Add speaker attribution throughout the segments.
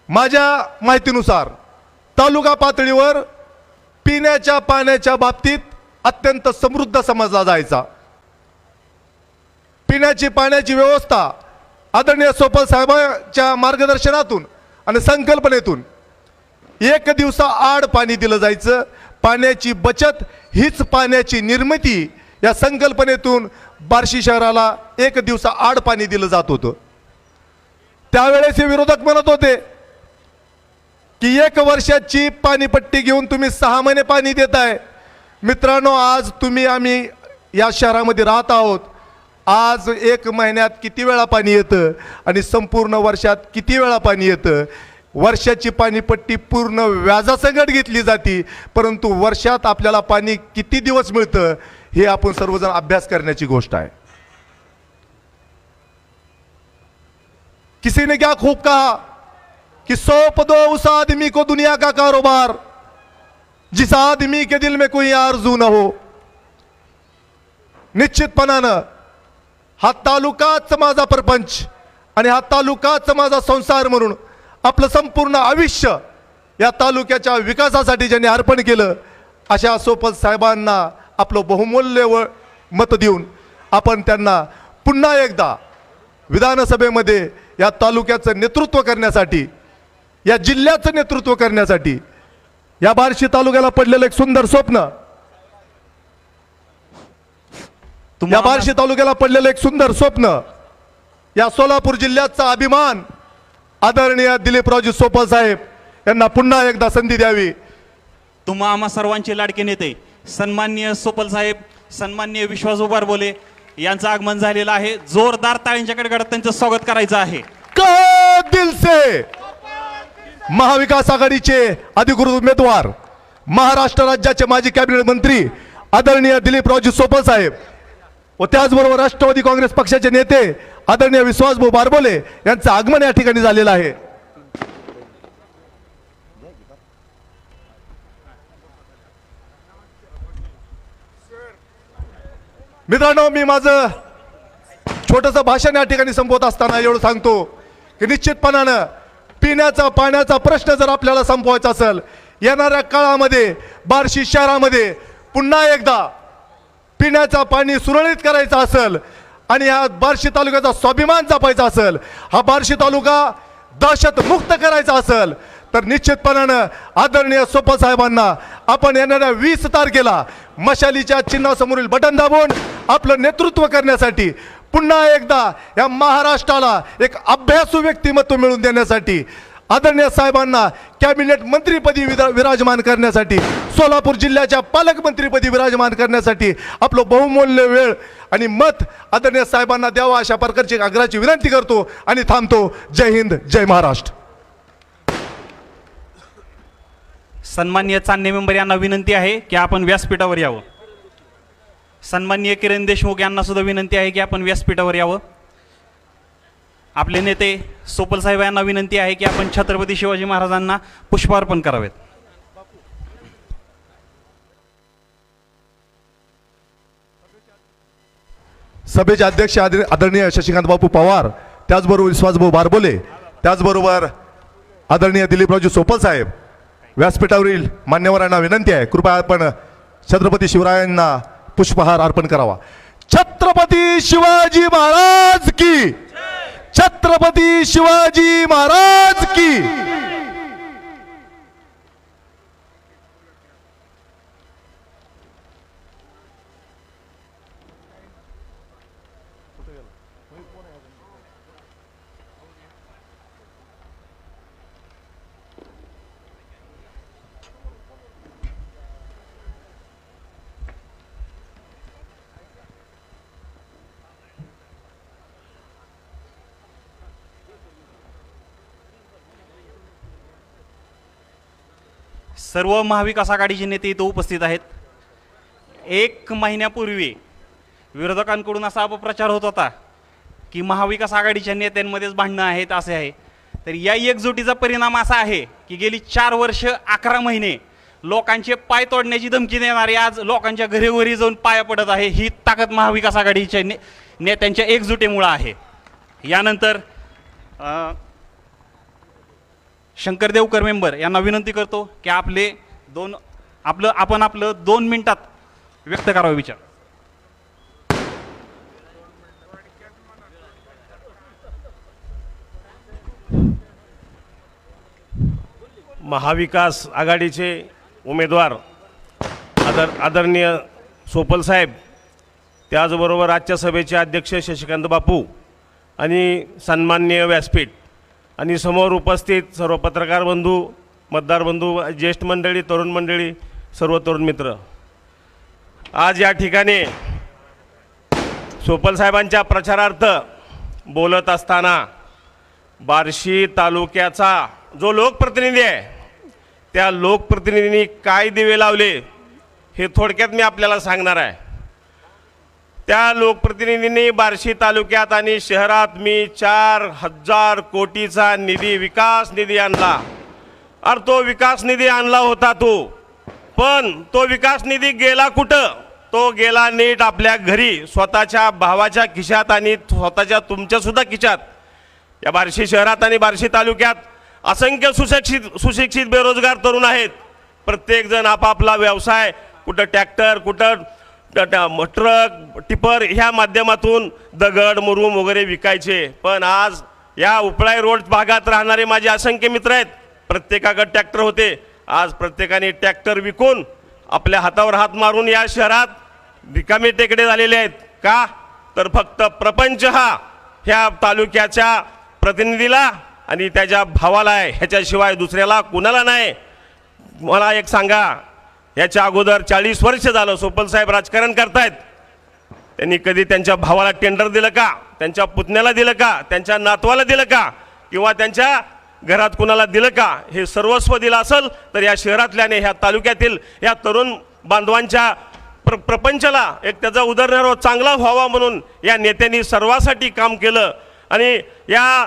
Speaker 1: माझ्या माहितीनुसार तालुका पातळीवर पिण्याच्या पाण्याच्या बाबतीत अत्यंत समृद्ध समजला जायचा। पिण्याची पाण्याची व्यवस्था आदरणीय सोपल साहेबांच्या मार्गदर्शनातून आणि संकल्पनेतून एक दिवसाआड पाणी दिलं जायचं। पाण्याची बचत हीच पाण्याची निर्मिती या संकल्पनेतून बार्शी शहराला एक दिवसाआड पाणी दिलं जात होतं। त्यावेळेस हे विरोधक म्हणत होते की 1 वर्षाची पाणीपट्टी घेऊन तुम्ही 6 महिने पाणी देताय। मित्रांनो, आज तुम्ही आम्ही या शहरामध्ये राहत आहोत। आज 1 महिन्यात किती वेळा पाणी येतं आणि संपूर्ण वर्षात किती वेळा पाणी येतं। वर्षाची पाणीपट्टी पूर्ण व्याजासकट घेतली जाते, परंतु वर्षात आपल्याला पाणी किती दिवस मिळतं हे आपण सर्वजण अभ्यास करण्याची गोष्ट आहे। किसी ने क्या खूब कहा कि सौंप दो उस आदमी को दुनिया का कारोबार जिस आदमी के दिल में कोई आरजू न हो। निश्चितपणानं हा तालुकाच माझा परपंच आणि हा तालुकाच माझा संसार म्हणून आपलं संपूर्ण आयुष्य या तालुक्याच्या विकासासाठी ज्यांनी अर्पण केलं अशा सोपल साहेबांना आपलं बहुमूल्य मत देऊन आपण त्यांना पुन्हा एकदा विधानसभेमध्ये या तालुक्याचं नेतृत्व करण्यासाठी, या जिल्ह्याचं नेतृत्व करण्यासाठी, या बार्शी तालुक्याला पडलेलं एक सुंदर स्वप्न, या बार्शी तालुक्याला पडलेलं एक सुंदर स्वप्न, या सोलापूर जिल्ह्याचा अभिमान आदरणीय दिलीपरावजी सोपल साहेब यांना पुन्हा एकदा संधी द्यावी।
Speaker 2: तुम्हा आम्हा सर्वांचे लाडके नेते सन्माननीय सोपल साहेब, सन्माननीय विश्वास बारबोले यांचं आगमन झालेलं आहे। जोरदार टाळ्यांच्याकडे गडत त्यांचं स्वागत करायचं आहे।
Speaker 1: कहो दिल से महाविकास आघाडीचे अधिकृत उमेदवार, महाराष्ट्र राज्याचे माजी कॅबिनेट मंत्री आदरणीय दिलीपरावजी सोपल साहेब व त्याचबरोबर राष्ट्रवादी काँग्रेस पक्षाचे नेते आदरणीय विश्वासभाऊ बारबोले यांचं आगमन या ठिकाणी झालेलं आहे। मित्रांनो, मी माझं छोटंसं भाषण या ठिकाणी संपवत असताना एवढं सांगतो की निश्चितपणानं पिण्याचा पाण्याचा प्रश्न जर आपल्याला संपवायचा असेल, येणाऱ्या काळामध्ये बार्शी शहरामध्ये पुन्हा एकदा पिण्याचं पाणी सुरळीत करायचं असेल आणि या बार्शी तालुक्याचा स्वाभिमान जपायचा असेल, हा बार्शी तालुका दहशतमुक्त करायचा असेल तर निश्चितपणानं आदरणीय सोपल साहेबांना आपण येणाऱ्या 20 तारखेला मशालीच्या चिन्हासमोरील बटन दाबून आपलं नेतृत्व करण्यासाठी, पुन्हा एकदा या महाराष्ट्राला एक अभ्यासू व्यक्तिमत्व मिळवून देण्यासाठी, आदरणीय साहेबांना कॅबिनेट मंत्रीपदी विराजमान करण्यासाठी, सोलापूर जिल्ह्याच्या पालकमंत्रीपदी विराजमान करण्यासाठी आपलं बहुमूल्य वेळ आणि मत आदरणीय साहेबांना द्यावा अशा प्रकारची आग्रहाची विनंती करतो आणि थांबतो। जय हिंद, जय महाराष्ट्र।
Speaker 2: सन्माननीय चांदणे मेंबर यांना विनंती आहे की आपण व्यासपीठावर यावं। सन्माननीय किरण देशमुख यांना सुद्धा विनंती आहे की आपण व्यासपीठावर यावं। आपले नेते सोपल साहेब यांना विनंती आहे की आपण छत्रपती शिवाजी महाराजांना पुष्पार्पण करावेत।
Speaker 1: सभेचे अध्यक्ष आदरणीय शशिकांत बापू पवार, त्याचबरोबर विश्वासभाऊ बारबोले, त्याचबरोबर आदरणीय दिलीपरावजी सोपल साहेब, व्यासपीठावरील मान्यवरांना विनंती आहे कृपया आपण छत्रपती शिवरायांना पुष्पहार अर्पण करावा। छत्रपती शिवाजी महाराज की, छत्रपती शिवाजी महाराज की।
Speaker 2: सर्व महाविकास आघाडीचे नेते इथं उपस्थित आहेत। 1 महिन्यापूर्वी विरोधकांकडून असा अपप्रचार होत होता की महाविकास आघाडीच्या नेत्यांमध्येच भांडणं आहेत असे आहे, तर या एकजुटीचा परिणाम असा आहे की गेली 4 वर्ष 11 महिने लोकांचे पाय तोडण्याची धमकी देणारे आज लोकांच्या घरी जाऊन पाया पडत आहे। ही ताकद महाविकास आघाडीच्या नेत्यांच्या एकजुटीमुळे आहे। यानंतर शंकर देवकर मेंबर यांना विनंती करतो की आपण आपलं 2 मिनिटात व्यक्त करावा विचार.
Speaker 3: महाविकास आघाडीचे उमेदवार आदरणीय सोपल साहेब, त्याचबरोबर आजच्या सभेचे अध्यक्ष शशिकांत बापू आणि सन्माननीय व्यासपीठ आणि समोर उपस्थित सर्व पत्रकार बंधू, मतदार बंधू, ज्येष्ठ मंडळी, तरुण मंडळी, सर्व तरुण मित्र, आज या ठिकाणी सोपल साहेबांच्या प्रचारार्थ बोलत असताना बार्शी तालुक्याचा जो लोकप्रतिनिधी आहे त्या लोकप्रतिनिधींनी काय दिवे लावले हे थोडक्यात मी आपल्याला सांगणार आहे. त्या लोकप्रतिनिधींनी बार्शी तालुक्यात आणि शहरात मी 4,000 कोटीचा निधी, विकास निधी आणला. अरे तो विकास निधी आणला होता पण तो विकास निधी गेला कुठं? तो गेला नीट आपल्या घरी, स्वतःच्या भावाच्या खिशात आणि स्वतःच्या तुमच्यासुद्धा खिशात. या बार्शी शहरात आणि बार्शी तालुक्यात असंख्य सुशिक्षित बेरोजगार तरुण आहेत. प्रत्येकजण आपापला व्यवसाय, कुठं ट्रॅक्टर, कुठं ट्रक, टिपर ह्या माध्यमातून दगड, मुरुम वगैरे विकायचे. पण आज या उपळाई रोड भागात राहणारे माझे असंख्य मित्र आहेत. प्रत्येकाकडे ट्रॅक्टर होते. आज प्रत्येकाने ट्रॅक्टर विकून आपल्या हातावर हात मारून या शहरात रिकामे टेकडे झालेले आहेत. का तर फक्त प्रपंच हा ह्या तालुक्याच्या प्रतिनिधीला आणि त्याच्या भावाला आहे, ह्याच्याशिवाय दुसऱ्याला कुणाला नाही. मला एक सांगा, याच्या अगोदर 40 वर्ष झालं सोपल साहेब राजकारण करतायत. त्यांनी कधी त्यांच्या भावाला टेंडर दिलं का? त्यांच्या पुतण्याला दिलं का? त्यांच्या नातवाला दिलं का? किंवा त्यांच्या घरात कुणाला दिलं का? हे सर्वस्व दिलं असेल तर या शहरातल्याने, ह्या तालुक्यातील या तरुण बांधवांच्या प्रपंचाला एक त्याचा उदरनिर्वाह चांगला व्हावा म्हणून या नेत्यांनी सर्वासाठी काम केलं. आणि या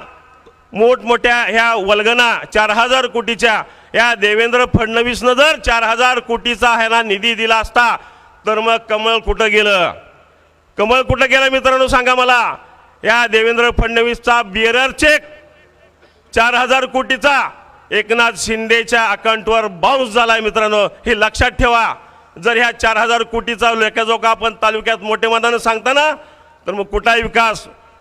Speaker 3: मोठमोठ्या ह्या वल्गना 4,000 कोटीच्या या देवेंद्र फडणवीसनं जर 4,000 कोटीचा ह्याला निधी दिला असता तर मग कमळ कुठं गेलं? कमळ कुठं गेलं मित्रांनो सांगा मला. या देवेंद्र फडणवीसचा बिअरर चेक 4,000 कोटीचा एकनाथ शिंदेच्या अकाउंटवर बाउन्स झालाय मित्रांनो, हे लक्षात ठेवा. जर ह्या 4,000 कोटीचा लेखाजोखा आपण तालुक्यात मोठे मनानं सांगताना तर मग कुठलाही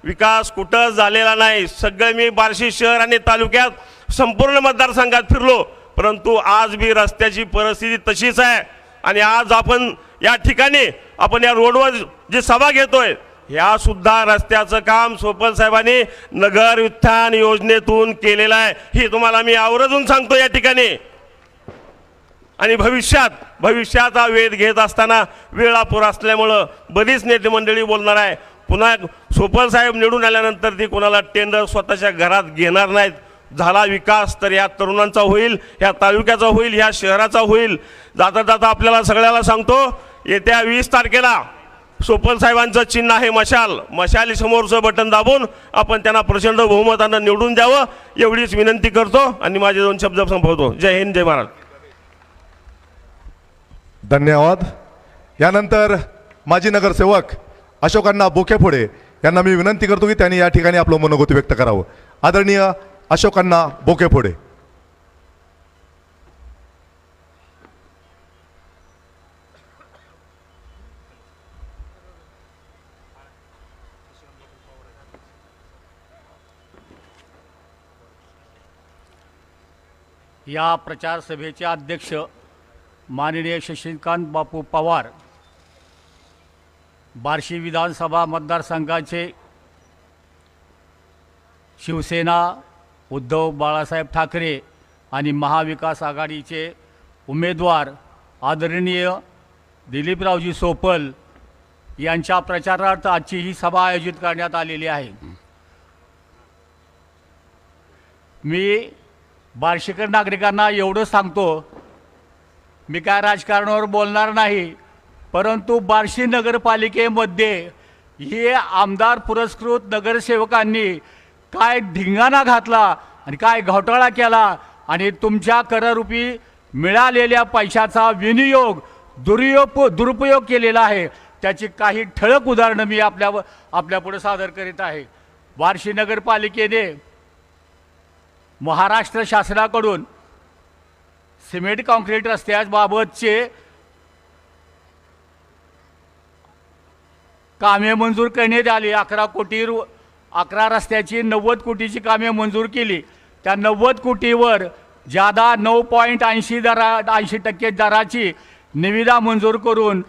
Speaker 3: विकास कुठं झालेला नाही. सगळं मी बार्शी शहर आणि तालुक्यात संपूर्ण मतदारसंघात फिरलो, परंतु आज बी रस्त्याची परिस्थिती तशीच आहे. आणि आज आपण या ठिकाणी आपण या रोडवर जी सभा घेतोय, ह्या सुद्धा रस्त्याचं काम सोपल साहेबांनी नगर उत्थान योजनेतून केलेलं आहे. ही तुम्हाला मी आवर्जून सांगतो या ठिकाणी. आणि भविष्यात हा वेध घेत असताना वेळ अपुरा असल्यामुळं बरीच नेते मंडळी बोलणार आहे. पुन्हा सोपल साहेब निवडून आल्यानंतर ती कोणाला टेंडर स्वतःच्या घरात घेणार नाहीत. झाला विकास तर या तरुणांचा होईल, या तालुक्याचा होईल, ह्या शहराचा होईल. जाता जाता आपल्याला सगळ्याला सांगतो, येत्या 20 तारखेला सोपल साहेबांचं चिन्ह आहे मशाल समोरचं बटन दाबून आपण त्यांना प्रचंड बहुमतानं निवडून द्यावं एवढीच विनंती करतो आणि माझे 2 शब्द संपवतो. जय हिंद, जय महाराज.
Speaker 1: धन्यवाद. यानंतर माजी नगरसेवक अशोकांना बोकेफोडे यांना मी विनंती करतो की त्यांनी या ठिकाणी आपलं मनोगत व्यक्त करावं. आदरणीय अशोकांना बोकेफोडे.
Speaker 4: या प्रचार सभेचे अध्यक्ष माननीय शशिकांत बापू पवार, बार्शी विधानसभा मतदारसंघाचे शिवसेना उद्धव बाळासाहेब ठाकरे आणि महाविकास आघाडीचे उमेदवार आदरणीय दिलीपरावजी सोपल यांच्या प्रचारार्थ आजची ही सभा आयोजित करण्यात आलेली आहे. मी बार्शीकर नागरिकांना एवढं सांगतो, मी काय राजकारणावर बोलणार नाही, परंतु बार्शी नगरपालिकेमध्ये हे आमदार पुरस्कृत नगरसेवकांनी काय धिंगाणा घातला आणि काय घोटाळा केला आणि तुमच्या कररूपी मिळालेल्या पैशाचा दुरुपयोग केलेला आहे. त्याची काही ठळक उदाहरणं मी आपल्यापुढे सादर करीत आहे. बार्शी नगरपालिकेने महाराष्ट्र शासनाकडून सिमेंट काँक्रीट रस्त्याबाबतचे कामे मंजूर करण्यात आली. 11 रस्त्याची 90 कोटीची कामे मंजूर केली. त्या 90 कोटीवर जादा 9.80% दराची निविदा मंजूर करून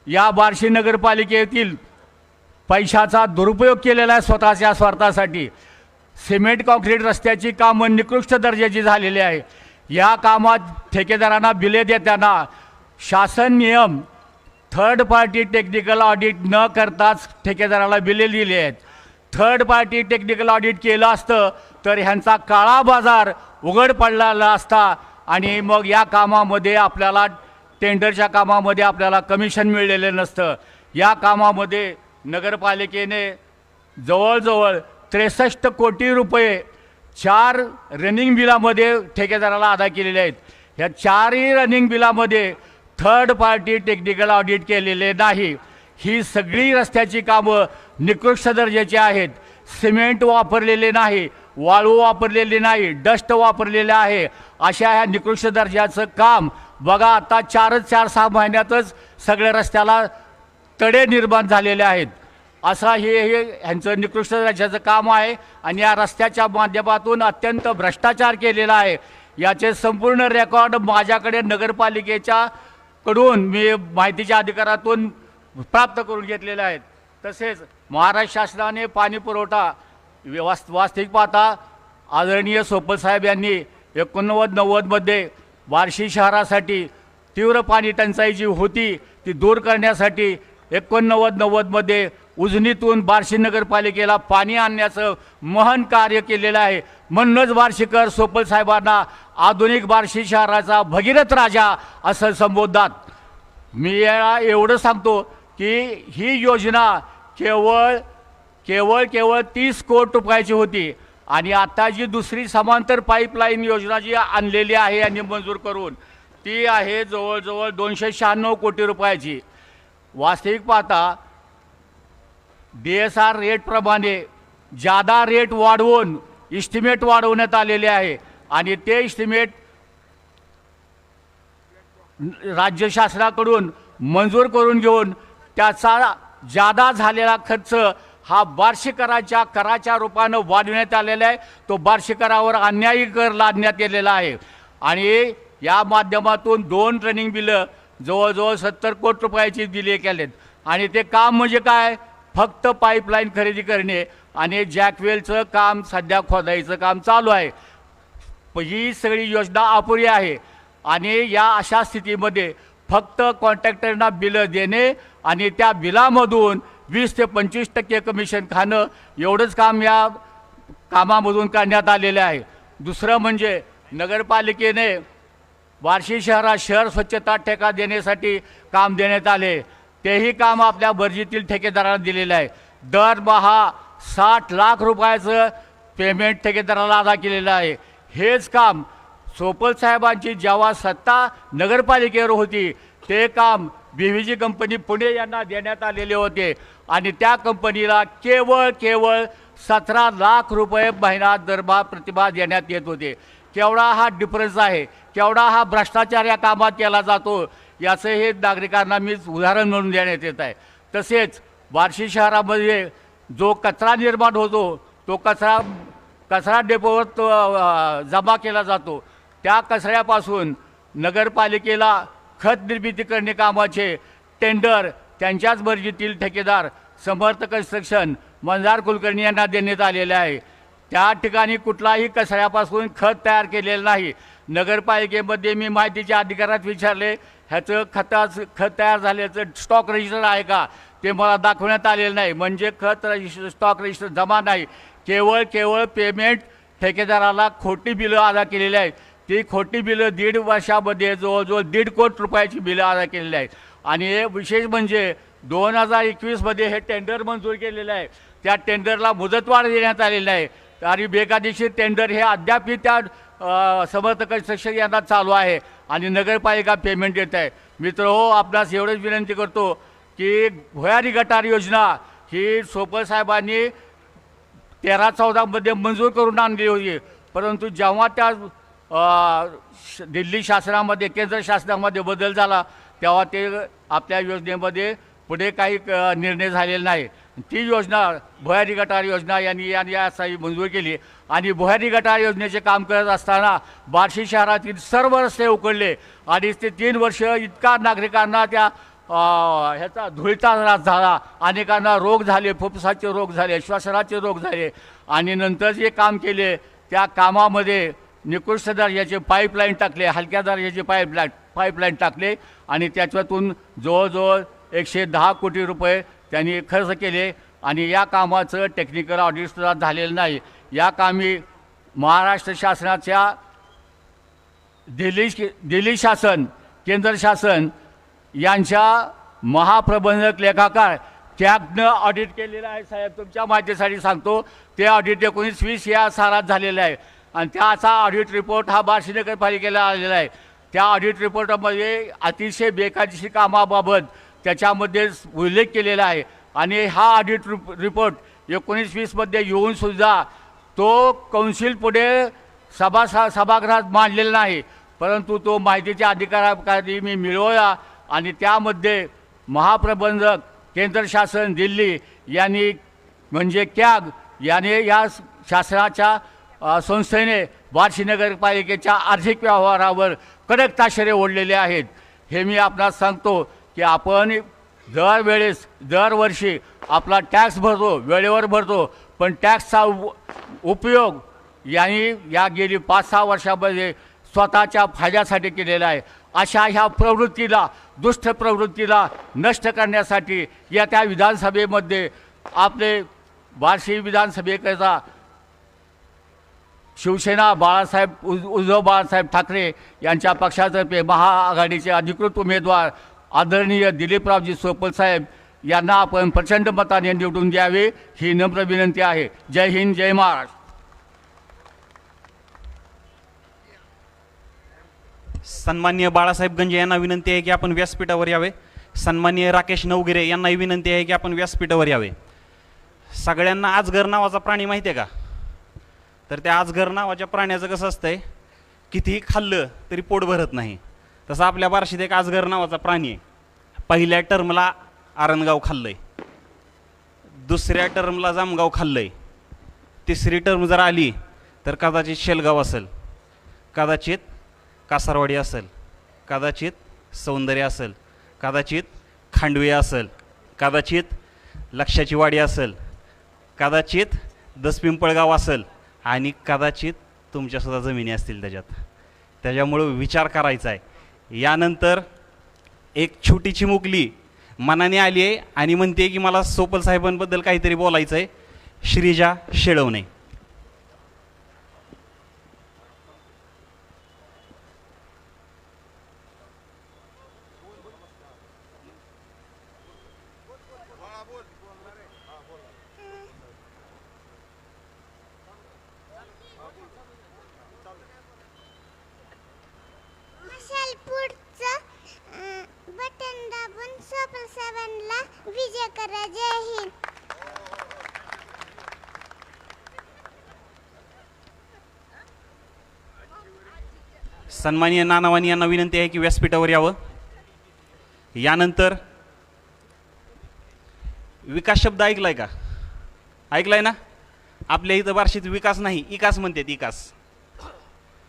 Speaker 4: या बार्शी नगरपालिकेतील पैशाचा दुरुपयोग केलेला आहे स्वतःच्या स्वार्थासाठी. सिमेंट काँक्रीट रस्त्याची कामं निकृष्ट दर्जाची झालेली आहे. या कामात ठेकेदारांना बिले देताना शासन नियम थर्ड पार्टी टेक्निकल ऑडिट न करताच ठेकेदाराला बिले दिली आहेत. थर्ड पार्टी टेक्निकल ऑडिट केलं असतं तर ह्यांचा काळा बाजार उघड पडलेला असता आणि मग या कामामध्ये आपल्याला टेंडरच्या कामामध्ये आपल्याला कमिशन मिळलेलं नसतं. या कामामध्ये नगरपालिकेने जवळजवळ 63 कोटी रुपये 4 रनिंग बिलामध्ये ठेकेदाराला अदा केलेले आहेत. ह्या 4ही रनिंग बिलामध्ये थर्ड पार्टी टेक्निकल ऑडिट केलेले नाही. ही सगळी रस्त्याची कामं निकृष्ट दर्जाची आहेत. सिमेंट वापरलेले नाही, वाळू वापरलेली नाही, डस्ट वापरलेले आहे. अशा ह्या निकृष्ट दर्जाचं काम बघा आता 4-6 महिन्यातच सगळ्या रस्त्याला तडे निर्माण झालेले आहेत. असं हे ह्यांचं निकृष्ट दर्जाचं काम आहे आणि या रस्त्याच्या माध्यमातून अत्यंत भ्रष्टाचार केलेला आहे. याचे संपूर्ण रेकॉर्ड माझ्याकडे नगरपालिकेच्या कडून मी माहितीच्या अधिकारातून प्राप्त करून घेतलेले आहेत. तसेच महाराष्ट्र शासनाने पाणी पुरवठा वास्तविक पाहता आदरणीय सोपल साहेब यांनी 89-90मध्ये बार्शी शहरासाठी तीव्र पाणी टंचाई जी होती ती दूर करण्यासाठी 89-90मध्ये उजनीतून बार्शी नगरपालिकेला पाणी आणण्याचं महान कार्य केलेलं आहे. म्हणूनच बार्शीकर सोपल साहेबांना आधुनिक बार्शी शहराचा भगीरथ राजा असं संबोधतात. मी याला एवढं सांगतो की ही योजना केवळ 30 कोटी रुपयाची होती आणि आता जी दुसरी समांतर पाईपलाईन योजना जी आणलेली आहे यांनी मंजूर करून ती आहे जवळजवळ 296 कोटी रुपयाची. वास्तविक पाहता DSR रेटप्रमाणे जादा रेट वाढवून इस्टिमेट वाढवण्यात आलेले आहे आणि ते इस्टिमेट राज्य शासनाकडून मंजूर करून घेऊन त्याचा जादा झालेला खर्च हा बार्शीकराच्या कराच्या रूपानं वाढवण्यात आलेला आहे. तो बार्शीकरावर अन्यायी कर लादण्यात गेलेला आहे आणि या माध्यमातून 2 रनिंग बिलं जवळजवळ 70 कोटी रुपयाची दिले गेलेत आणि ते काम म्हणजे काय, फक्त पाईपलाईन खरेदी करणे आणि जॅकवेलचं काम सध्या खोदाईचं काम चालू आहे. ही सगळी योजना अपुरी आहे आणि या अशा स्थितीमध्ये फक्त कॉन्ट्रॅक्टरना बिलं देणे आणि त्या बिलामधून 20 ते 25% कमिशन खाणं एवढंच काम या कामामधून करण्यात आलेलं आहे. दुसरं म्हणजे नगरपालिकेने बार्शी शहरात शहर स्वच्छता ठेका देण्यासाठी काम देण्यात आले. तेही काम आपल्या भरजीतील ठेकेदारांना दिलेलं आहे. दरमहा 60 लाख रुपयाचं पेमेंट ठेकेदाराला अदा केलेलं आहे. हेच काम सोपल साहेबांची जेव्हा सत्ता नगरपालिकेवर होती ते काम BVG कंपनी पुणे यांना देण्यात आलेले होते आणि त्या कंपनीला केवळ 17 लाख रुपये महिना दरमहा प्रतिभा देण्यात येत होते. केवढा हा डिफरन्स आहे, केवढा हा भ्रष्टाचार या कामात केला जातो याचं हे नागरिकांना मी उदाहरण म्हणून देण्यात येत आहे. तसेच बार्शी शहरामध्ये जो कचरा निर्माण होतो तो कचरा डेपोवर जमा केला जातो. त्या कचऱ्यापासून नगरपालिकेला खत निर्मिती करणे कामाचे टेंडर त्यांच्याच मर्जीतील ठेकेदार समर्थ कन्स्ट्रक्शन मंदार कुलकर्णी यांना देण्यात आलेले आहे. त्या ठिकाणी कुठलाही कचऱ्यापासून खत तयार केलेलं नाही. नगरपालिकेमध्ये मी माहितीच्या अधिकारात विचारले ह्याचं खत तयार झाल्याचं स्टॉक रजिस्टर आहे का, ते मला दाखवण्यात आलेलं नाही. म्हणजे खत रजिस्टर स्टॉक रजिस्टर जमा नाही. केवळ पेमेंट ठेकेदाराला खोटी बिलं अदा केलेली आहेत. ती खोटी बिलं 1.5 वर्षामध्ये जवळजवळ 1.5 कोटी रुपयाची बिलं अदा केलेली आहेत. आणि हे विशेष म्हणजे 2021मध्ये हे टेंडर मंजूर केलेलं आहे. त्या टेंडरला मुदतवाढ देण्यात आलेली आहे आणि बेकायदेशीर टेंडर हे अद्याप त्या समर्थ कन्स्ट्रक्शन यांना चालू आहे आणि नगरपालिका पेमेंट देत आहे. मित्र हो, आपणास एवढंच विनंती करतो की भुयारी गटार योजना ही सोपल साहेबांनी 13-14मध्ये मंजूर करून आणली होती. परंतु जेव्हा त्या दिल्ली शासनामध्ये केंद्र शासनामध्ये बदल झाला तेव्हा ते आपल्या योजनेमध्ये पुढे काही निर्णय झालेला नाही. ती योजना भुयारी गटार योजना यांनी यासाठी मंजूर केली आणि भुयारी गटार योजनेचे काम करत असताना बार्शी शहरातील सर्व रस्ते उकडले आणि ते 3 वर्ष इतका नागरिकांना त्या ह्याचा धुळीचा त्रास झाला. अनेकांना रोग झाले, फुफ्फुसाचे रोग झाले, श्वसनाचे रोग झाले आणि नंतर जे काम केले त्या कामामध्ये निकृष्ट दर्जाचे पाईपलाईन टाकले, हलक्या दर्जाचे पाईपलाईन टाकले आणि त्याच्यातून जवळजवळ 110 कोटी रुपये त्यांनी खर्च केले आणि या कामाचं टेक्निकल ऑडिटसुद्धा झालेलं नाही. या कामी महाराष्ट्र शासनाच्या दिल्ली शासन, केंद्र शासन यांच्या महाप्रबंधक लेखाकार कॅगनं ऑडिट केलेलं आहे. साहेब तुमच्या माहितीसाठी सांगतो, ते ऑडिट 19-20 या सालात झालेलं आहे आणि त्याचा ऑडिट रिपोर्ट हा बार्शी नगरपालिकेला आलेला आहे. त्या ऑडिट रिपोर्टमध्ये अतिशय बेकायदेशीर कामाबाबत त्याच्यामध्ये उल्लेख केलेला आहे आणि हा ऑडिट रिपोर्ट 19-20 येऊनसुद्धा तो कौन्सिल पुढे सभागृहात मांडलेला नाही. परंतु तो माहितीच्या अधिकाराखाली मी मिळवला आणि त्यामध्ये महाप्रबंधक केंद्र शासन दिल्ली यांनी म्हणजे कॅग याने या शासनाच्या संस्थेने बार्शी नगरपालिकेच्या आर्थिक व्यवहारावर कडक ताशेरे ओढलेले आहेत. हे मी आपणास सांगतो की आपण दरवर्षी आपला टॅक्स भरतो, वेळेवर भरतो, पण टॅक्सचा उपयोग या गेली 5-6 वर्षामध्ये स्वतःच्या फायद्यासाठी केलेला आहे. अशा ह्या प्रवृत्तीला, दुष्ट प्रवृत्तीला नष्ट करण्यासाठी त्या विधानसभेमध्ये आपले बार्शी विधानसभेकरता शिवसेना उद्धव बाळासाहेब ठाकरे यांच्या पक्षातर्फे महाआघाडीचे अधिकृत उमेदवार आदरणीय दिलीपरावजी सोपल साहेब यांना आपण प्रचंड मताने निवडून द्यावे ही नम्र विनंती आहे. जय हिंद, जय महाराष्ट्र.
Speaker 2: सन्माननीय बाळासाहेब गंजे यांना विनंती आहे की आपण व्यासपीठावर यावे. सन्माननीय राकेश नवगिरे यांनाही विनंती आहे की आपण व्यासपीठावर यावे. सगळ्यांना आजगर नावाचा प्राणी माहिती आहे का? तर त्या आजगर नावाच्या प्राण्याचं कसं असतंय, कितीही खाल्लं तरी पोट भरत नाही. तसं आपल्या बार्शीत एक आजगर नावाचा प्राणी आहे. पहिल्या टर्मला आरणगाव खाल्लंय, दुसऱ्या टर्मला जामगाव खाल्लंय, तिसरी टर्म जर आली तर कदाचित शेलगाव असेल, कदाचित कासारवाडी असेल, कदाचित सौंदर्य असेल, कदाचित खांडवे असेल, कदाचित लक्षाची वाडी असेल, कदाचित दसपिंपळगाव असेल आणि कदाचित तुमच्यासुद्धा जमिनी असतील त्याच्यामुळं विचार करायचा आहे. यानंतर एक छोटी चिमुकली मनाने आली आहे आणि म्हणते की मला सोपल साहेबांबद्दल काहीतरी बोलायचं आहे. श्रीजा शेळवणे.
Speaker 5: बटन दाबून सोपल साहेबांना विजय करा. जय हिंद.
Speaker 2: सन्माननीय नानावानी यांना विनंती आहे की व्यासपीठावर यावं. यानंतर विकास शब्द ऐकलाय का? ऐकलाय ना? आपल्या इथं बार्शीत विकास नाही, इकास म्हणतात. इकास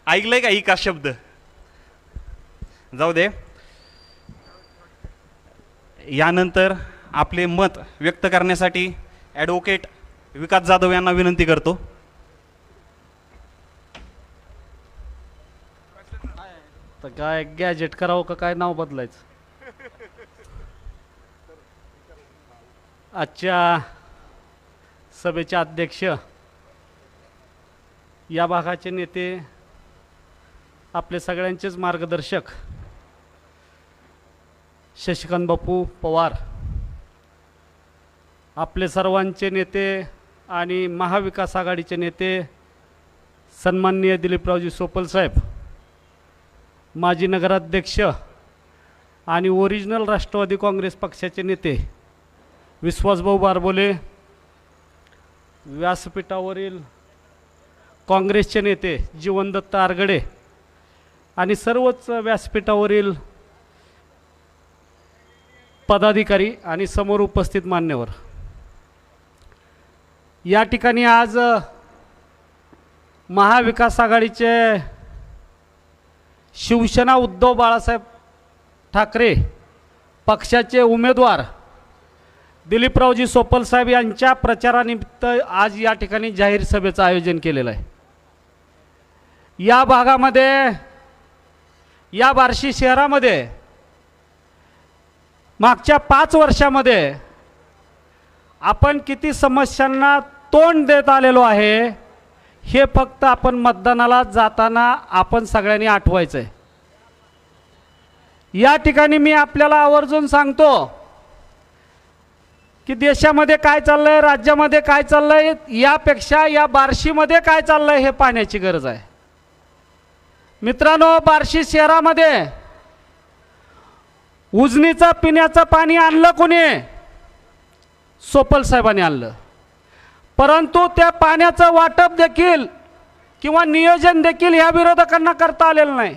Speaker 2: ऐकलंय का? इकास शब्द जाऊ दे. यानंतर आपले मत व्यक्त करण्यासाठी ॲडव्होकेट विकास जाधव यांना विनंती करतो.
Speaker 6: तर काय गॅजेट करावं का काय नाव बदलायचं? आजच्या सभेचे अध्यक्ष, या भागाचे नेते, आपले सगळ्यांचेच मार्गदर्शक शशिकांत बापू पवार, आपले सर्वांचे नेते आणि महाविकास आघाडीचे नेते सन्माननीय दिलीपरावजी सोपल साहेब, माजी नगराध्यक्ष आणि ओरिजिनल राष्ट्रवादी काँग्रेस पक्षाचे नेते विश्वासभाऊ बारबोले, व्यासपीठावरील काँग्रेसचे नेते जीवनदत्त आरगडे आणि सर्वच व्यासपीठावरील पदाधिकारी आणि समोर उपस्थित मान्यवर, या ठिकाणी आज महाविकास आघाडीचे शिवसेना उद्धव बाळासाहेब ठाकरे पक्षाचे उमेदवार दिलीपरावजी सोपल साहेब यांच्या प्रचारानिमित्त आज या ठिकाणी जाहीर सभेचं आयोजन केलेलं आहे. या भागामध्ये, या बार्शी शहरामध्ये मागच्या 5 वर्षामध्ये आपण किती समस्यांना तोंड देत आलेलो आहे हे फक्त आपण मतदानाला जाताना आपण सगळ्यांनी आठवायचं आहे. या ठिकाणी मी आपल्याला आवर्जून सांगतो की देशामध्ये काय चाललंय, राज्यामध्ये काय चाललंय, यापेक्षा या बार्शीमध्ये काय चाललंय हे पाहण्याची गरज आहे. मित्रांनो, बार्शी शहरामध्ये उजनीचं पिण्याचं पाणी आणलं कोणी? सोपल साहेबांनी आणलं. परंतु त्या पाण्याचं वाटप देखील किंवा नियोजन देखील ह्या विरोधकांना करता आलेलं नाही.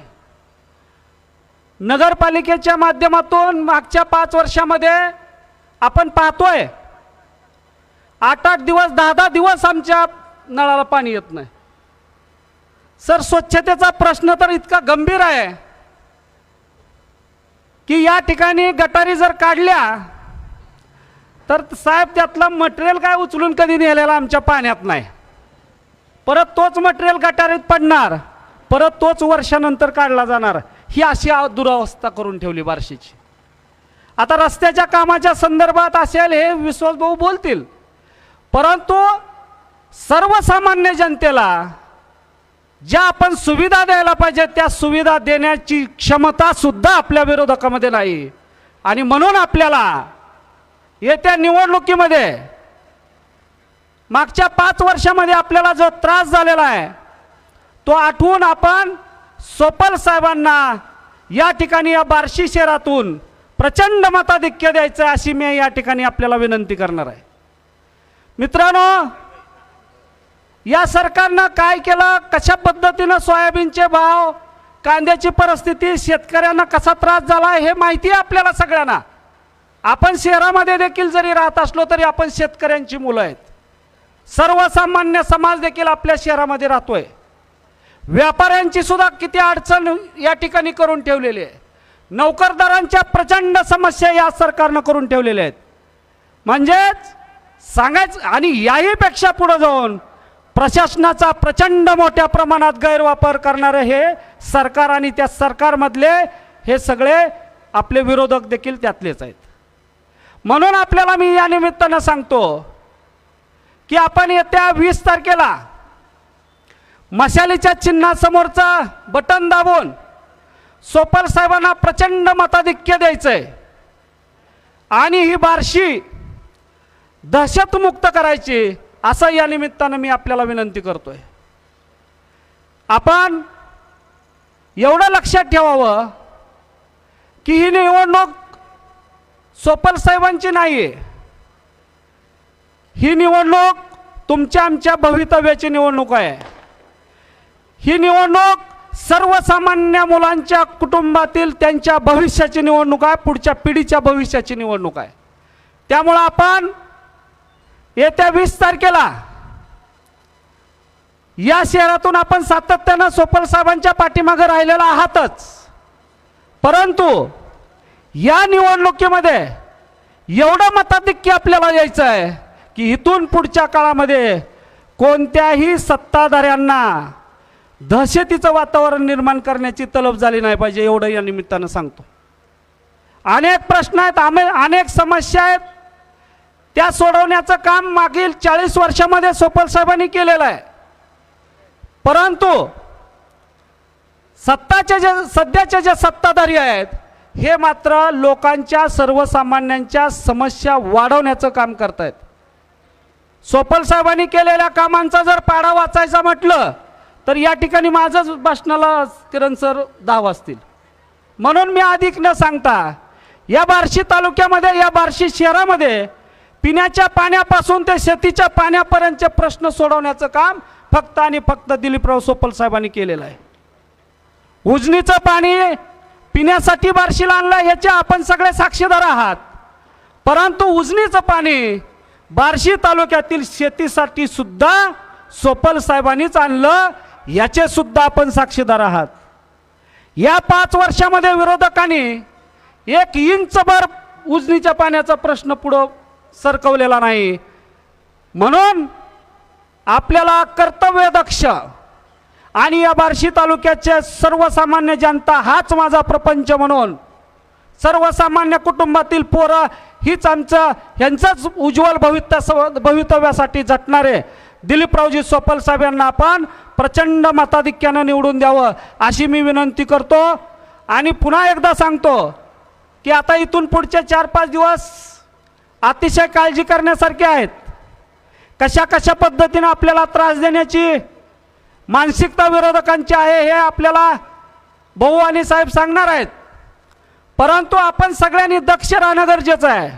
Speaker 6: नगरपालिकेच्या माध्यमातून मागच्या 5 वर्षामध्ये आपण पाहतोय 8-8 दिवस 10-10 दिवस आमच्या नळाला पाणी येत नाही. सर, स्वच्छतेचा प्रश्न तर इतका गंभीर आहे की या ठिकाणी गटारी जर काढल्या तर साहेब त्यातलं मटेरियल काय उचलून कधी नेलेलं आमच्या पाण्यात नाही. परत तोच मटेरियल गटारीत पडणार, परत तोच वर्षानंतर काढला जाणार. ही अशी दुरावस्था करून ठेवली बार्शीची. आता रस्त्याच्या कामाच्या संदर्भात असेल हे विश्वास भाऊ बोलतील, परंतु सर्वसामान्य जनतेला ज्या आपण सुविधा द्यायला पाहिजे त्या सुविधा देण्याची क्षमता सुद्धा आपल्या विरोधकामध्ये नाही. आणि म्हणून आपल्याला येत्या निवडणुकीमध्ये मागच्या 5 वर्षामध्ये आपल्याला जो त्रास झालेला आहे तो आठवून आपण सोपल साहेबांना या ठिकाणी या बार्शी शहरातून प्रचंड मताधिक्य द्यायचं अशी मी या ठिकाणी आपल्याला विनंती करणार आहे. मित्रांनो, या सरकारनं काय केलं, कशा पद्धतीनं सोयाबीनचे भाव, कांद्याची परिस्थिती, शेतकऱ्यांना कसा त्रास झाला हे माहिती आहे आपल्याला सगळ्यांना. आपण शहरामध्ये देखील जरी राहत असलो तरी आपण शेतकऱ्यांची मुलं आहेत. सर्वसामान्य समाज देखील आपल्या शहरामध्ये राहतोय. व्यापाऱ्यांची सुद्धा किती अडचण या ठिकाणी करून ठेवलेली आहे. नोकरदारांच्या प्रचंड समस्या या सरकारनं करून ठेवलेल्या आहेत. म्हणजेच सांगायचं, आणि याहीपेक्षा पुढे जाऊन प्रशासनाचा प्रचंड मोठ्या प्रमाणात गैरवापर करणारे हे सरकार आणि त्या सरकारमधले हे सगळे आपले विरोधक देखील त्यातलेच आहेत. म्हणून आपल्याला मी या निमित्तानं सांगतो की आपण येत्या 20 तारखेला मशालीच्या चिन्हासमोरचं बटन दाबून सोपल साहेबांना प्रचंड मताधिक्य द्यायचंय आणि ही बार्शी दहशतमुक्त करायची, असं या निमित्तानं मी आपल्याला विनंती करतोय. आपण एवढं लक्षात ठेवावं की ही निवडणूक सोपल साहेबांची नाही आहे. ही निवडणूक तुमच्या आमच्या भवितव्याची निवडणूक आहे. ही निवडणूक सर्वसामान्य मुलांच्या कुटुंबातील त्यांच्या भविष्याची निवडणूक आहे, पुढच्या पिढीच्या भविष्याची निवडणूक आहे. त्यामुळं आपण येत्या 20 तारखेला या शहरातून आपण सातत्यानं सोपल साहेबांच्या पाठीमागे राहिलेला आहातच, परंतु या निवडणुकीमध्ये एवढं मताधिक्य आपल्याला यायचं आहे की इथून पुढच्या काळामध्ये कोणत्याही सत्ताधाऱ्यांना दहशतीचं वातावरण निर्माण करण्याची तलब झाली नाही पाहिजे, एवढं या निमित्तानं सांगतो. अनेक प्रश्न आहेत, अनेक समस्या आहेत, त्या सोडवण्याचं काम मागील 40 वर्षामध्ये सोपल साहेबांनी केलेलं आहे. परंतु सध्याचे जे सत्ताधारी आहेत हे मात्र लोकांच्या, सर्वसामान्यांच्या समस्या वाढवण्याचं काम करत आहेत. सोपल साहेबांनी केलेल्या कामांचा जर पाढा वाचायचा म्हटलं तर या ठिकाणी माझंच भाषणाला किरण सर 10 वाजतील. म्हणून मी अधिक न सांगता या बार्शी तालुक्यामध्ये, या बार्शी शहरामध्ये पिण्याच्या पाण्यापासून ते शेतीच्या पाण्यापर्यंतचे प्रश्न सोडवण्याचं काम फक्त आणि फक्त दिलीपराव सोपल साहेबांनी केलेला आहे. उजनीचं पाणी पिण्यासाठी बार्शीला आणलं याचे आपण सगळे साक्षीदार आहात, परंतु उजनीचं पाणी बार्शी तालुक्यातील शेतीसाठी सुद्धा सोपल साहेबांनीच आणलं याचे सुद्धा आपण साक्षीदार आहात. या 5 वर्षामध्ये विरोधकांनी 1 इंचभर उजनीच्या पाण्याचा प्रश्न पुढं सरकवलेला नाही. म्हणून आपल्याला कर्तव्यदक्ष आणि या बार्शी तालुक्याचे सर्वसामान्य जनता हाच माझा प्रपंच म्हणून सर्वसामान्य कुटुंबातील पोरं हीच यांचंच उज्ज्वल भवितव्यासाठी झटणारे दिलीपरावजी सोपल साहेब यांना आपण प्रचंड मताधिक्यानं निवडून द्यावं अशी मी विनंती करतो. आणि पुन्हा एकदा सांगतो की आता इथून पुढचे 4-5 दिवस अतिशय काळजी करण्यासारखे आहेत. कशा कशा पद्धतीने आपल्याला त्रास देण्याची मानसिकता विरोधकांची आहे हे आपल्याला भाऊ आणि साहेब सांगणार आहेत, परंतु आपण सगळ्यांनी दक्ष राहणं गरजेचं आहे.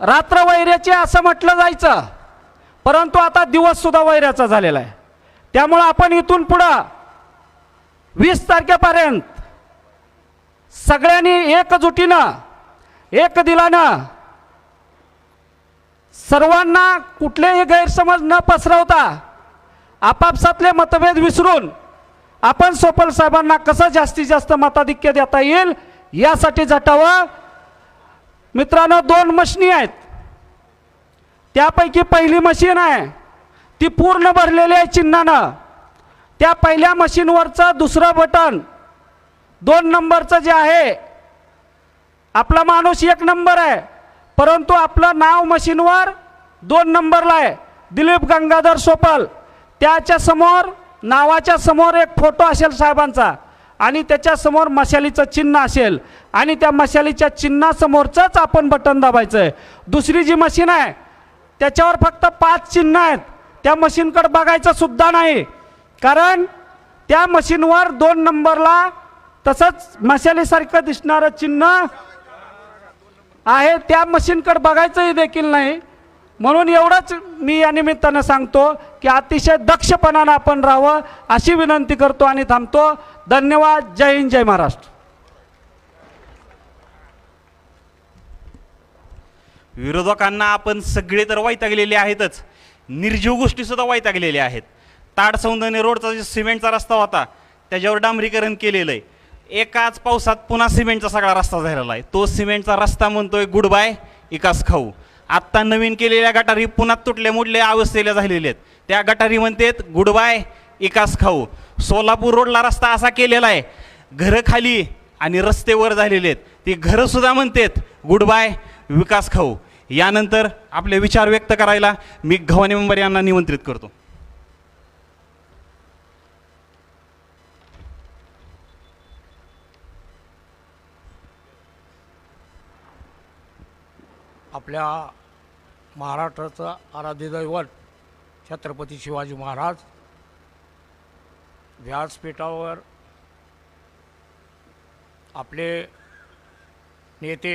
Speaker 6: रात्र वैऱ्याची असं म्हटलं जायचं, परंतु आता दिवस सुद्धा वैऱ्याचा झालेला आहे. त्यामुळं आपण इथून पुढं 20 तारखेपर्यंत सगळ्यांनी एकजुटीनं एक दिलानं सर्वांना कुठलेही गैरसमज न पसरवता आपापसातले मतभेद विसरून आपण सोपल साहेबांना कसं जास्तीत जास्त मताधिक्य देता येईल यासाठी झटावं. मित्रांनो, 2 मशिनी आहेत. त्यापैकी पहिली मशीन आहे ती पूर्ण भरलेली आहे चिन्हानं. त्या पहिल्या मशीनवरचं दुसरं बटन 2 नंबरचं जे आहे, आपला माणूस 1 नंबर आहे, परंतु आपलं नाव मशीनवर 2 नंबरला आहे, दिलीप गंगाधर सोपल. त्याच्या समोर नावाच्या समोर एक फोटो असेल साहेबांचा आणि त्याच्या समोर मशालीचं चिन्ह असेल आणि त्या मशालीच्या चिन्हासमोरचंच आपण बटन दाबायचं आहे. दुसरी जी मशीन आहे त्याच्यावर फक्त 5 चिन्ह आहेत. त्या मशीनकडे बघायचं सुद्धा नाही, कारण त्या मशीनवर 2 नंबरला तसंच मशालीसारखं दिसणारं चिन्ह आहे. त्या मशीनकडे बघायचंही देखील नाही. म्हणून एवढंच मी या निमित्तानं सांगतो की अतिशय दक्षपणानं आपण राहावं अशी विनंती करतो आणि थांबतो. धन्यवाद. जय हिंद, जय महाराष्ट्र.
Speaker 2: विरोधकांना आपण सगळे तर वैतागलेले आहेतच, निर्जीव गोष्टी सुद्धा वैतागलेल्या आहेत. ताडसौंदर्य रोडचा जो सिमेंटचा रस्ता होता त्याच्यावर डांबरीकरण केलेलं आहे. एकाच पावसात पुन्हा सिमेंटचा सगळा रस्ता झालेला आहे. तो सिमेंटचा रस्ता म्हणतोय गुड बाय विकास खाऊ. आत्ता नवीन केलेल्या गटारी पुन्हा तुटल्या मुडल्या अवस्थेला झालेल्या आहेत. त्या गटारी म्हणतात गुड बाय विकास खाऊ. सोलापूर रोडला रस्ता असा केलेला आहे, घरं खाली आणि रस्ते वर झालेले आहेत. ती घरं सुद्धा म्हणतात गुड बाय विकास खाऊ. यानंतर आपले विचार व्यक्त करायला मी गव्हाणे मेंबर यांना निमंत्रित करतो.
Speaker 7: आपल्या महाराष्ट्राचं आराध्य दैवत छत्रपती शिवाजी महाराज व्यासपीठावर आपले नेते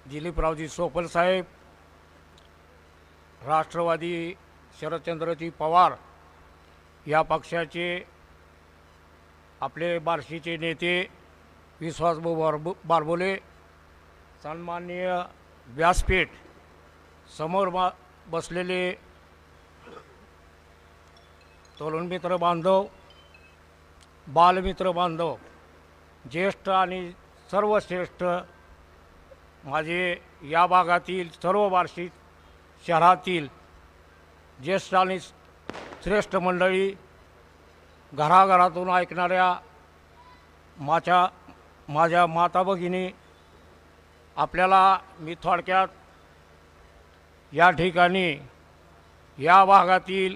Speaker 7: दिलीपरावजी सोपल साहेब, राष्ट्रवादी शरदचंद्रजी पवार या पक्षाचे आपले बार्शीचे नेते विश्वासभाऊ बारबोले, सन्माननीय व्यासपीठ समोर बसलेले तरुण मित्र बांधव, बालमित्र बांधव, ज्येष्ठ आणि सर्वश्रेष्ठ माझे या भागातील सर्व बार्शी शहरातील ज्येष्ठ आणि श्रेष्ठ मंडळी, घराघरातून ऐकणाऱ्या माझ्या माता भगिनी, आपल्याला मी थोडक्यात या ठिकाणी या भागातील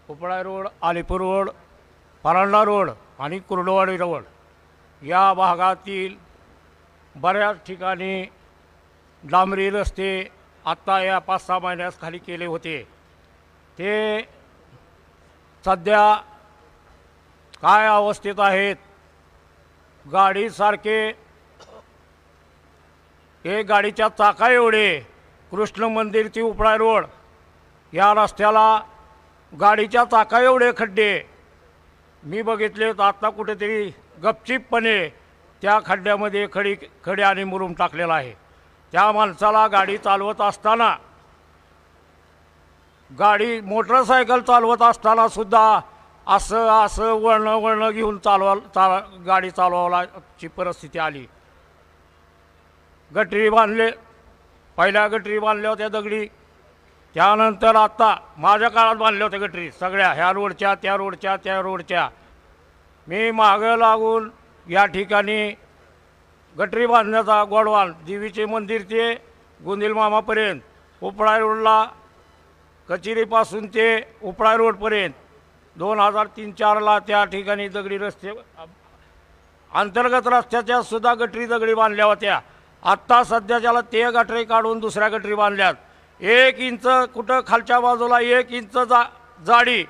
Speaker 7: Upla road, Alipur road, Paranda road आणि कुर्डवाडी रोड या भागातील बऱ्याच ठिकाणी डांबरी रस्ते आत्ता या 5-6 महिन्यात खाली केले होते. ते सध्या काय अवस्थेत आहेत, गाडीसारखे एक गाडीच्या चाका एवढे कृष्ण मंदिर ते उपळा रोड या रस्त्याला गाडीच्या चाका एवढे खड्डे मी बघितले तर आत्ता कुठेतरी गपचीपपणे त्या खड्ड्यामध्ये खडे आणि मुरुम टाकलेला आहे. त्या माणसाला गाडी चालवत असताना, मोटरसायकल चालवत असताना सुद्धा असं वळणं घेऊन गाडी चालवायची परिस्थिती आली. गटरी बांधले, पहिल्या गटरी बांधल्या होत्या दगडी, त्यानंतर आत्ता माझ्या काळात बांधल्या होत्या गटरी सगळ्या, ह्या रोडच्या त्या रोडच्या. मी मागं लागून या ठिकाणी गटरी बांधण्याचा गोडवान देवीचे मंदिर ते गोंदिल मामापर्यंत, उपळा रोडला कचेरीपासून ते उपळा रोडपर्यंत 2003-04ला त्या ठिकाणी दगडी रस्ते, अंतर्गत रस्त्याच्या सुद्धा गटरी दगडी बांधल्या होत्या. आत्ता सध्याच्याला ते गटरी काढून दुसऱ्या गटरी बांधल्यात. 1 इंच कुठं खालच्या बाजूला 1 इंच जाडी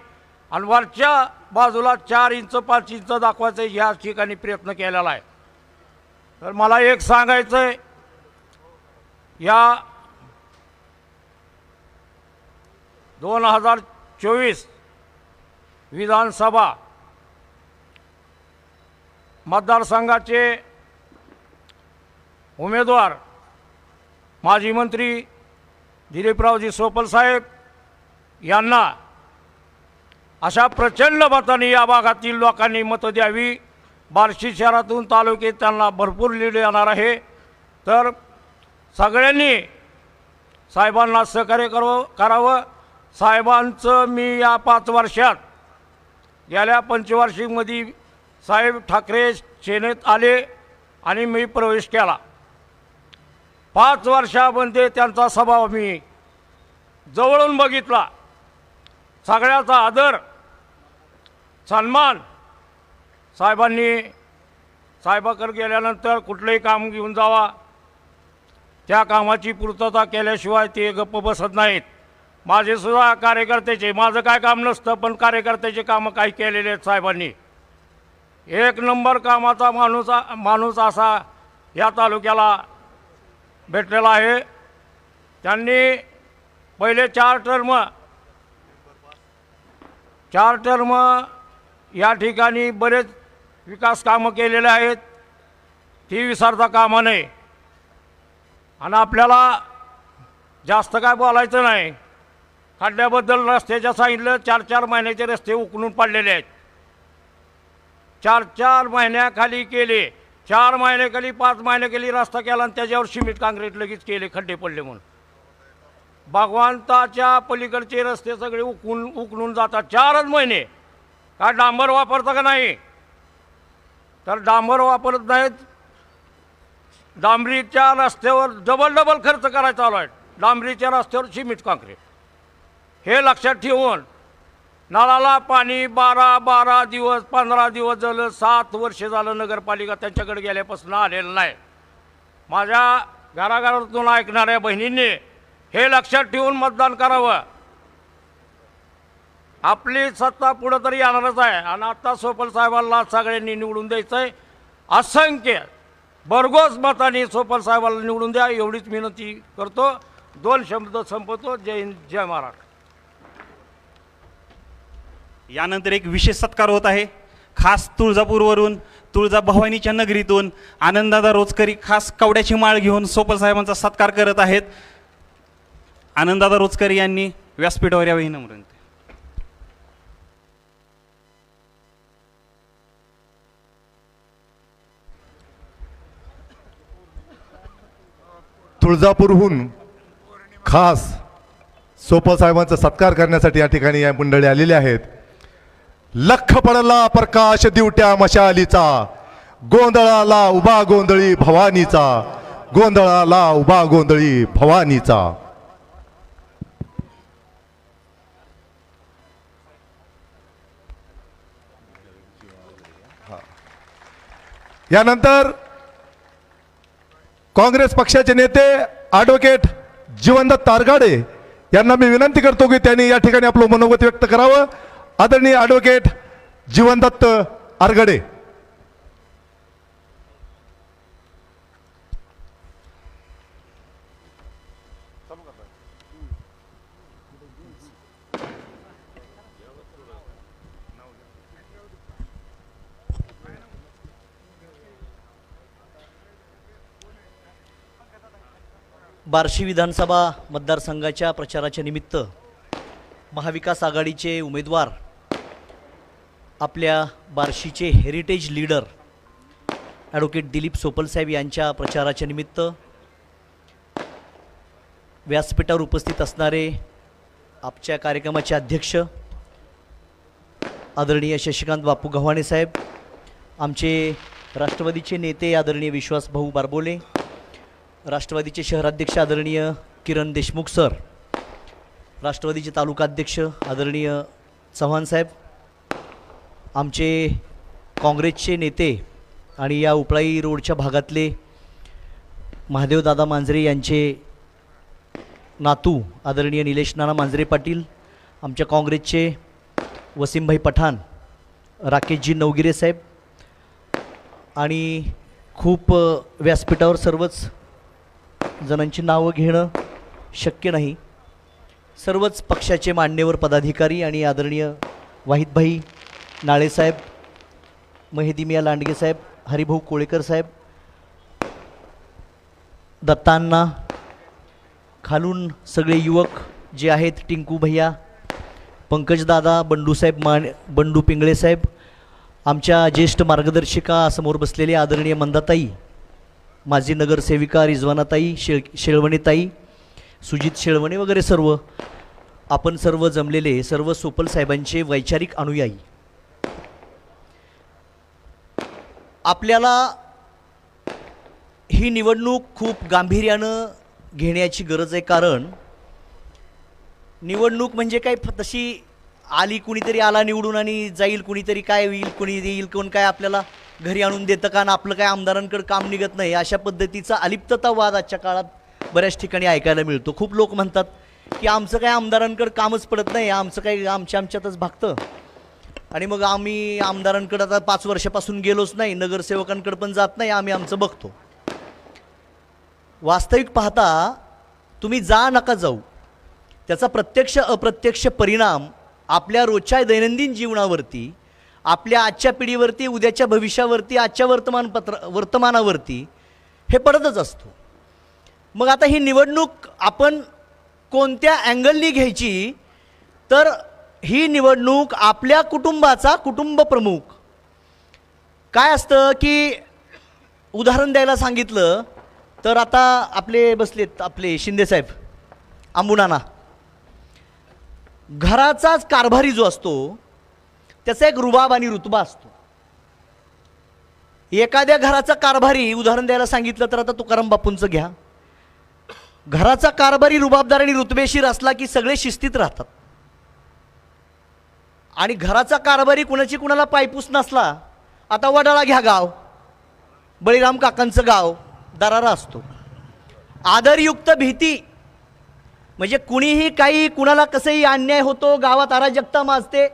Speaker 7: आणि वरच्या बाजूला 4 इंच 5 इंच दाखवायचं ह्या ठिकाणी प्रयत्न केलेला आहे. तर मला एक सांगायचं आहे, या 2024 विधानसभा मतदारसंघाचे उमेदवार माजी मंत्री दिलीपरावजी सोपल साहेब यांना अशा प्रचंड मताने या भागातील लोकांनी मतं द्यावी. बार्शी शहरातून तालुक्यात त्यांना भरपूर लीड येणार आहे. तर सगळ्यांनी साहेबांना सहकार्य करावं. साहेबांचं मी या 5 वर्षात, गेल्या पंचवार्षिकमध्ये साहेब ठाकरे सेनेत आले आणि मी प्रवेश केला. 5 वर्षामध्ये त्यांचा स्वभाव मी जवळून बघितला. सगळ्याचा आदर सन्मान साहेबाकडे गेल्यानंतर कुठलंही काम घेऊन जावा, त्या कामाची पूर्तता केल्याशिवाय ते गप्प बसत नाहीत. माझे सुद्धा कार्यकर्त्याचे, माझं काय काम नसतं पण कार्यकर्त्याचे कामं काही केलेले आहेत साहेबांनी. 1 नंबर कामाचा माणूस असा या तालुक्याला भेटलेला आहे. त्यांनी पहिले 4 टर्म या ठिकाणी बरेच विकास कामं केलेले आहेत, ती विसरता कामा नये. आणि आपल्याला जास्त काय बोलायचं नाही. खड्ड्याबद्दल रस्त्याच्या सांगितलं, 4-4 महिन्याचे रस्ते उकळून पडलेले आहेत. 4-4 महिन्याखाली केले, 4 महिन्याखाली 5 महिन्याखाली रस्ता केला आणि त्याच्यावर सिमेंट काँक्रीट लगेच केले, खड्डे पडले म्हणून. भगवंताच्या पलीकडचे रस्ते सगळे उकळून जातात 4च महिने. काय डांबर वापरतं का नाही? तर डांबर वापरत नाहीत. डांबरीच्या रस्त्यावर डबल खर्च करायचा चालू आहे. डांबरीच्या रस्त्यावर सिमेंट काँक्रीट, हे लक्षात ठेवून नळाला पाणी 12 दिवस 15 दिवस झालं, 7 वर्ष झालं नगरपालिका त्यांच्याकडे गेल्यापासून आलेलं नाही. माझ्या घराघरातून ऐकणाऱ्या बहिणींनी हे लक्षात ठेवून मतदान करावं. आपली सत्ता पुढं तरी येणारच आहे आणि आत्ता सोपल साहेबांना सगळ्यांनी निवडून द्यायचं आहे. असंख्य भरघोस मताने सोपल साहेबांना निवडून द्या, एवढीच विनंती करतो. 2 शब्द संपवतो. जय हिंद, जय महाराष्ट्र.
Speaker 2: यानंतर एक विशेष सत्कार होत आहे. खास तुळजापूरवरून, तुळजाभवानीच्या नगरीतून आनंददादा रोचकरी खास कवड्याची माळ घेऊन सोपल साहेबांचा सत्कार करत आहेत. आनंददादा रोचकरी यांनी व्यासपीठावर यावे ही नम्र विनंती.
Speaker 1: तुळजापूरहून खास सोपल साहेबांचा सत्कार करण्यासाठी या ठिकाणी या मंडळी आलेले आहेत. लख पडला प्रकाश दिवट्या मशालीचा, गोंधळाला उभा गोंधळी भवानीचा, गोंधळाला उभा गोंधळी भवानीचा. यानंतर काँग्रेस पक्षाचे नेते ॲडव्होकेट जीवनदत्त तारगाडे यांना मी विनंती करतो की त्यांनी या ठिकाणी आपलं मनोगत व्यक्त करावं. आदरणीय ॲडव्होकेट जीवनदत्त आरगडे.
Speaker 8: बार्शी विधानसभा मतदारसंघाच्या प्रचाराच्या निमित्त महाविकास आघाडीचे उमेदवार आपल्या बार्शीचे हेरिटेज लीडर ॲडव्होकेट दिलीप सोपलसाहेब यांच्या प्रचाराच्या निमित्त व्यासपीठावर उपस्थित असणारे आजच्या कार्यक्रमाचे अध्यक्ष आदरणीय शशिकांत बापू गव्हाणे साहेब, आमचे राष्ट्रवादीचे नेते आदरणीय विश्वासभाऊ बारबोले, राष्ट्रवादीचे शहराध्यक्ष आदरणीय किरण देशमुख सर, राष्ट्रवादीचे तालुकाध्यक्ष आदरणीय चव्हाण साहेब, आमचे काँग्रेसचे नेते आणि या उपळाई रोडच्या भागातले महादेवदादा मांजरे यांचे नातू आदरणीय निलेश नाना मांजरे पाटील, आमच्या काँग्रेसचे वसीमभाई पठाण, राकेशजी नवगिरे साहेब आणि खूप व्यासपीठावर सर्वच जणांची नावं घेणं शक्य नाही. सर्वच पक्षाचे मान्यवर पदाधिकारी आणि आदरणीय वाहिदभाई नाळेसाहेब, महेदिमिया लांडगे साहेब, हरिभाऊ कोळेकर साहेब, दत्तांना, खालून सगळे युवक जे आहेत, टिंकू भैया, पंकजदादा, बंडूसाहेब बंडू पिंगळे साहेब, आमच्या ज्येष्ठ मार्गदर्शिका समोर बसलेले आदरणीय मंदाताई, माजी नगरसेविका रिजवानाताई, शेळवणेताई, सुजित शेळवणे वगैरे सर्व, आपण सर्व जमलेले सर्व सोपल साहेबांचे वैचारिक अनुयायी. आपल्याला ही निवडणूक खूप गांभीर्यानं घेण्याची गरज आहे, कारण निवडणूक म्हणजे काय तशी आली, कुणीतरी आला निवडून आणि जाईल, कुणीतरी काय होईल, कुणी येईल, कोण काय आपल्याला घरी आणून देतं का, आपलं काय आमदारांकडे काम निघत नाही, अशा पद्धतीचा अलिप्ततावाद आजच्या काळात बऱ्याच ठिकाणी ऐकायला मिळतो. खूप लोक म्हणतात की आमचं काय आमदारांकडे कामच पडत नाही, आमचं काय आमच्यातच भागतं आणि मग आम्ही आमदारांकडे आता 5 वर्षापासून गेलोच नाही, नगरसेवकांकडे पण जात नाही, आम्ही आमचं बघतो. वास्तविक पाहता तुम्ही जा नका जाऊ, त्याचा प्रत्यक्ष अप्रत्यक्ष परिणाम आपल्या रोजच्या दैनंदिन जीवनावरती, आपल्या आजच्या पिढीवरती, उद्याच्या भविष्यावरती, आजच्या वर्तमानावरती हे पडतच असतो. मग आता ही निवडणूक आपण कोणत्या अँगलनी घ्यायची, तर ही निवडणूक आपल्या कुटुंबाचा कुटुंब प्रमुख काय असतं की उदाहरण द्यायला सांगितलं तर आता आपले बसलेत आपले शिंदेसाहेब, अंबुनाना, घराचाच कारभारी जो असतो त्याचा एक रुबाब आणि रुतबा असतो. एखाद्या घराचा कारभारी उदाहरण द्यायला सांगितलं तर आता तुकाराम बापूंचं घ्या, घराचा कारभारी रुबाबदार आणि रुतबेशीर असला की सगळे शिस्तीत राहतात, आणि घराचा कारभारी कुणाची कुणाला पायपूस नसला, आता वडाळा घ्या गाव, बळीराम काकांचं गाव दरारा असतो. आदरयुक्त भीती म्हणजे कुणीही काही कुणाला कसंही अन्याय होतो, गावात अराजकता माजते.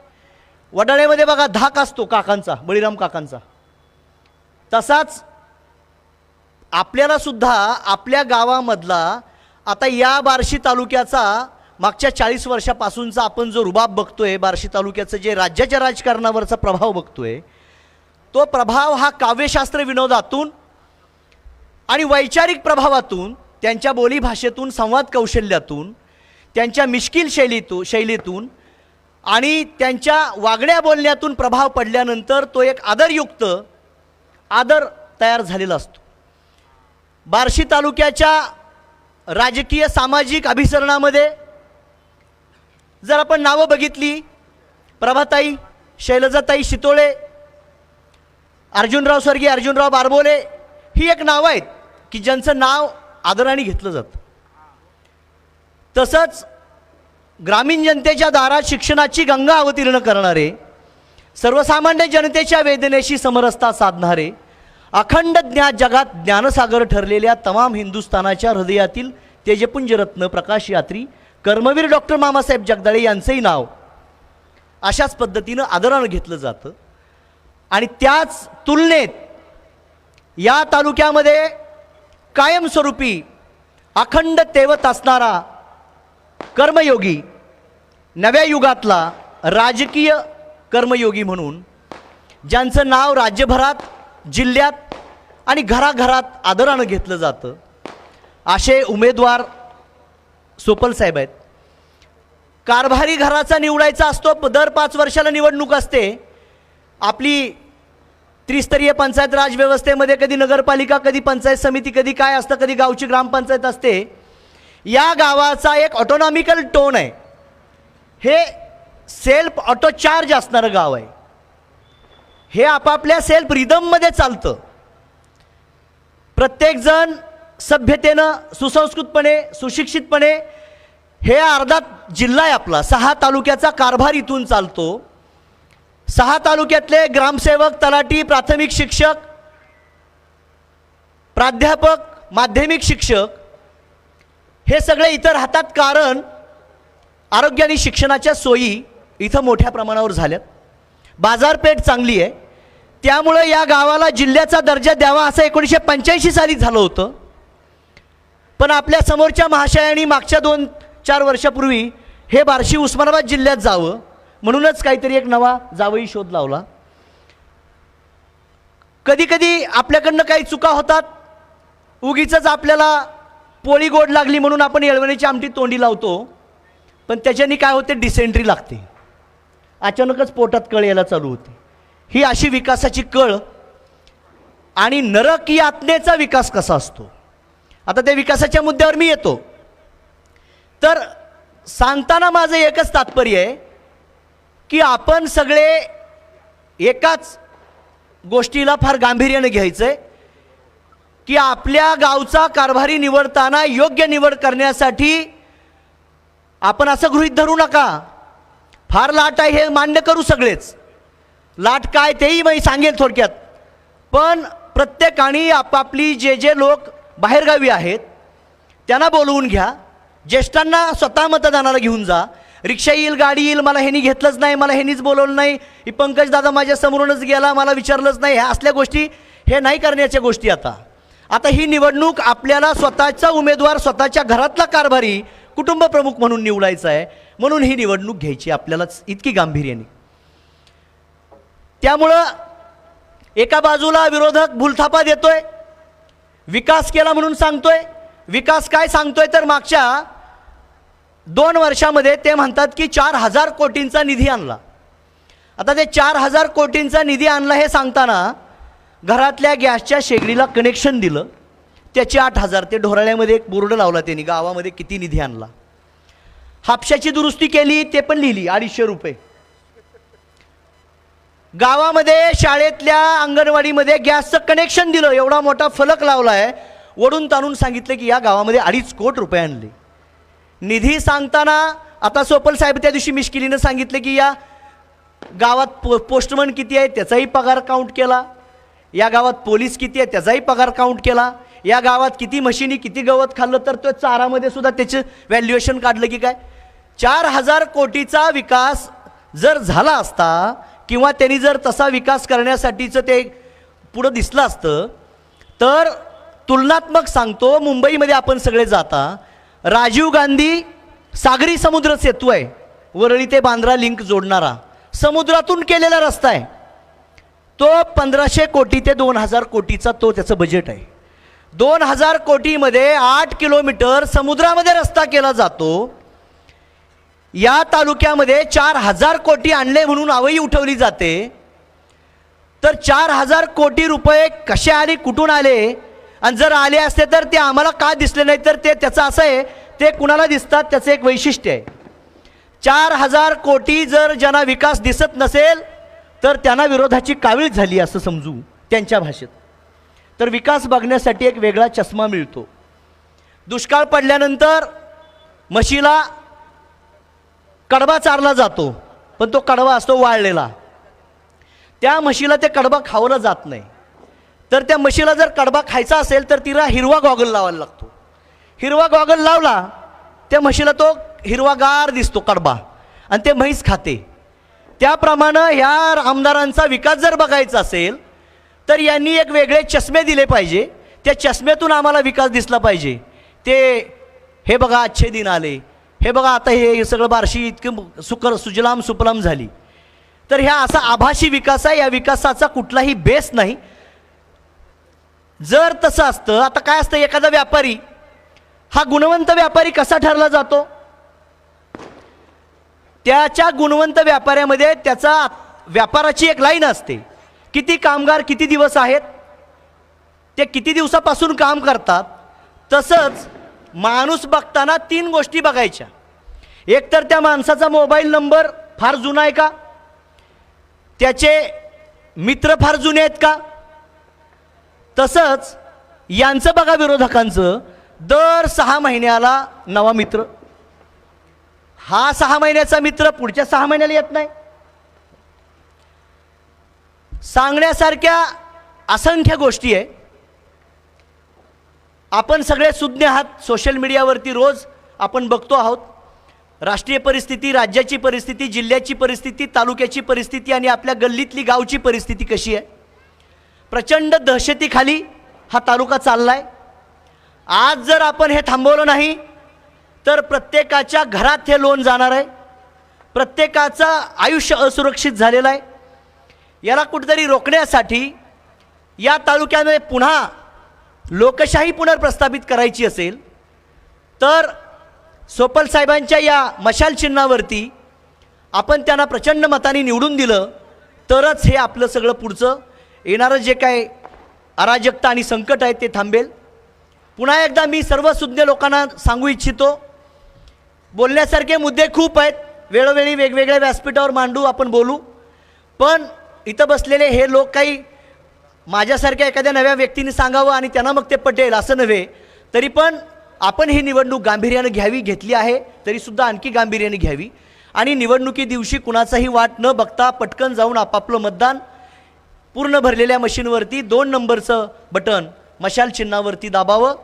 Speaker 8: वडाळ्यामध्ये बघा धाक असतो काकांचा, बळीराम काकांचा. तसाच आपल्याला सुद्धा आपल्या गावामधला आता या बार्शी तालुक्याचा मागच्या 40 वर्षापासूनचा आपण जो रुबाब बघतोय, बार्शी तालुक्याचं जे राज्याच्या राजकारणावरचा प्रभाव बघतोय, तो प्रभाव हा काव्यशास्त्र विनोदातून आणि वैचारिक प्रभावातून, त्यांच्या बोलीभाषेतून, संवाद कौशल्यातून, त्यांच्या मिश्किल शैलीतून आणि त्यांच्या वागण्या बोलण्यातून प्रभाव पडल्यानंतर तो एक आदरयुक्त आदर तयार झालेला असतो. बार्शी तालुक्याच्या राजकीय सामाजिक अभिसरणामध्ये जर आपण नावं बघितली, प्रभाताई, शैलजाताई शितोळे, स्वर्गीय अर्जुनराव बारबोले, ही एक नावं आहेत की ज्यांचं नाव आदराने घेतलं जातं. तसंच ग्रामीण जनतेच्या दारात शिक्षणाची गंगा अवतीर्ण करणारे, सर्वसामान्य जनतेच्या वेदनेशी समरसता साधणारे, अखंड जगात ज्ञानसागर ठरलेल्या तमाम हिंदुस्थानाच्या हृदयातील तेजपुंजरत्न प्रकाश यात्री कर्मवीर डॉक्टर मामासाहेब जगदाळे यांचंही नाव अशाच पद्धतीनं आदरानं घेतलं जातं. आणि त्याच तुलनेत या तालुक्यामध्ये कायमस्वरूपी अखंड तेवत असणारा कर्मयोगी, नव्या युगातला राजकीय कर्मयोगी म्हणून ज्यांचं नाव राज्यभरात, जिल्ह्यात आणि घराघरात आदरानं घेतलं जातं, असे उमेदवार सोपल साहेब आहेत. कारभारी घराचा निवडायचा असतो, दर 5 वर्षाला निवडणूक असते. आपली त्रिस्तरीय पंचायत राज व्यवस्थेमध्ये कधी नगरपालिका, कधी पंचायत समिती, कधी काय असतं, कधी गावची ग्रामपंचायत असते. या गावाचा एक ऑटोनॉमिकल टोन आहे. हे सेल्फ ऑटो चार्ज असणारं गाव आहे. हे आपापल्या सेल्फ रिदममध्ये चालतं. प्रत्येकजण सभ्यतेनं, सुसंस्कृतपणे, सुशिक्षितपणे, हे अर्धा जिल्हा आहे आपला, 6 तालुक्याचा कारभार इथून चालतो. 6 तालुक्यातले ग्रामसेवक, तलाठी, प्राथमिक शिक्षक, प्राध्यापक, माध्यमिक शिक्षक हे सगळे इथं राहतात. कारण आरोग्य आणि शिक्षणाच्या सोयी इथं मोठ्या प्रमाणावर झाल्यात. बाजारपेठ चांगली आहे. त्यामुळं या गावाला जिल्ह्याचा दर्जा द्यावा असं 1985 साली झालं होतं. पण आपल्या समोरच्या महाशयांनी मागच्या 2-4 वर्षापूर्वी हे बार्शी उस्मानाबाद जिल्ह्यात जावं म्हणूनच काहीतरी एक नवा जावई शोध लावला. कधी कधी आपल्याकडनं काही चुका होतात. उगीचच आपल्याला पोळी गोड लागली म्हणून आपण येळवणीची आमटी तोंडी लावतो. पण त्याच्यानी काय होते, डिसेंट्री लागते. अचानकच पोटात कळ यायला चालू होते. ही अशी विकासाची कळ. आणि नरक यातनेचा विकास कसा असतो, आता त्या विकासाच्या मुद्द्यावर मी येतो. तर सांगताना माझं एकच तात्पर्य आहे की आपण सगळे एकाच गोष्टीला फार गांभीर्याने घ्यायचं आहे की आपल्या गावचा कारभारी निवडताना योग्य निवड करण्यासाठी आपण असं गृहीत धरू नका, फार लाट आहे हे मान्य करू सगळेच. लाट काय तेही मी सांगेल थोडक्यात. पण प्रत्येकाने आपापली जे लोक बाहेरगावी आहेत त्यांना बोलवून घ्या. ज्येष्ठांना स्वतः मतदानाला घेऊन जा. रिक्षा येईल, गाडी येईल, मला ह्यांनी घेतलंच नाही, मला ह्यांनीच बोलवलं नाही, ही पंकज दादा माझ्या समोरूनच गेला, मला विचारलंच नाही, ह्या असल्या गोष्टी हे नाही करण्याच्या गोष्टी. आता ही निवडणूक आपल्याला स्वतःचा उमेदवार, स्वतःच्या घरातला कारभारी, कुटुंब प्रमुख म्हणून निवडायचा आहे. म्हणून ही निवडणूक घ्यायची आपल्यालाच इतकी गांभीर्याने. त्यामुळं एका बाजूला विरोधक भूलथापा देतोय, विकास केला म्हणून सांगतोय. विकास काय सांगतोय तर मागच्या 2 वर्षामध्ये ते म्हणतात की 4,000 कोटींचा निधी आणला. आता ते 4,000 कोटींचा निधी आणला हे सांगताना घरातल्या गॅसच्या शेगडीला कनेक्शन दिलं, त्याचे 8,000. ते ढोराळ्यामध्ये एक बोर्ड लावला त्यांनी, गावामध्ये किती निधी आणला. हापशाची दुरुस्ती केली, ते पण लिहिली, 250 रुपये. गावामध्ये शाळेतल्या अंगणवाडीमध्ये गॅसचं कनेक्शन दिलं, एवढा मोठा फलक लावला आहे. ओढून ताणून सांगितलं की या गावामध्ये 2.5 कोटी रुपये आणले. निधी सांगताना आता सोपल साहेब त्या दिवशी मिश्किलीनं सांगितलं की या गावात पोस्टमन किती आहे त्याचाही पगार काउंट केला, या गावात पोलीस किती आहे त्याचाही पगार काउंट केला, या गावात किती म्हशीनी किती गवत खाल्लं तर तो चारामध्ये सुद्धा त्याचं व्हॅल्युएशन काढलं की काय. 4,000 कोटीचा विकास जर झाला असता किंवा त्यांनी जर तसा विकास करण्यासाठीचं ते पुढं दिसलं असतं तर तुलनात्मक सांगतो, मुंबईमध्ये आपण सगळे जाता, राजीव गांधी सागरी समुद्र सेतू आहे, वरळी ते बांद्रा लिंक जोडणारा, समुद्रातून केलेला रस्ता आहे. तो 1,500 कोटी ते 2,000 कोटीचा तो त्याचं बजेट आहे. 2,000 कोटीमध्ये 8 किलोमीटर समुद्रामध्ये रस्ता केला जातो. या तालुक्यामध्ये 4,000 कोटी आणले म्हणून आवई उठवली जाते. तर 4,000 कोटी रुपये कसे आले, कुठून आले, आणि जर आले असते तर ते आम्हाला का दिसले नाही, तर ते त्याचं असं आहे, ते कुणाला दिसतात त्याचं एक वैशिष्ट्य आहे. 4,000 कोटी जर ज्यांना विकास दिसत नसेल तर त्यांना विरोधाची कावीळ झाली असं समजू त्यांच्या भाषेत. तर विकास बघण्यासाठी एक वेगळा चष्मा मिळतो. दुष्काळ पडल्यानंतर म्हशीला कडबा चारला जातो, पण तो कडबा असतो वाळलेला. त्या म्हशीला ते कडबा खावलं जात नाही. तर त्या म्हशीला जर कडबा खायचा असेल तर तिला हिरवा गॉगल लावायला लागतो. हिरवा गॉगल लावला त्या म्हशीला तो हिरवागार दिसतो कडबा, आणि ते म्हैस खाते. त्याप्रमाणे ह्या आमदारांचा विकास जर बघायचा असेल तर यांनी एक वेगळे चष्मे दिले पाहिजे. त्या चष्म्यातून आम्हाला विकास दिसला पाहिजे. ते हे बघा अच्छे दिन आले, हे बघा आता हे सगळं बार्शी इतकं सुजलाम सुफलाम झाली. तर ह्या असा आभासी विकास आहे, या विकासाचा कुठलाही बेस नाही. जर तसं असतं, आता काय असतं, एखादा व्यापारी हा गुणवंत व्यापारी कसा ठरला जातो? त्याच्या गुणवंत व्यापाऱ्यामध्ये त्याचा व्यापाराची एक लाईन असते. किती कामगार किती दिवस आहेत, ते किती दिवसापासून काम करतात. तसंच माणूस बघताना 3 गोष्टी बघायच्या. एक तर त्या माणसाचा मोबाईल नंबर फार जुना आहे का, त्याचे मित्र फार जुने आहेत का. तसंच यांचं बघा विरोधकांचं, दर 6 महिन्याला नवा मित्र. हा 6 महिन्याचा मित्र पुढच्या 6 महिन्याला येत नाही. सांगण्यासारख्या असंख्य गोष्टी आहे. आपण सगळे सुज्ञ आहात. सोशल मीडियावरती रोज आपण बघतो आहोत राष्ट्रीय परिस्थिती, राज्याची परिस्थिती, जिल्ह्याची परिस्थिती, तालुक्याची परिस्थिती आणि आपल्या गल्लीतली गावची परिस्थिती कशी आहे. प्रचंड दहशतीखाली हा तालुका चाललाय. आज जर आपण हे थांबवलं नाही तर प्रत्येकाच्या घरात हे लोन जाणार आहे. प्रत्येकाचं आयुष्य असुरक्षित झालेलं आहे. याला कुठेतरी रोखण्यासाठी या तालुक्यामध्ये पुन्हा लोकशाही पुनर्प्रस्थापित करायची असेल तर सोपल साहेबांच्या या मशाल चिन्हावरती आपण त्यांना प्रचंड मताने निवडून दिलं तरच हे आपलं सगळं पुढचं येणारं जे काय अराजकता आणि संकट आहे ते थांबेल. पुन्हा एकदा मी सर्व सुज्ञ लोकांना सांगू इच्छितो, बोलण्यासारखे मुद्दे खूप आहेत. वेळोवेळी वेगवेगळ्या व्यासपीठावर मांडू, आपण बोलू. पण इथं बसलेले हे लोक काही माझ्यासारख्या एखाद्या नव्या व्यक्तीने सांगावं आणि त्यांना मग ते पटेल असं नव्हे. तरी पण आपण ही निवडणूक गांभीर्यानं घ्यावी, घेतली आहे तरीसुद्धा आणखी गांभीर्याने घ्यावी आणि निवडणुकी दिवशी कुणाचाही वाट न बघता पटकन जाऊन आपापलं मतदान पूर्ण भरलेल्या मशीनवरती 2 नंबरचं बटन मशाल चिन्हावरती दाबावं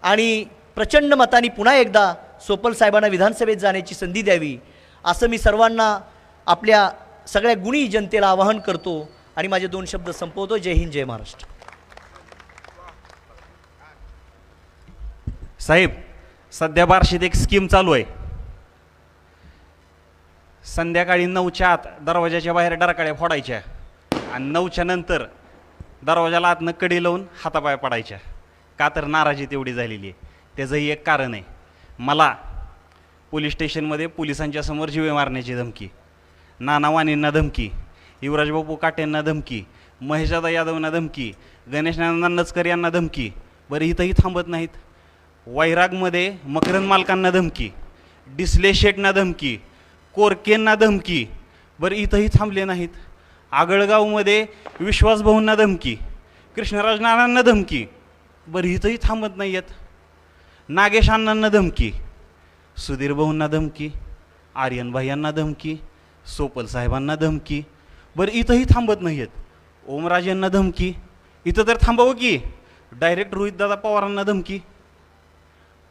Speaker 8: आणि प्रचंड मताने पुन्हा एकदा सोपल साहेबांना विधानसभेत जाण्याची संधी द्यावी असं मी सर्वांना, आपल्या सगळ्या गुणी जनतेला आवाहन करतो आणि माझे 2 शब्द संपवतो. जय हिंद, जय महाराष्ट्र.
Speaker 2: साहेब, सध्या बार्शीत एक स्कीम चालू आहे. संध्याकाळी 9च्या आत दरवाजाच्या बाहेर डरकाळ्या फोडायच्या आणि 9च्या नंतर दरवाजाला आतनं कडी लावून हातापाय पडायच्या. का तर नाराजी तेवढी झालेली आहे. त्याचंही एक कारण आहे. मला पोलीस स्टेशनमध्ये पोलिसांच्या समोर जीवे मारण्याची धमकी, नाना वाणींना धमकी, युवराजबापू काटेंना धमकी, महेशदादा यादवना धमकी, गणेशनाना नचकर यांना धमकी. बरं इथंही थांबत नाहीत. वैरागमध्ये मकरंद मालकांना धमकी, डिसले शेटना धमकी, कोरकेंना धमकी. बरं इथंही थांबले नाहीत. आगळगावमध्ये विश्वासभाऊंना धमकी, कृष्णराज नानांना धमकी. बरं इथंही थांबत नाही आहेत. नागेश अण्णांना धमकी, सुधीर भाऊंना धमकी, आर्यन भाईंना धमकी, सोपल साहेबांना धमकी. बरं इथंही थांबत नाही आहेत. ओमराजेंना धमकी. इथं तर थांबावं की डायरेक्ट रोहितदादा पवारांना धमकी.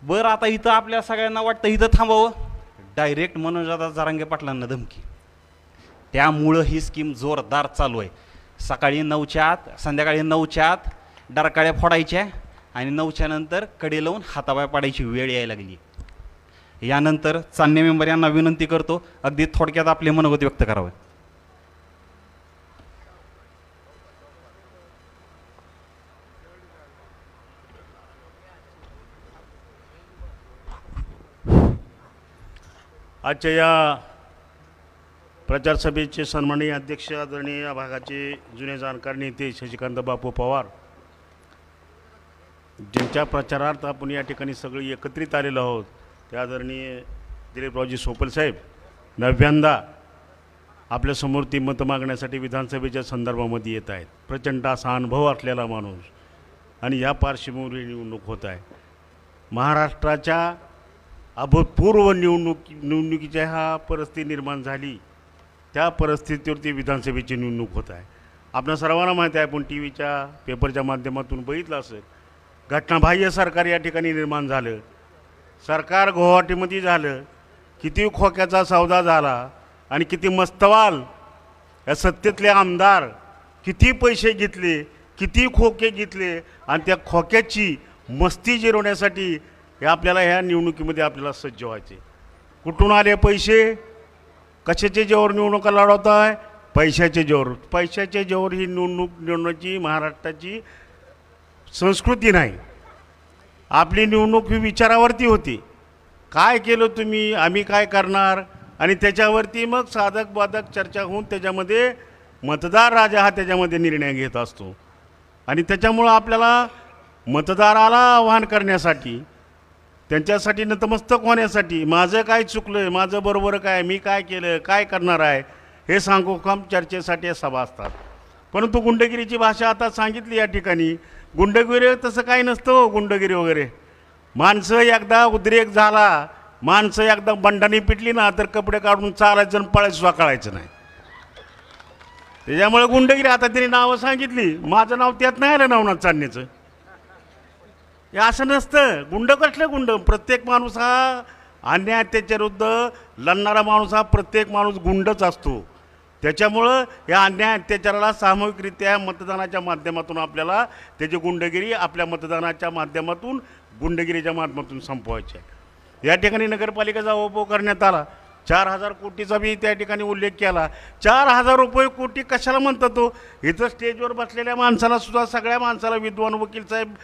Speaker 2: बरं आता इथं आपल्या सगळ्यांना वाटतं इथं थांबावं, डायरेक्ट मनोजदादा जरांगे पाटलांना धमकी. त्यामुळं ही स्कीम जोरदार चालू आहे. सकाळी 9च्या आत, संध्याकाळी 9च्या आत डरकाळ्या फोडायच्या आणि 9च्या नंतर कडे लावून हातापाय पाडायची वेळ यायला लागली. यानंतर चान्ने मेंबर यांना विनंती करतो अगदी थोडक्यात आपले मनोगत व्यक्त करावे.
Speaker 9: आजच्या या प्रचारसभेचे सन्माननीय अध्यक्ष, आदरणीय या भागाचे जुने जाणकार नेते शशिकांत बापू पवार, ज्यांच्या प्रचारार्थ आपण या ठिकाणी सगळे एकत्रित आलेलो आहोत, त्या आदरणीय दिलीपरावजी सोपल साहेब 9व्यांदा आपल्यासमोर ती मतं मागण्यासाठी विधानसभेच्या संदर्भामध्ये येत आहेत. प्रचंड असा अनुभव असलेला माणूस आणि या पार्श्वभूमीवर निवडणूक होत आहे. महाराष्ट्राच्या अभूतपूर्व निवडणुकीच्या ह्या परिस्थिती निर्माण झाली, त्या परिस्थितीवरती विधानसभेची निवडणूक होत आहे. आपल्या सर्वांना माहिती आहे, आपण टी व्हीच्या पेपरच्या माध्यमातून बघितलं असेल, घटनाबाह्य सरकार या ठिकाणी निर्माण झालं. सरकार गुवाहाटीमध्ये झालं, किती खोक्याचा सौदा झाला आणि किती मस्तवाल या सत्तेतले आमदार किती पैसे घेतले, किती खोके घेतले आणि त्या खोक्याची मस्ती जिरवण्यासाठी हे आपल्याला ह्या निवडणुकीमध्ये आपल्याला सज्ज व्हायचे. कुठून आले पैसे, कशाचे जोर निवडणुका लढवत आहे, पैशाचे जोर. पैशाचे जोर ही निवडणूक लढवण्याची महाराष्ट्राची संस्कृती नाही. आपली निवडणूक ही विचारावरती होती. काय केलं तुम्ही, आम्ही काय करणार, आणि त्याच्यावरती मग साधक बाधक चर्चा होऊन त्याच्यामध्ये मतदार राजा हा त्याच्यामध्ये निर्णय घेत असतो. आणि त्याच्यामुळं आपल्याला मतदाराला आवाहन करण्यासाठी, त्यांच्यासाठी नतमस्तक होण्यासाठी, माझं काय चुकलं आहे, माझं बरोबर काय, मी काय केलं, काय करणार आहे, हे सांगू काम चर्चेसाठी सभा असतात. परंतु गुंडगिरीची भाषा आता सांगितली या ठिकाणी. गुंडगिरी तसं काही नसतं हो, गुंडगिरी वगैरे. माणसं एकदा उद्रेक झाला, माणसं एकदा बंडाने पिटली ना, तर कपडे काढून चालायचं आणि पळायचं सुद्धा कळायचं नाही. त्याच्यामुळे गुंडगिरी, आता त्यांनी नावं सांगितली, माझं नाव त्यात नाही आलं नवनाथ चांदणेचं. हे असं नसतं. गुंड कसलं गुंड? प्रत्येक माणूस हा अन्याय अत्याचाराविरुद्ध लढणारा माणूस हा प्रत्येक माणूस गुंडच असतो. त्याच्यामुळं या अन्याय अत्याचाराला सामूहिकरित्या मतदानाच्या माध्यमातून आपल्याला त्याची गुंडगिरी आपल्या मतदानाच्या माध्यमातून, गुंडगिरीच्या माध्यमातून संपवायची आहे. या ठिकाणी नगरपालिकेचा उपभोग करण्यात आला. 4,000 कोटीचा बी त्या ठिकाणी उल्लेख केला. 4,000 रुपये कोटी कशाला म्हणतात तो? इथं स्टेजवर बसलेल्या माणसाला सुद्धा, सगळ्या माणसाला, विद्वान वकील साहेब,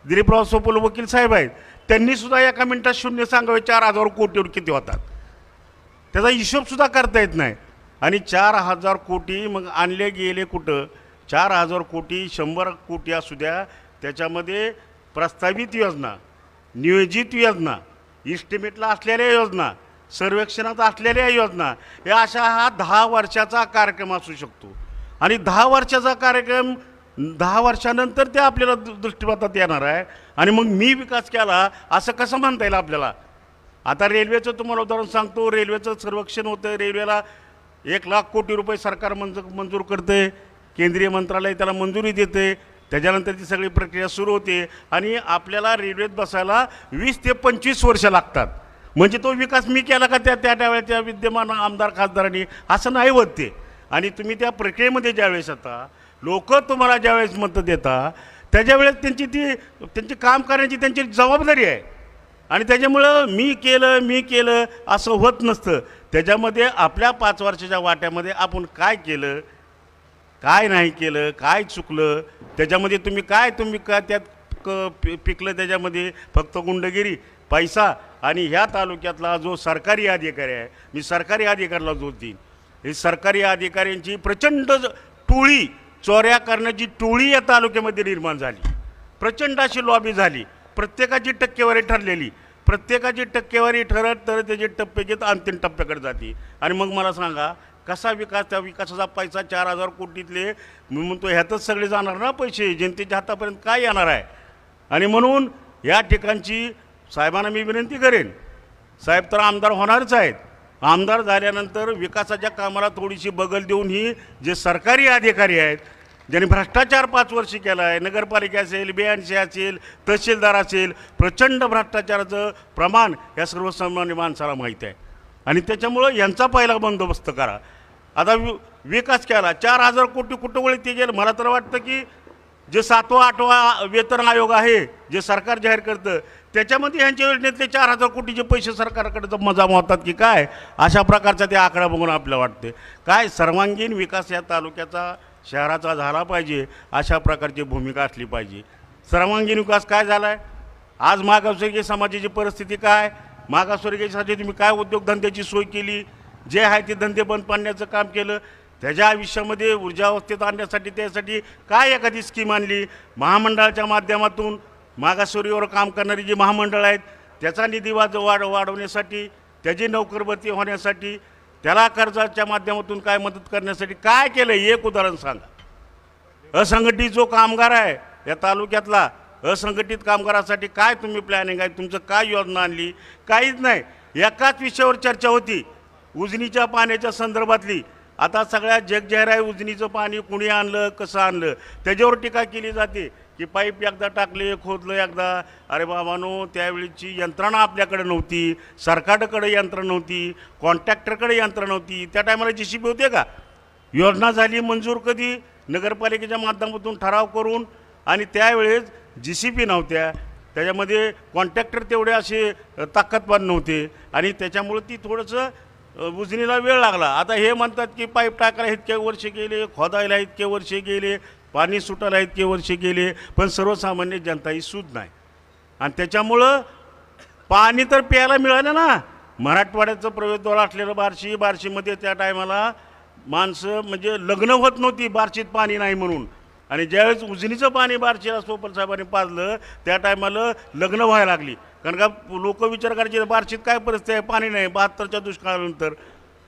Speaker 9: दिलीपराव सोपल वकील साहेब आहेत, त्यांनी सुद्धा एका मिनिटात शून्य सांगावे 4,000 कोटीवर किती होतात. त्याचा हिशोबसुद्धा करता येत नाही. आणि 4,000 कोटी मग आणले गेले कुठं? 4,000 कोटी 100 कोटी असू द्या, त्याच्यामध्ये प्रस्तावित योजना, नियोजित योजना, इस्टिमेटला असलेल्या योजना, सर्वेक्षणात असलेल्या योजना, या अशा हा 10 वर्षाचा कार्यक्रम असू शकतो. आणि 10 वर्षाचा कार्यक्रम 10 वर्षानंतर ते आपल्याला दृष्टिपथात येणार आहे. आणि मग मी विकास केला असं कसं म्हणता येईल आपल्याला? आता रेल्वेचं तुम्हाला उदाहरण सांगतो. रेल्वेचं सर्वेक्षण होतं. रेल्वेला 1,00,000 कोटी रुपये सरकार मंजूर करते, केंद्रीय मंत्रालय त्याला मंजुरी देते. त्याच्यानंतर ती सगळी प्रक्रिया सुरू होते आणि आपल्याला रेल्वेत बसायला 20 ते 25 वर्ष लागतात. म्हणजे तो विकास मी केला का त्या त्यावेळेच्या विद्यमान आमदार खासदारांनी? असं नाही होत ते. आणि तुम्ही त्या प्रक्रियेमध्ये ज्यावेळेस आता लोक तुम्हाला ज्यावेळेस मतं देता, त्याच्यावेळेस त्यांची काम करण्याची त्यांची जबाबदारी आहे. आणि त्याच्यामुळं मी केलं असं होत नसतं. त्याच्यामध्ये आपल्या 5 वर्षाच्या वाट्यामध्ये आपण काय केलं, काय नाही केलं, काय चुकलं, त्याच्यामध्ये तुम्ही काय त्यात पिकलं, त्याच्यामध्ये फक्त गुंडगिरी, पैसा. आणि ह्या तालुक्यातला जो सरकारी अधिकारी आहे, मी सरकारी अधिकाऱ्याला दोष देईन. ही सरकारी अधिकाऱ्यांची प्रचंड टोळी, चोऱ्या करण्याची टोळी या तालुक्यामध्ये निर्माण झाली. प्रचंड अशी लॉबी झाली. प्रत्येकाची टक्केवारी ठरलेली, प्रत्येकाची टक्केवारी ठरत तर त्याचे टप्पे घेत अंतिम टप्प्याकडे जाते. आणि मग मला सांगा कसा विकास? त्या विकासाचा पैसा 4,000 कोटीतले मी म्हणतो ह्यातच सगळे जाणार ना पैसे, जनतेच्या हातापर्यंत काय येणार आहे? आणि म्हणून या ठिकाणची साहेबांना मी विनंती करेन, साहेब तर आमदार होणारच आहेत. आमदार झाल्यानंतर विकासाच्या कामाला थोडीशी बगल देऊन ही जे सरकारी अधिकारी आहेत, ज्यांनी भ्रष्टाचार 5 वर्षी केला आहे, नगरपालिका असेल, BNC असेल, तहसीलदार असेल, प्रचंड भ्रष्टाचाराचं प्रमाण या सर्वसामान्य माणसाला माहीत आहे. आणि त्याच्यामुळं यांचा पहिला बंदोबस्त करा. आता विकास केला, 4,000 कोटी कुठं वळी ते गेलं? मला तर वाटतं की जे 7वा 8वा वेतन आयोग आहे, जे सरकार जाहीर करतं, त्याच्यामध्ये ह्यांच्या योजनेतले 4,000 कोटीचे पैसे सरकारकडे जमा होतात की काय? अशा प्रकारचा ते आकडा बघून आपल्याला वाटते. काय सर्वांगीण विकास या तालुक्याचा, शहराचा झाला पाहिजे, अशा प्रकारची भूमिका असली पाहिजे. सर्वांगीण विकास काय झाला आहे? आज मागासवर्गीय समाजाची परिस्थिती काय? मागासवर्गीयसाठी तुम्ही काय उद्योगधंद्याची सोय केली? जे आहे ते धंदे बंद पाडण्याचं काम केलं. त्याच्या आयुष्यामध्ये ऊर्जावस्थेत आणण्यासाठी त्यासाठी काय एखादी स्कीम आणली? महामंडळाच्या माध्यमातून मागासवर्गीयावर काम करणारी जी महामंडळ आहेत त्याचा निधी वाढवण्यासाठी, त्याची नोकरभरती होण्यासाठी, त्याला कर्जाच्या माध्यमातून काय मदत करण्यासाठी काय केलं? एक उदाहरण सांगा. असंघटित जो कामगार आहे या तालुक्यातला, असंघटित कामगारासाठी काय तुम्ही प्लॅनिंग आहे? तुमचं काय योजना आणली? काहीच नाही. एकाच विषयावर चर्चा होती, उजनीच्या पाण्याच्या संदर्भातली. आता सगळ्या जगजाहीर आहे, उजनीचं पाणी कुणी आणलं, कसं आणलं, त्याच्यावर टीका केली जाते की पाईप एकदा टाकले, खोदलं एकदा. अरे बाबांनो, त्यावेळीची यंत्रणा आपल्याकडे नव्हती, सरकारकडे यंत्रणा नव्हती, कॉन्ट्रॅक्टरकडे यंत्रणा नव्हती. त्या टायमाला JCB होते का? योजना झाली मंजूर कधी? नगरपालिकेच्या माध्यमातून ठराव करून. आणि त्यावेळेस JCB नव्हत्या, त्याच्यामध्ये कॉन्ट्रॅक्टर तेवढे असे ताकदवान नव्हते. आणि त्याच्यामुळे ती थोडंसं उजनीला वेळ लागला. आता हे म्हणतात की पाईप टाकायला इतके वर्ष गेले, खोदायला इतके वर्ष गेले, पाणी सुटायला इतके वर्ष गेले, पण सर्वसामान्य जनता ही सूद नाही. आणि त्याच्यामुळं पाणी तर प्यायला मिळालं ना. मराठवाड्याचं प्रवेशद्वार असलेलं बार्शीमध्ये त्या टायमाला माणसं म्हणजे लग्न होत नव्हती बार्शीत पाणी नाही म्हणून. आणि ज्यावेळेस उजनीचं पाणी बार्शीला सोपल साहेबांनी पाजलं त्या टायमाला लग्न व्हायला लागली. कारण का लोक विचार करायचे बार्शीत काय परिस्थिती आहे, पाणी नाही 72च्या दुष्काळानंतर.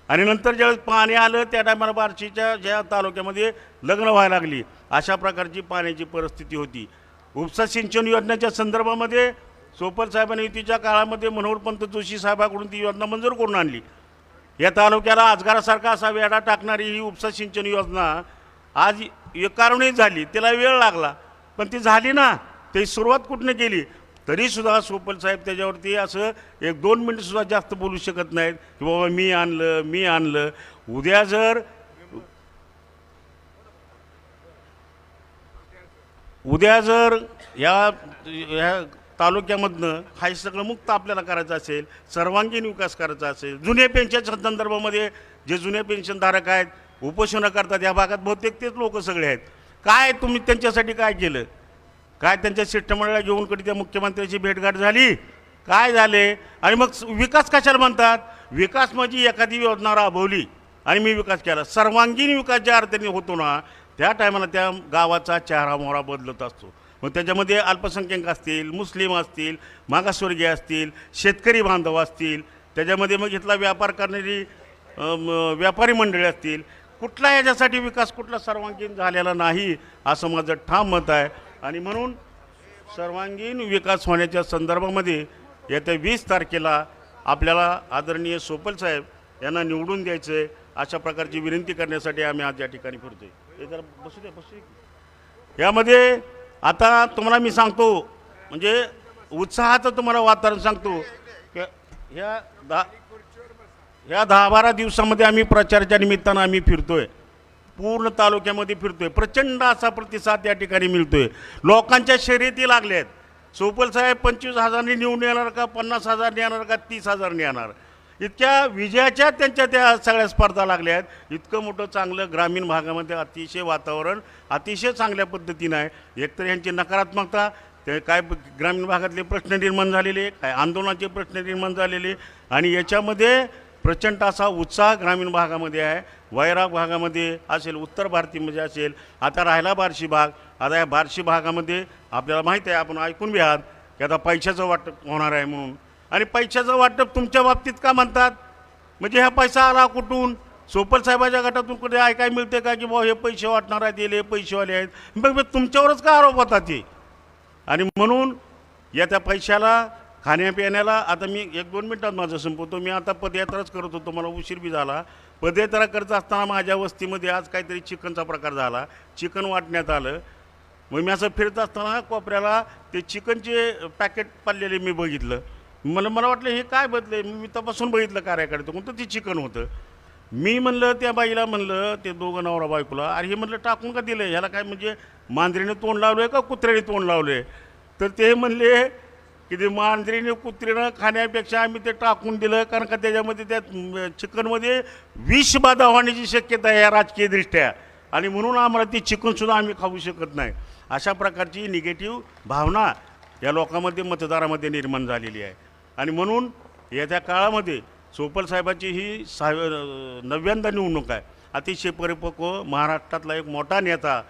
Speaker 9: आणि नंतर ज्यावेळेस पाणी आलं त्या टायमाला बार्शीच्या ज्या तालुक्यामध्ये लग्न व्हायला लागली. अशा प्रकारची पाण्याची परिस्थिती होती. उपसा सिंचन योजनेच्या संदर्भामध्ये सोपल साहेबांनी युतीच्या काळामध्ये मनोहरपंत जोशी साहेबाकडून ती योजना मंजूर करून आणली. या तालुक्याला आजगारासारखा असा वेढा टाकणारी ही उपसा सिंचन योजना आज कारणही झाली. त्याला वेळ लागला पण ती झाली ना. ते सुरुवात कुठनं केली तरीसुद्धा सोपल साहेब त्याच्यावरती असं 1-2 मिनिटसुद्धा जास्त बोलू शकत नाहीत की बाबा मी आणलं. उद्या जर या तालुक्यामधनं हा सगळं मुक्त आपल्याला करायचं असेल, सर्वांगीण विकास करायचा असेल, जुन्या पेन्शनच्या संदर्भामध्ये जे जुन्या पेन्शनधारक आहेत उपोषणं करतात या भागात बहुतेक तेच लोक सगळे आहेत. काय तुम्ही त्यांच्यासाठी काय केलं? काय त्यांच्या शिष्टमंडळाला घेऊन कधी त्या मुख्यमंत्र्याची भेटगाठ झाली? काय झाले? आणि मग विकास कशाला म्हणतात? विकास म्हणजे एखादी योजना राबवली आणि मी विकास केला. सर्वांगीण विकास ज्या अर्थाने होतो ना त्या टायमाला त्या गावाचा चेहरा मोहरा बदलत असतो. मग त्याच्यामध्ये अल्पसंख्याक असतील, मुस्लिम असतील, मागासवर्गीय असतील, शेतकरी बांधव असतील, त्याच्यामध्ये मग इथला व्यापार करणारी व्यापारी मंडळी असतील. कुठला याच्यासाठी विकास कुठला सर्वांगीण झालेला नाही असं माझं ठाम मत आहे. आणि म्हणून सर्वांगीण विकास होण्याच्या संदर्भामध्ये येत्या 20 तारखेला आपल्याला आदरणीय सोपल साहेब यांना निवडून द्यायचं आहे अशा प्रकारची विनंती करण्यासाठी आम्ही आज या ठिकाणी फिरतोय. हे जरा बसू दे. यामध्ये आता तुम्हाला मी सांगतो म्हणजे उत्साहाचं तुम्हाला वातावरण सांगतो की ह्या 10-12 दिवसामध्ये आम्ही प्रचाराच्या निमित्तानं आम्ही फिरतोय. पूर्ण तालुक्यामध्ये फिरतोय. प्रचंड असा प्रतिसाद या ठिकाणी मिळतोय. लोकांच्या शर्यती लागल्या आहेत. सोपल साहेब 25,000 निवडून येणार का, 50,000 येणार का, 30,000 येणार, इतक्या विजयाच्या त्यांच्या त्या सगळ्या स्पर्धा लागल्या आहेत. इतकं मोठं चांगलं ग्रामीण भागामध्ये अतिशय वातावरण अतिशय चांगल्या पद्धतीनं आहे. एकतर यांची नकारात्मकता ते काय ग्रामीण भागातले प्रश्न निर्माण झालेले, काय आंदोलनाचे प्रश्न निर्माण झालेले आणि याच्यामध्ये प्रचंड असा उत्साह ग्रामीण भागामध्ये आहे. वैराग भागामध्ये असेल, उत्तर भारतीमध्ये असेल, आता राहिला बार्शी भाग. आता या बार्शी भागामध्ये आपल्याला माहीत आहे, आपण ऐकून बी आहात की आता पैशाचं वाटप होणार आहे म्हणून. आणि पैशाचं वाटप तुमच्या बाबतीत का म्हणतात? म्हणजे हा पैसा आला कुठून? सोपल साहेबाच्या गटातून कुठे ऐकाय मिळते का की बाबा हे पैसे वाटणार आहेत, हे पैसेवाले आहेत? मग तुमच्यावरच का आरोप होतात ते? आणि म्हणून या त्या पैशाला खाण्यापिण्याला आता मी 1-2 मिनटात माझं संपवतो. मी आता पदयात्राच करत होतो, मला उशीर बी झाला. पदयात्रा करत असताना माझ्या वस्तीमध्ये आज काहीतरी चिकनचा प्रकार झाला. चिकन वाटण्यात आलं. मग मी असं फिरत असताना कोपऱ्याला ते चिकनचे पॅकेट पडलेले मी बघितलं. मला वाटलं हे काय बदले. मी तपासून बघितलं कार्याकडे कोणतं ते चिकन होतं. मी म्हणलं त्या बाईला म्हणलं ते दोघं नवरा बायकोला, अरे हे म्हणलं टाकून का दिलं? ह्याला काय म्हणजे मांजरीने तोंड लावलं आहे का कुत्र्याने तोंड लावलं आहे? तर ते म्हणले की ते मांजरीने कुत्रीनं खाण्यापेक्षा आम्ही ते टाकून दिलं कारण का त्याच्यामध्ये त्या चिकनमध्ये विष बाधा होण्याची शक्यता आहे या राजकीयदृष्ट्या. आणि म्हणून आम्हाला ती चिकनसुद्धा आम्ही खाऊ शकत नाही. अशा प्रकारची निगेटिव्ह भावना या लोकांमध्ये मतदारामध्ये निर्माण झालेली आहे. आणि म्हणून येत्या काळामध्ये सोपल साहेबाची ही 9व्यांदा निवडणूक आहे. अतिशय परिपक्व महाराष्ट्रातला एक मोठा नेता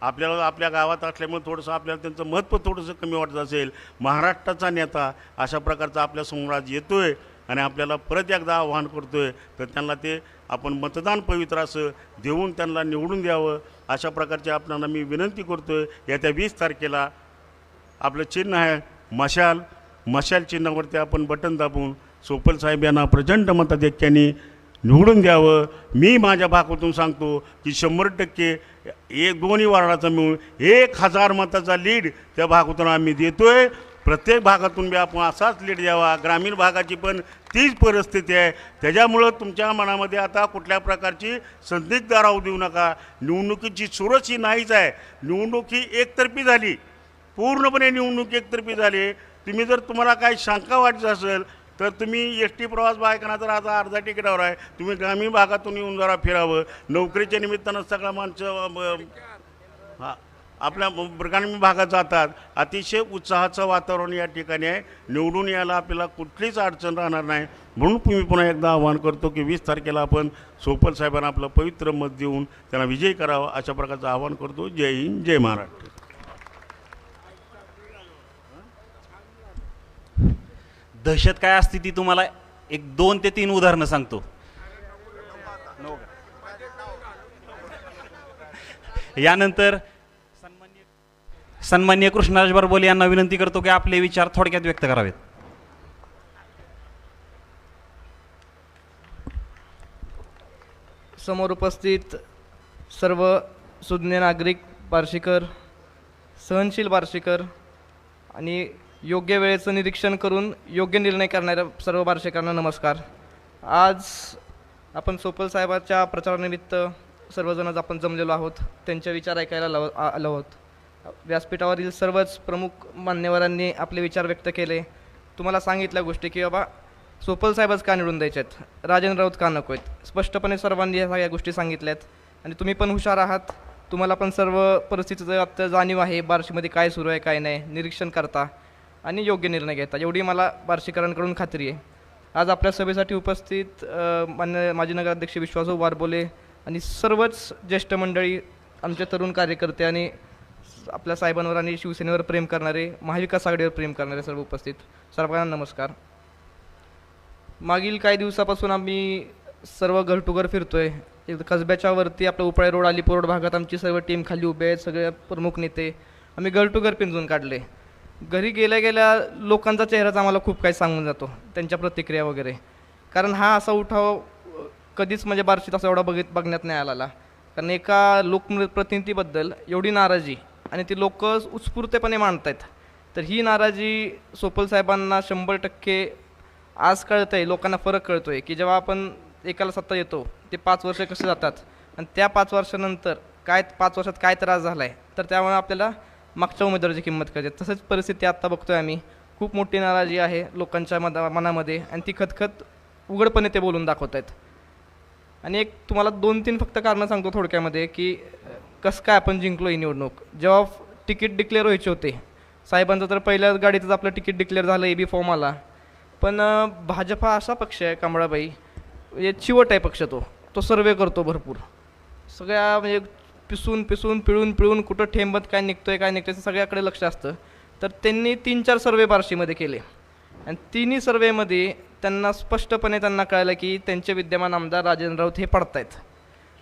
Speaker 9: आपल्याला आपल्या गावात असल्यामुळे थोडंसं आपल्याला त्यांचं महत्त्व थोडंसं कमी वाटत असेल. महाराष्ट्राचा नेता अशा प्रकारचा आपल्या समोर आज येतो आहे आणि आपल्याला परत एकदा आवाहन करतो आहे तर त्यांना ते आपण मतदान पवित्र असं देऊन त्यांना निवडून द्यावं अशा प्रकारची आपल्याला मी विनंती करतो आहे. येत्या 20 तारखेला आपलं चिन्ह आहे मशाल चिन्हावरती आपण बटन दाबून सोपल साहेब यांना प्रचंड मताधिक्याने निवडून द्यावं. मी माझ्या भागातून सांगतो की 100% दोन्ही वार्डाचा मिळून 1000 मताचा लीड त्या भागातून आम्ही देतो आहे. प्रत्येक भागातून बी आपण असाच लीड द्यावा. ग्रामीण भागाची पण तीच परिस्थिती आहे. त्याच्यामुळं तुमच्या मनामध्ये आता कुठल्या प्रकारची संदिग्ध राहू देऊ नका. निवडणुकीची चुरस ही नाहीच आहे. निवडणूक ही एकतर्फी झाली, पूर्णपणे निवडणूक एकतर्फी झाली. तुम्ही जर तुम्हाला काही शंका वाटत असेल तर तुम्ही ST प्रवास बायकांना तर आता अर्धा तिकिटावर आहे. तुम्ही ग्रामीण भागातून येऊन जरा फिरावं. नोकरीच्या निमित्तानं सगळ्या माणसं आपल्या ग्रामीण भागात जातात. अतिशय उत्साहाचं वातावरण या ठिकाणी आहे. निवडून यायला आपल्याला कुठलीच अडचण राहणार नाही. म्हणून मी पुन्हा एकदा आवाहन करतो की 20 तारखेला आपण सोपल साहेबांना आपलं पवित्र मत देऊन त्यांना विजयी करावं अशा प्रकारचं आवाहन करतो. जय हिंद, जय महाराष्ट्र.
Speaker 2: दहशत काय असते ती तुम्हाला एक 2 ते 3 उदाहरणं सांगतो. यानंतर सन्माननीय कृष्णराज बरबोले यांना विनंती करतो की आपले विचार थोडक्यात व्यक्त करावेत.
Speaker 10: समोर उपस्थित सर्व सुज्ञ नागरिक, बार्शीकर, सहनशील बार्शीकर आणि योग्य वेळेचं निरीक्षण करून योग्य निर्णय करणाऱ्या सर्व बार्शीकरांना नमस्कार. आज आपण सोपल साहेबांच्या प्रचारानिमित्त सर्वजणच आपण जमलेलो आहोत. त्यांचे विचार ऐकायला आलो आहोत. व्यासपीठावरील सर्वच प्रमुख मान्यवरांनी आपले विचार व्यक्त केले. तुम्हाला सांगितल्या गोष्टी की बाबा सोपल साहेबच का निवडून द्यायचे आहेत, राजेंद्र राऊत का नको आहेत, स्पष्टपणे सर्वांनी ह्या सगळ्या गोष्टी सांगितल्यात. आणि तुम्ही पण हुशार आहात. तुम्हाला पण सर्व परिस्थितीचं आता जाणीव आहे. बार्शीमध्ये काय सुरू आहे काय नाही निरीक्षण करता आणि योग्य निर्णय घेता, एवढी मला बार्शीकरांकडून खात्री आहे. आज आपल्या सभेसाठी उपस्थित मान्य माजी नगराध्यक्ष विश्वासू वारबोले आणि सर्वच ज्येष्ठ मंडळी, आमचे तरुण कार्यकर्ते आणि आपल्या साहेबांवर आणि शिवसेनेवर प्रेम करणारे, महाविकास आघाडीवर प्रेम करणारे सर्व उपस्थित सर्वांना नमस्कार. मागील काही दिवसापासून आम्ही सर्व घर टू घर फिरतोय. कसब्याच्या वरती आपलं उपळे रोड, अलिपूर रोड भागात आमची सर्व टीम खाली उभे आहेत. सगळे प्रमुख नेते आम्ही घर टू घर पिंजून काढले. घरी गेल्या गेल्या लोकांचा चेहराच आम्हाला खूप काही सांगून जातो, त्यांच्या प्रतिक्रिया वगैरे. कारण हा असा उठाव कधीच म्हणजे बार्शीत असा एवढा बघण्यात नाही आला. कारण एका लोकप्रतिनिधीबद्दल एवढी नाराजी आणि ती लोक उत्स्फूर्तपणे मांडत आहेत. तर ही नाराजी सोपल साहेबांना 100% आज कळतं आहे. लोकांना फरक कळतो आहे की जेव्हा आपण एकाला सत्ता येतो ते 5 वर्ष कसे जातात आणि त्या 5 वर्षानंतर काय 5 वर्षात काय त्रास झाला आहे, तर त्यामुळे आपल्याला मागच्या उमेदवाराची किंमत कळते. तसंच परिस्थिती आत्ता बघतोय आम्ही. खूप मोठी नाराजी आहे लोकांच्या मनामध्ये आणि ती खतखत उघडपणे ते बोलून दाखवत आहेत. आणि एक तुम्हाला 2-3 फक्त कारणं सांगतो थोडक्यामध्ये की कसं काय आपण जिंकलो ही निवडणूक. जेव्हा तिकीट डिक्लेअर व्हायचे होते साहेबांचं, तर पहिल्याच गाडीतच आपलं तिकीट डिक्लेअर झालं, AB फॉर्म आला. पण भाजप हा असा पक्ष आहे कमळाबाई, चिवट आहे पक्ष. तो सर्वे करतो भरपूर, सगळ्या म्हणजे पिळून पिळून कुठं ठेंबत काय निघतोय काय निघतोय सगळ्याकडे लक्ष असतं. तर त्यांनी 3-4 सर्वे बार्शीमध्ये केले आणि तिन्ही सर्वेमध्ये त्यांना स्पष्टपणे त्यांना कळालं की त्यांचे विद्यमान आमदार राजेंद्र राऊत हे पडतायत.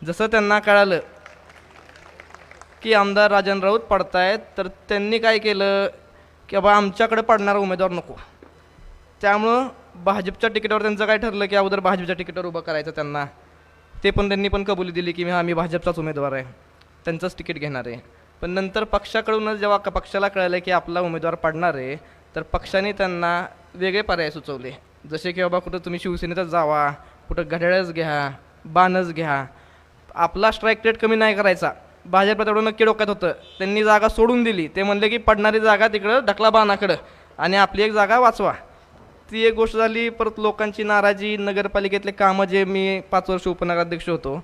Speaker 10: जसं त्यांना कळालं की आमदार राजेंद्र राऊत पडतायत, तर त्यांनी काय केलं की बाबा आमच्याकडे पडणारा उमेदवार नको. त्यामुळं भाजपच्या तिकीटावर त्यांचं काय ठरलं की अगोदर भाजपच्या तिकीटावर उभं करायचं त्यांना. ते पण त्यांनी पण कबुली दिली की आम्ही भाजपचाच उमेदवार आहे, त्यांचंच तिकीट घेणार आहे. पण नंतर पक्षाकडूनच जेव्हा पक्षाला कळलं की आपला उमेदवार पडणार आहे, तर पक्षाने त्यांना वेगळे पर्याय सुचवले. जसे की बाबा कुठं तुम्ही शिवसेनेतच जावा, कुठं घड्याळच घ्या, बाणच घ्या. आपला स्ट्राईक रेट कमी नाही करायचा. भाजपला तेवढं नक्की डोक्यात होतं. त्यांनी जागा सोडून दिली. ते म्हणले की पडणारी जागा तिकडं ढकला बाणाकडं आणि आपली एक जागा वाचवा. ती एक गोष्ट झाली. परत लोकांची नाराजी, नगरपालिकेतले कामं जे मी 5 वर्ष उपनगराध्यक्ष होतो.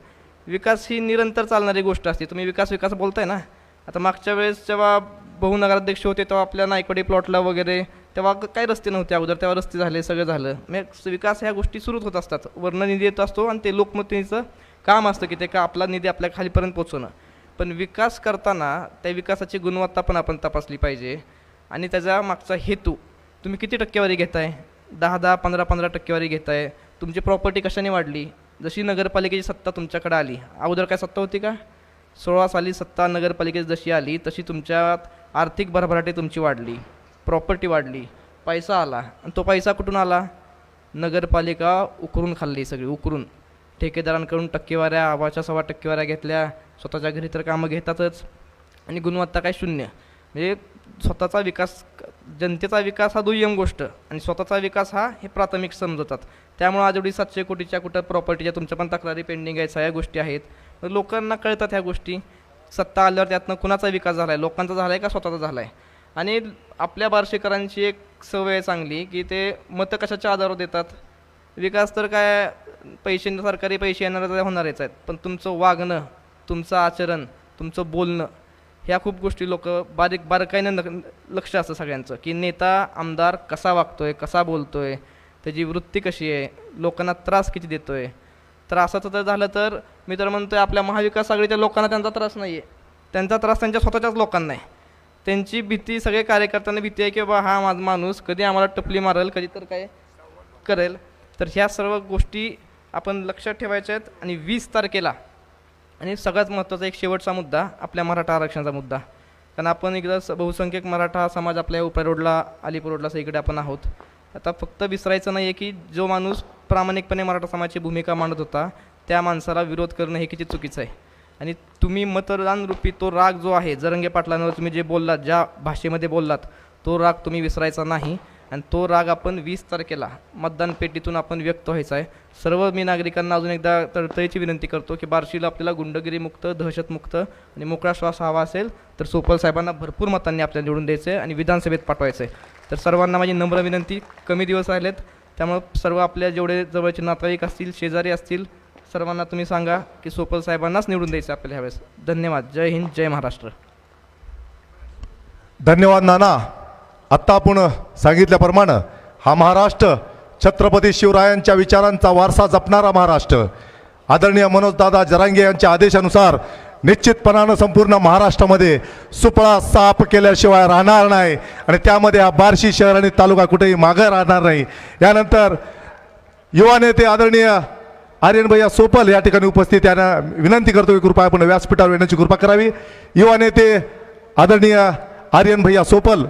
Speaker 10: विकास ही निरंतर चालणारी गोष्ट असते. तुम्ही विकास बोलताय ना. आता मागच्या वेळेस जेव्हा बहुनगराध्यक्ष होते तेव्हा आपल्या नायकवाडी प्लॉटला वगैरे तेव्हा काही रस्ते नव्हते अगोदर, तेव्हा रस्ते झाले, सगळं झालं. म्हणजे विकास ह्या गोष्टी सुरूच होत असतात. वर्ण निधी येत असतो आणि ते लोकमतीचं काम असतं की ते का आपला निधी आपल्या खालीपर्यंत पोचवणं. पण विकास करताना त्या विकासाची गुणवत्ता पण आपण तपासली पाहिजे आणि त्याचा मागचा हेतू. तुम्ही किती टक्केवारी घेताय? 10-10, 15-15 टक्केवारी घेताय. तुमची प्रॉपर्टी कशाने वाढली? जशी नगरपालिकेची सत्ता तुमच्याकडे आली, अगोदर काय सत्ता होती का? 16 साली सत्ता नगरपालिकेची जशी आली तशी तुमच्यात आर्थिक भरभराटी तुमची वाढली, प्रॉपर्टी वाढली, पैसा आला. आणि तो पैसा कुठून आला? नगरपालिका उकरून खाल्ली, सगळी उकरून. ठेकेदारांकडून टक्केवाऱ्या, 1.25 टक्केवाऱ्या घेतल्या. स्वतःच्या घरी तर कामं घेतातच आणि गुणवत्ता काय शून्य. म्हणजे स्वतःचा विकास, जनतेचा विकास हा दुय्यम गोष्ट आणि स्वतःचा विकास हा हे प्राथमिक समजतात. त्यामुळे आज एवढी 700 कोटीच्या कुठं प्रॉपर्टीच्या तुमच्या पण तक्रारी पेंडिंग आहेत, सगळ्या गोष्टी आहेत. लोकांना कळतात ह्या गोष्टी. सत्ता आल्यावर त्यातनं कुणाचा विकास झाला आहे, लोकांचा झाला आहे का स्वतःचा झाला आहे. आणि आपल्या बार्शीकरांची एक सवय चांगली की ते मतं कशाच्या आधारावर देतात. विकास तर काय पैसे, सरकारी पैसे येणारच होणारच आहेत, पण तुमचं वागणं, तुमचं आचरण, तुमचं बोलणं ह्या खूप गोष्टी लोक बारकाईनं लक्ष असतं सगळ्यांचं, की नेता आमदार कसा वागतोय, कसा बोलतोय, त्याची वृत्ती कशी आहे, लोकांना त्रास किती देतोय. तर असं जर झालं तर मी तर म्हणतोय आपल्या महाविकास आघाडीच्या लोकांना त्यांचा त्रास नाही आहे, त्यांचा त्रास त्यांच्या स्वतःच्याच लोकांना आहे. त्यांची भीती, सगळे कार्यकर्त्यांना भीती आहे की बाबा हा माझा माणूस कधी आम्हाला टपली मारेल, कधी तर काय करेल. तर ह्या सर्व गोष्टी आपण लक्षात ठेवायच्या आहेत. आणि 20 तारखेला आणि सगळ्यात महत्त्वाचा एक शेवटचा मुद्दा आपल्या मराठा आरक्षणाचा मुद्दा, कारण आपण एकदा बहुसंख्यक मराठा समाज आपल्या उपरा रोडला, अलीपूर रोडला सगळीकडे आपण आहोत. आता फक्त विसरायचं नाही आहे की जो माणूस प्रामाणिकपणे मराठा समाजाची भूमिका मांडत होता त्या माणसाला विरोध करणं हे किती चुकीचं आहे. आणि तुम्ही मतदान रूपी तो राग जो आहे जरंगे पाटलांवर तुम्ही जे बोललात, ज्या भाषेमध्ये बोललात, तो राग तुम्ही विसरायचा नाही. आणि तो राग आपण 20 तारखेला मतदान पेटीतून आपण व्यक्त व्हायचा आहे. सर्व मी नागरिकांना अजून एकदा तळतळीची विनंती करतो की बार्शीला आपल्याला गुंडगिरीमुक्त, दहशतमुक्त आणि मोकळा श्वास हवा असेल तर सोपल साहेबांना भरपूर मतांनी आपल्याला निवडून द्यायचं आहे आणि विधानसभेत पाठवायचं आहे. तर सर्वांना माझी नम्र विनंती, कमी दिवस राहिलेत त्यामुळे सर्व आपल्या जेवढे जवळचे नातेवाईक असतील, शेजारी असतील, सर्वांना तुम्ही सांगा की सोपल साहेबांनाच निवडून द्यायचं आपल्याला ह्यावेळेस. धन्यवाद. जय हिंद, जय महाराष्ट्र.
Speaker 1: धन्यवाद नाना. आत्ता आपण सांगितल्याप्रमाणे हा महाराष्ट्र छत्रपती शिवरायांच्या विचारांचा वारसा जपणारा महाराष्ट्र, आदरणीय मनोजदादा जरांगे यांच्या आदेशानुसार निश्चितपणानं संपूर्ण महाराष्ट्रामध्ये सुपळा साफ केल्याशिवाय राहणार नाही. आणि त्यामध्ये हा बार्शी शहर आणि तालुका कुठेही मागं राहणार नाही. यानंतर युवा नेते आदरणीय आर्यन भैया सोपल या ठिकाणी उपस्थित, यांना विनंती करतो की कृपया आपण व्यासपीठावर येण्याची कृपा करावी. युवा नेते आदरणीय आर्यन भैया सोपल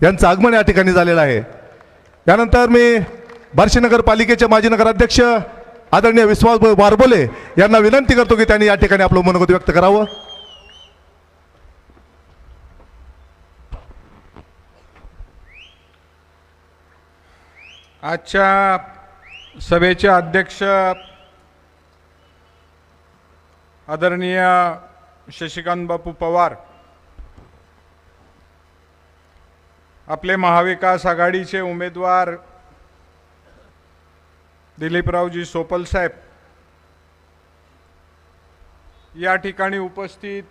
Speaker 1: यांचं आगमन या ठिकाणी झालेलं आहे. यानंतर मी बार्शी नगरपालिकेचे माजी नगराध्यक्ष आदरणीय विश्वास वारबोले यांना विनंती करतो की त्यांनी या ठिकाणी आपलं मनोगत व्यक्त करावं.
Speaker 11: आजच्या सभेचे अध्यक्ष आदरणीय शशिकांत बापू पवार, आपले महाविकास आघाडीचे उमेदवार दिलीपरावजी सोपल साहेब या ठिकाणी उपस्थित,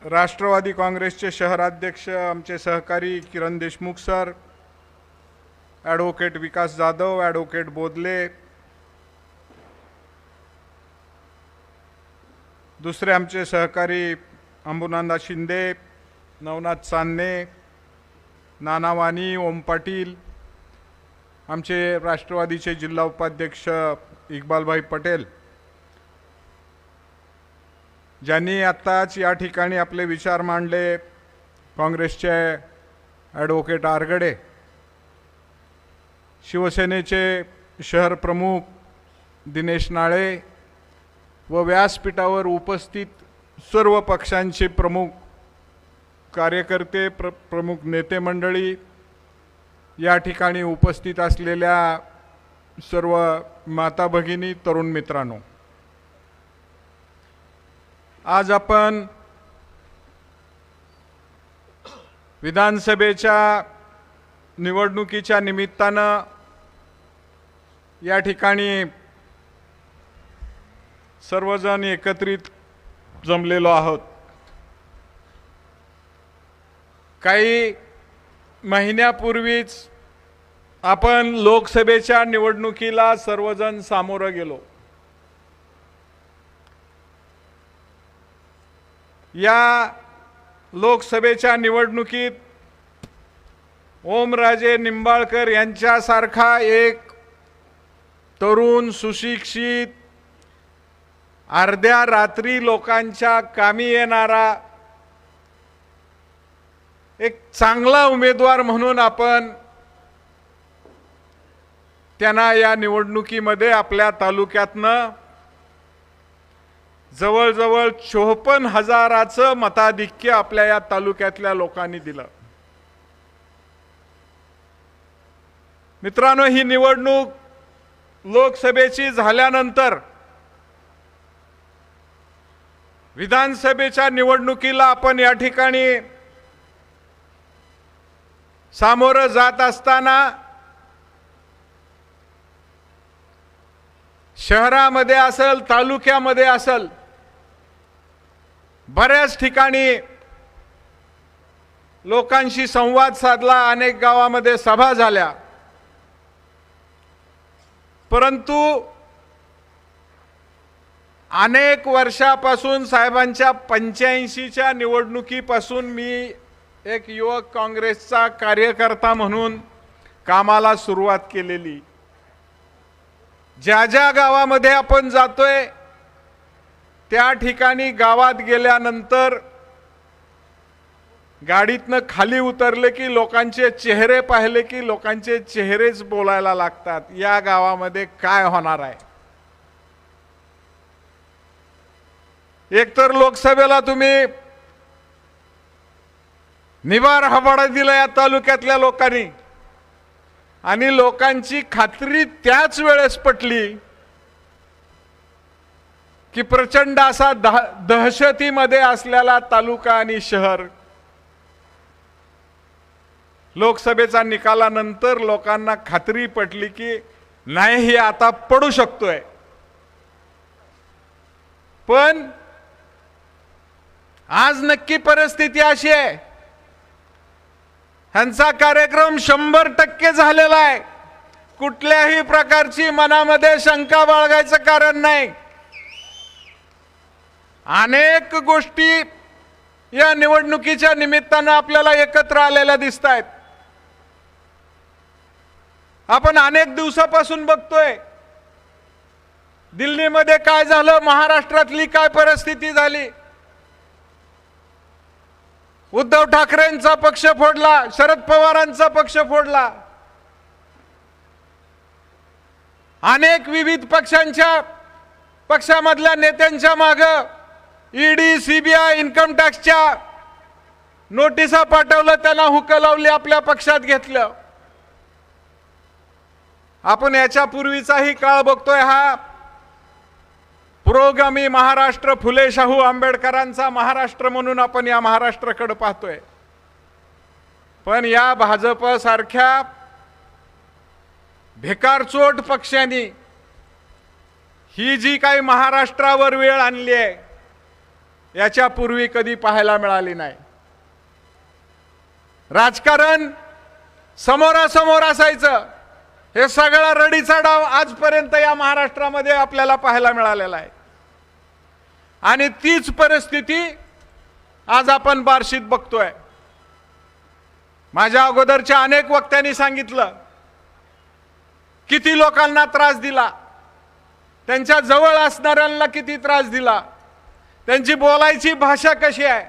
Speaker 11: राष्ट्रवादी काँग्रेसचे शहराध्यक्ष आमचे सहकारी किरण देशमुख सर, ॲडव्होकेट विकास जाधव, ॲडव्होकेट बोदले, दुसरे आमचे सहकारी अंबुनांदा शिंदे, नवनाथ चांदणे, नाना वाणी, ओम पाटील, आमचे राष्ट्रवादीचे जिल्हा उपाध्यक्ष इक्बालभाई पटेल, ज्यांनी आत्ताच या ठिकाणी आपले विचार मांडले, काँग्रेसचे ॲडव्होकेट आरगडे, शिवसेनेचे शहर प्रमुख दिनेश नाळे व व्यासपीठावर उपस्थित सर्व पक्षांचे प्रमुख कार्यकर्ते, प्रमुख नेते मंडळी, या ठिकाणी उपस्थित असलेल्या सर्व माता भगिनी, तरुण मित्रांनो, आज आपण विधानसभेच्या निवडणुकीच्या निमित्तानं या ठिकाणी सर्वजण एकत्रित जमलेलो आहोत. काही महिन्यापूर्वीच आपण लोकसभेच्या निवडणुकीला सर्वजण सामोरं गेलो. या लोकसभेच्या निवडणुकीत ओमराजे निंबाळकर यांच्यासारखा एक तरुण, सुशिक्षित, अर्ध्या रात्री लोकांच्या कामी येणारा एक चांगला उमेदवार म्हणून आपण त्यांना या निवडणुकीमध्ये आपल्या तालुक्यातनं जवळजवळ 54,000चं मताधिक्य आपल्या या तालुक्यातल्या लोकांनी दिलं. मित्रांनो, ही निवडणूक लोकसभेची झाल्यानंतर विधानसभेच्या निवडणुकीला आपण या ठिकाणी सामोरं जात असताना शहरामध्ये असेल, तालुक्यामध्ये असेल, बऱ्याच ठिकाणी लोकांशी संवाद साधला, अनेक गावामध्ये सभा झाल्या, परंतु अनेक वर्षापासून साहेबांच्या 85च्या निवडणुकीपासून मी एक युवक काँग्रेसचा कार्यकर्ता म्हणून कामाला सुरुवात केलेली. ज्या ज्या गावामध्ये आपण जातोय त्या ठिकाणी गावात गेल्यानंतर गाडीतनं खाली उतरले की लोकांचे चेहरे पाहिले की लोकांचे चेहरेच बोलायला लागतात. या गावामध्ये काय होणार आहे? एकतर लोकसभेला तुम्ही निवार हवाडा दिला या तालुक्यातल्या लोकांनी, आणि लोकांची खात्री त्याच वेळेस पटली की प्रचंड असा दहशतीमध्ये असलेला तालुका आणि शहर लोकसभेचा निकालानंतर लोकांना खात्री पटली की नाही, हे आता पडू शकतोय. पण आज नक्की परिस्थिती अशी आहे, ह्यांचा कार्यक्रम 100% झालेला आहे. कुठल्याही प्रकारची मनामध्ये शंका बाळगायचं कारण नाही. अनेक गोष्टी या निवडणुकीच्या निमित्तानं आपल्याला एकत्र आलेल्या दिसत आहेत. आपण अनेक दिवसापासून बघतोय दिल्लीमध्ये काय झालं, महाराष्ट्रातली काय परिस्थिती झाली. उद्धव ठाकरेंचा पक्ष फोडला, शरद पवारांचा पक्ष फोडला, अनेक विविध पक्षामधल्या नेत्यांच्या मागे ईडी, सीबीआय, इन्कम टॅक्सच्या नोटिसा पाठवलं, त्यांना हुकं लावली, आपल्या पक्षात घेतलं. आपण याच्या पूर्वीचाही काळ बघतोय. हा पुरोगामी महाराष्ट्र, फुले शाहू आंबेडकरांचा महाराष्ट्र म्हणून आपण या महाराष्ट्राकडे पाहतोय. पण या भाजप सारख्या भिकारचोट पक्षांनी ही जी काही महाराष्ट्रावर वेळ आणली आहे याच्या पूर्वी कधी पाहायला मिळाली नाही. राजकारण समोरासमोर असायचं, हे सगळा रडीचा डाव आजपर्यंत या महाराष्ट्रामध्ये आपल्याला पाहायला मिळालेला आहे. आणि तीच परिस्थिती आज आपण बार्शीत बघतोय. माझ्या अगोदरच्या अनेक वक्त्यांनी सांगितलं किती लोकांना त्रास दिला, त्यांच्या जवळ असणाऱ्यांना किती त्रास दिला, त्यांची बोलायची भाषा कशी आहे.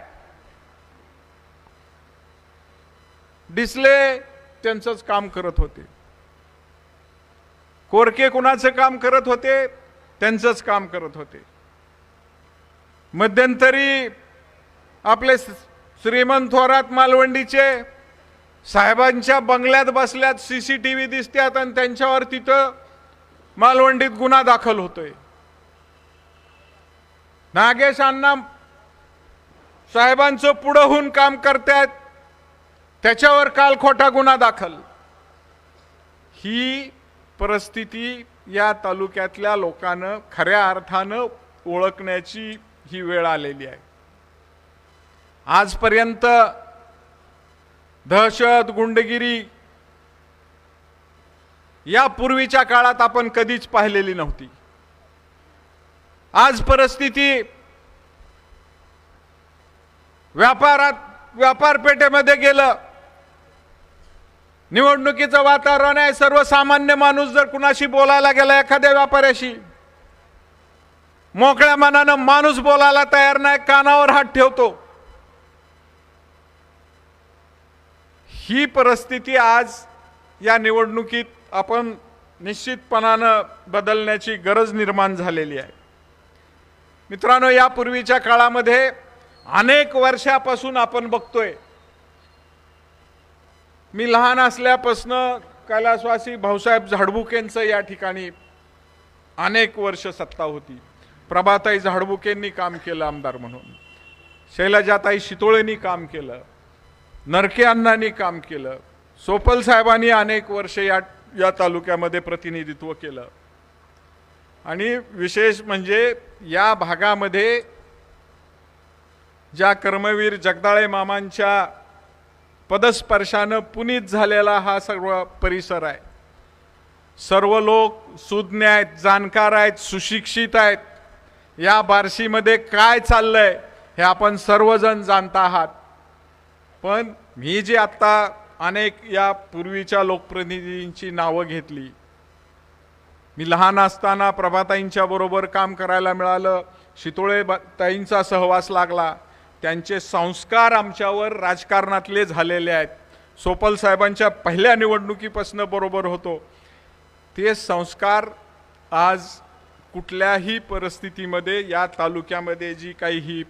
Speaker 11: डिसले त्यांचंच काम करत होते, कोरके कुणाचं काम करत होते, त्यांचंच काम करत होते. मध्यंतरी आपले श्रीमंत थोरात मालवंडीचे साहेबांच्या बंगल्यात बसल्यात, CCTV दिसतात आणि त्यांच्यावर तिथं मालवंडीत गुन्हा दाखल होतोय. नागेश अण्णा साहेबांचं पुढं होऊन काम करतात, त्याच्यावर काल खोटा गुन्हा दाखल. ही परिस्थिती या तालुक्यातल्या लोकांना खऱ्या अर्थानं ओळखण्याची ही वेळ आलेली आहे. आजपर्यंत दहशत, गुंडगिरी या पूर्वीच्या काळात आपण कधीच पाहिलेली नव्हती. आज परिस्थिती व्यापारपेठेमध्ये गेलं, निवडणुकीचं वातावरण आहे, सर्वसामान्य माणूस जर कुणाशी बोलायला गेला, एखाद्या व्यापाऱ्याशी, मोकळ्या मनानं माणूस बोलायला तयार नाही, कानावर हात ठेवतो. ही परिस्थिती आज या निवडणुकीत आपण निश्चितपणानं बदलण्याची गरज निर्माण झालेली आहे. मित्रांनो, यापूर्वीच्या काळामध्ये अनेक वर्षापासून आपण बघतोय, मी लहान असल्यापासून कैलासवासी भाऊसाहेब झाडबुकेंचं या ठिकाणी अनेक वर्ष सत्ता होती. प्रभाताई झाडबुकेंनी काम केलं आमदार म्हणून, शैलजाताई शितोळेंनी काम केलं, नरके अण्णांनी काम केलं, सोपल साहेबांनी अनेक वर्ष या तालुक्यामध्ये प्रतिनिधित्व केलं. आणि विशेष म्हणजे या भागामध्ये ज्या कर्मवीर जगदाळे मामांच्या पदस्पर्शानं पुनीत झालेला हा सर्व परिसर आहे. सर्व लोक सुज्ञ आहेत, जाणकार आहेत, सुशिक्षित आहेत. या बार्शीमध्ये काय चाललंय हे आपण सर्वजण जाणता आहात. पण मी जी आत्ता अनेक या पूर्वीच्या लोकप्रतिनिधींची नावं घेतली, मी लहान असताना प्रभाताईंच्या बरोबर काम करायला मिळालं, शितोळे ताईंचा सहवास लागला, त्यांचे संस्कार आमच्यावर राजकारणातले झालेले आहेत. सोपल साहेबांच्या पहिल्या निवडणुकीपासून बरोबर होतो. ते संस्कार आज कुठल्याही परिस्थितीमध्ये या तालुक्यामध्ये जी काही ही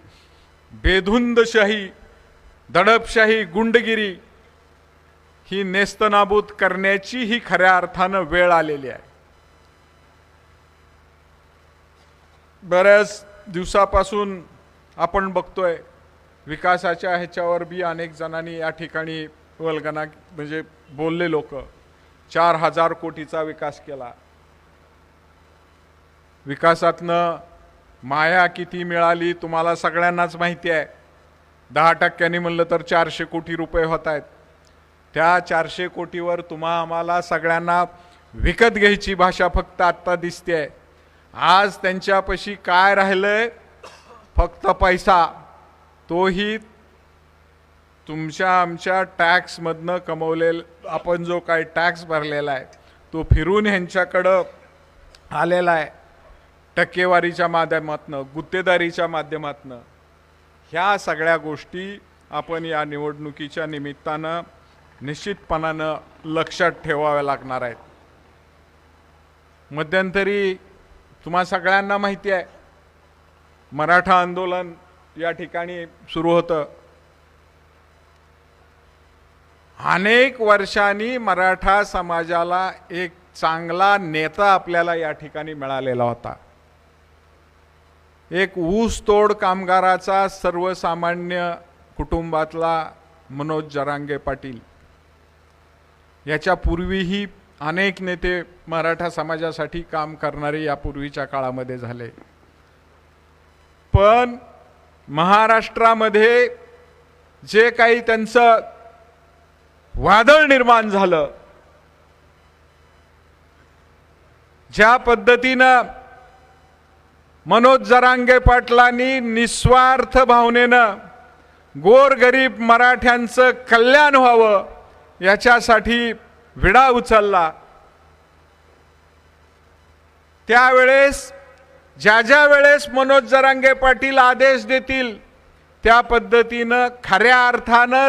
Speaker 11: बेधुंदशाही, दडपशाही, गुंडगिरी ही नेस्तनाबूत करण्याची ही खऱ्या अर्थानं वेळ आलेली आहे. बऱ्याच दिवसापासून आपण बघतोय विकासाच्या ह्याच्यावर बी अनेक जणांनी या ठिकाणी वल्गना म्हणजे बोलले लोक. 4,000 कोटीचा विकास केला. विकासातनं माया किती मिळाली तुम्हाला सगळ्यांनाच माहिती आहे. 10% म्हणलं तर 400 कोटी रुपये होत आहेत. त्या 400 कोटीवर तुम्हा आम्हाला सगळ्यांना विकत घ्यायची भाषा फक्त आत्ता दिसते. आज त्यांच्यापाशी काय राहिलंय? फक्त पैसा. तोही तुमच्या आमच्या टॅक्समधनं कमवलेला, आपण जो काय टॅक्स भरलेला आहे तो फिरून ह्यांच्याकडं आलेला आहे. टक्केवारीच्या माध्यमातनं, गुत्तेदारीच्या माध्यमातनं. ह्या सगळ्या गोष्टी आपण या निवडणुकीच्या निमित्तानं निश्चितपणानं लक्षात ठेवाव्या लागणार आहेत. मध्यंतरी तुम्हा सगळ्यांना माहिती आहे मराठा आंदोलन या ठिकाणी सुरू होतं. अनेक वर्षांनी मराठा समाजाला एक चांगला नेता आपल्याला या ठिकाणी मिळालेला होता. एक ऊसतोड कामगाराचा सर्वसामान्य कुटुंबातला मनोज जरांगे पाटील. याच्या पूर्वीही अनेक नेते मराठा समाजासाठी काम करणारे यापूर्वीच्या काळामध्ये झाले. पण महाराष्ट्रामध्ये जे काही त्यांचं वादळ निर्माण झालं, ज्या पद्धतीनं मनोज जरांगे पाटलांनी निस्वार्थ भावनेनं गोरगरीब मराठ्यांचं कल्याण व्हावं याच्यासाठी विडा उचलला, त्यावेळेस ज्या वेळेस मनोज जरांगे पाटील आदेश देतील त्या पद्धतीनं खऱ्या अर्थानं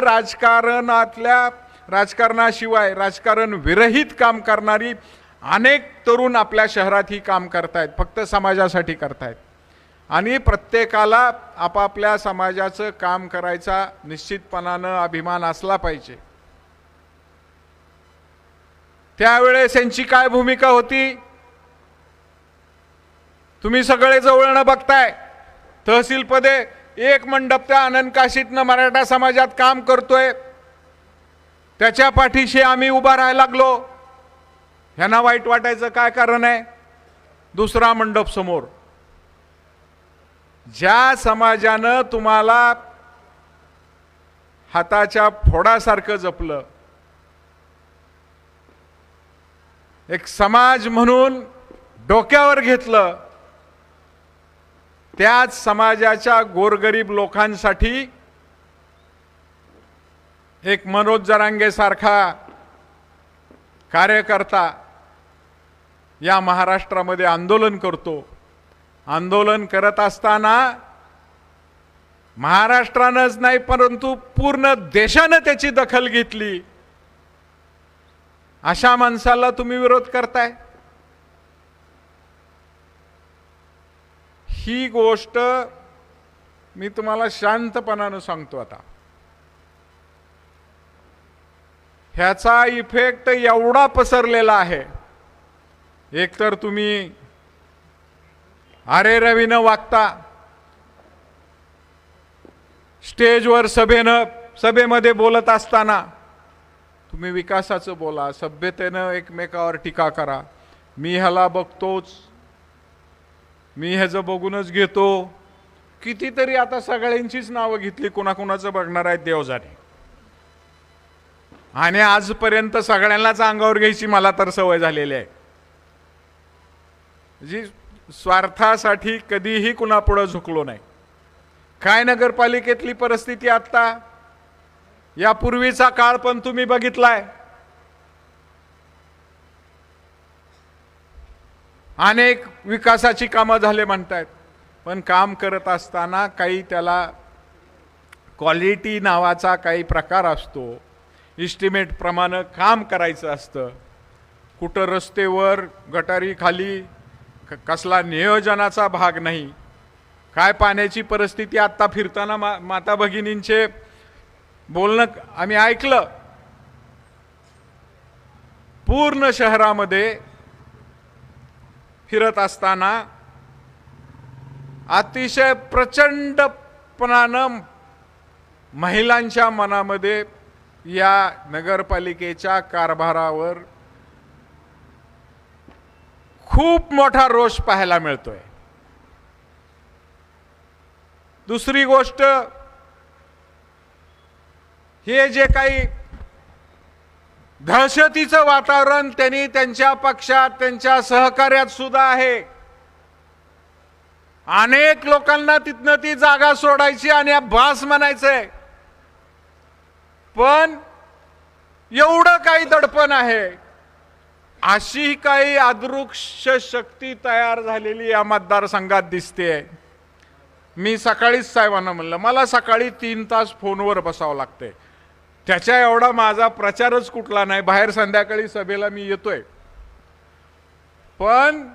Speaker 11: राजकारणाशिवाय राजकारण विरहित काम करणारी अनेक तरुण आपल्या शहरात ही काम करतायत, फक्त समाजासाठी करतायत. आणि प्रत्येकाला आपापल्या समाजाचं काम करायचा निश्चितपणानं अभिमान असला पाहिजे. त्यावेळेस यांची काय भूमिका होती तुम्ही सगळे जवळनं बघताय. तहसीलपदे एक मंडप त्या आनंद काशीतनं मराठा समाजात काम करतोय, त्याच्या पाठीशी आम्ही उभा राहायला लागलो. ह्यांना वाईट वाटायचं काय कारण आहे? दुसरा मंडप समोर. ज्या समाजानं तुम्हाला हाताच्या फोडासारखं जपलं, एक समाज म्हणून डोक्यावर घेतलं, त्याच समाजाच्या गोरगरीब लोकांसाठी एक मनोज जरांगे सारखा कार्यकर्ता या महाराष्ट्रामध्ये आंदोलन करतो. आंदोलन करत असताना महाराष्ट्रानंच नाही परंतु पूर्ण देशानं त्याची दखल घेतली. अशा माणसाला तुम्ही विरोध करताय? ही गोष्ट मी तुम्हाला शांतपणानं सांगतो. आता ह्याचा इफेक्ट एवढा पसरलेला आहे. एकतर तुम्ही अरे रवीनं वागता, स्टेजवर सभेमध्ये बोलत असताना तुम्ही विकासाचं बोला, सभ्यतेनं एकमेकावर टीका करा. मी ह्याला बघतोच, मी ह्याचं बघूनच घेतो, कितीतरी आता सगळ्यांचीच नावं घेतली, कुणाकुणाचं बघणार आहे देव जाणे. आणि आजपर्यंत सगळ्यांनाच अंगावर घ्यायची मला तर सवय झालेली आहे. जी स्वार्थासाठी कधीही कुणापुढे झुकलो नाही. काय नगरपालिकेतली परिस्थिती आता, यापूर्वीचा काळ पण तुम्ही बघितलाय. अनेक विकासाची कामं झाले म्हणतायत, पण काम करत असताना काही त्याला क्वालिटी नावाचा काही प्रकार असतो. इस्टिमेट प्रमाणे काम करायचं असतं. कुठं रस्तेवर गटारी खाली कसला नियोजनाचा भाग नाही. काय पाण्याची परिस्थिती आत्ता फिरताना माता भगिनींचे बोलणं आम्ही ऐकलं. पूर्ण शहरामध्ये फिरत असताना अतिशय प्रचंडपणानं महिलांच्या मनामध्ये या नगरपालिकेच्या कारभारावर खूप मोठा रोष पाहायला मिळतोय. दुसरी गोष्ट, हे जे काही दहशतीचं वातावरण त्यांनी त्यांच्या पक्षात, त्यांच्या सहकार्यात सुद्धा आहे. अनेक लोकांना तिथनं ती जागा सोडायची आणि बास म्हणायचंय. पण एवढं काही दडपण आहे, अशी काही अदृश्य शक्ती तयार झालेली या मतदारसंघात दिसते. मी सकाळीच साहेबांना म्हणलं, मला सकाळी 3 तास फोनवर बसावं लागतंय. त्याच्या एवढा माझा प्रचारच कुठला नाही. बाहेर संध्याकाळी सभेला मी येतोय, पण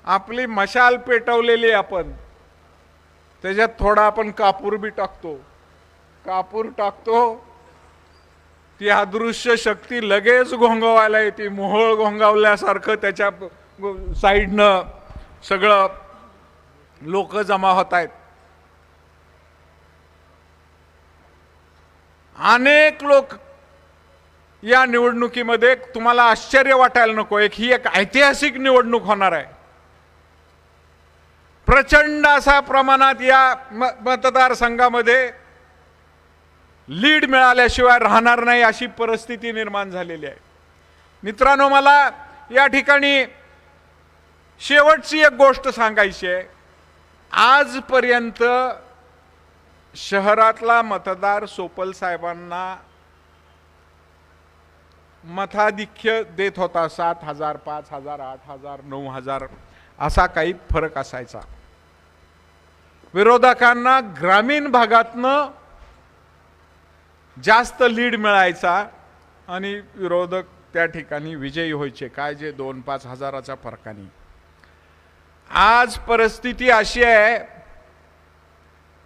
Speaker 11: आपली मशाल पेटवलेली आपण त्याच्यात थोडा आपण कापूर बी टाकतो. कापूर टाकतो, ती अदृश्य शक्ती लगेच घोंगवायला येते. मोहोळ घोंगावल्यासारखं त्याच्या साईडनं सगळं लोक जमा होत आहेत. अनेक लोक या निवडणुकीमध्ये, तुम्हाला आश्चर्य वाटायला नको, ही एक ऐतिहासिक निवडणूक होणार आहे. प्रचंड असा प्रमाणात या मतदारसंघामध्ये लीड मिळाल्याशिवाय राहणार नाही अशी परिस्थिती निर्माण झालेली आहे. मित्रांनो, मला या ठिकाणी शेवटची एक गोष्ट सांगायची आहे. आजपर्यंत शहरातला मतदार सोपल साहेबांना मताधिक्य देत होता. 7,000, 5,000, 8,000, 9,000 असा काही फरक असायचा. विरोधकांना ग्रामीण भागातनं जास्त लीड मिळायचा आणि विरोधक त्या ठिकाणी विजयी व्हायचे. काय जे 2-5 हजाराच्या फरकाने. आज परिस्थिती अशी आहे,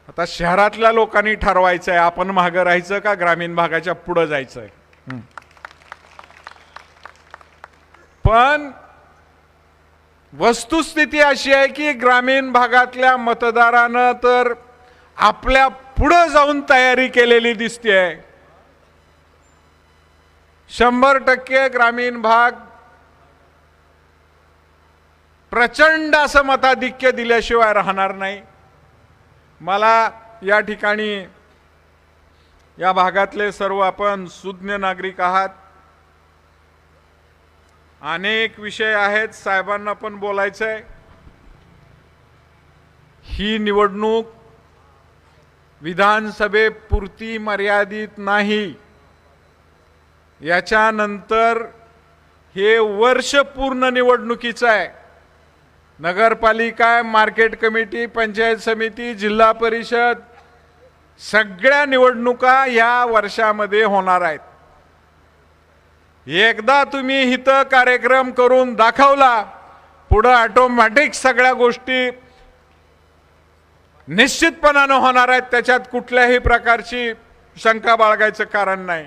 Speaker 11: आता शहरातल्या लोकांनी ठरवायचं आहे आपण मागं राहायचं का ग्रामीण भागाच्या पुढे जायचंय. पण वस्तुस्थिती अशी आहे की ग्रामीण भागातल्या मतदारानं तर आपल्या पुढे जाऊन तयारी केलेली दिसते. 100% ग्रामीण भाग प्रचंड असं मताधिक्य दिल्याशिवाय राहणार नाही. मला या ठिकाणी या भागातले सर्व आपण सुज्ञ नागरिक आहात. अनेक विषय आहेत, साहेबांना पण बोलायचंय. ही निवडणूक विधानसभेपुरती मर्यादित नाही. याच्यानंतर हे वर्ष पूर्ण निवडणुकीचं आहे. नगरपालिका, मार्केट कमिटी, पंचायत समिती, जिल्हा परिषद सगळ्या निवडणुका या वर्षामध्ये होणार आहेत. एकदा तुम्ही इथं कार्यक्रम करून दाखवला, पुढे ऑटोमॅटिक सगळ्या गोष्टी निश्चितपणाने होणार आहेत. त्याच्यात कुठल्याही प्रकारची शंका बाळगायचं कारण नाही.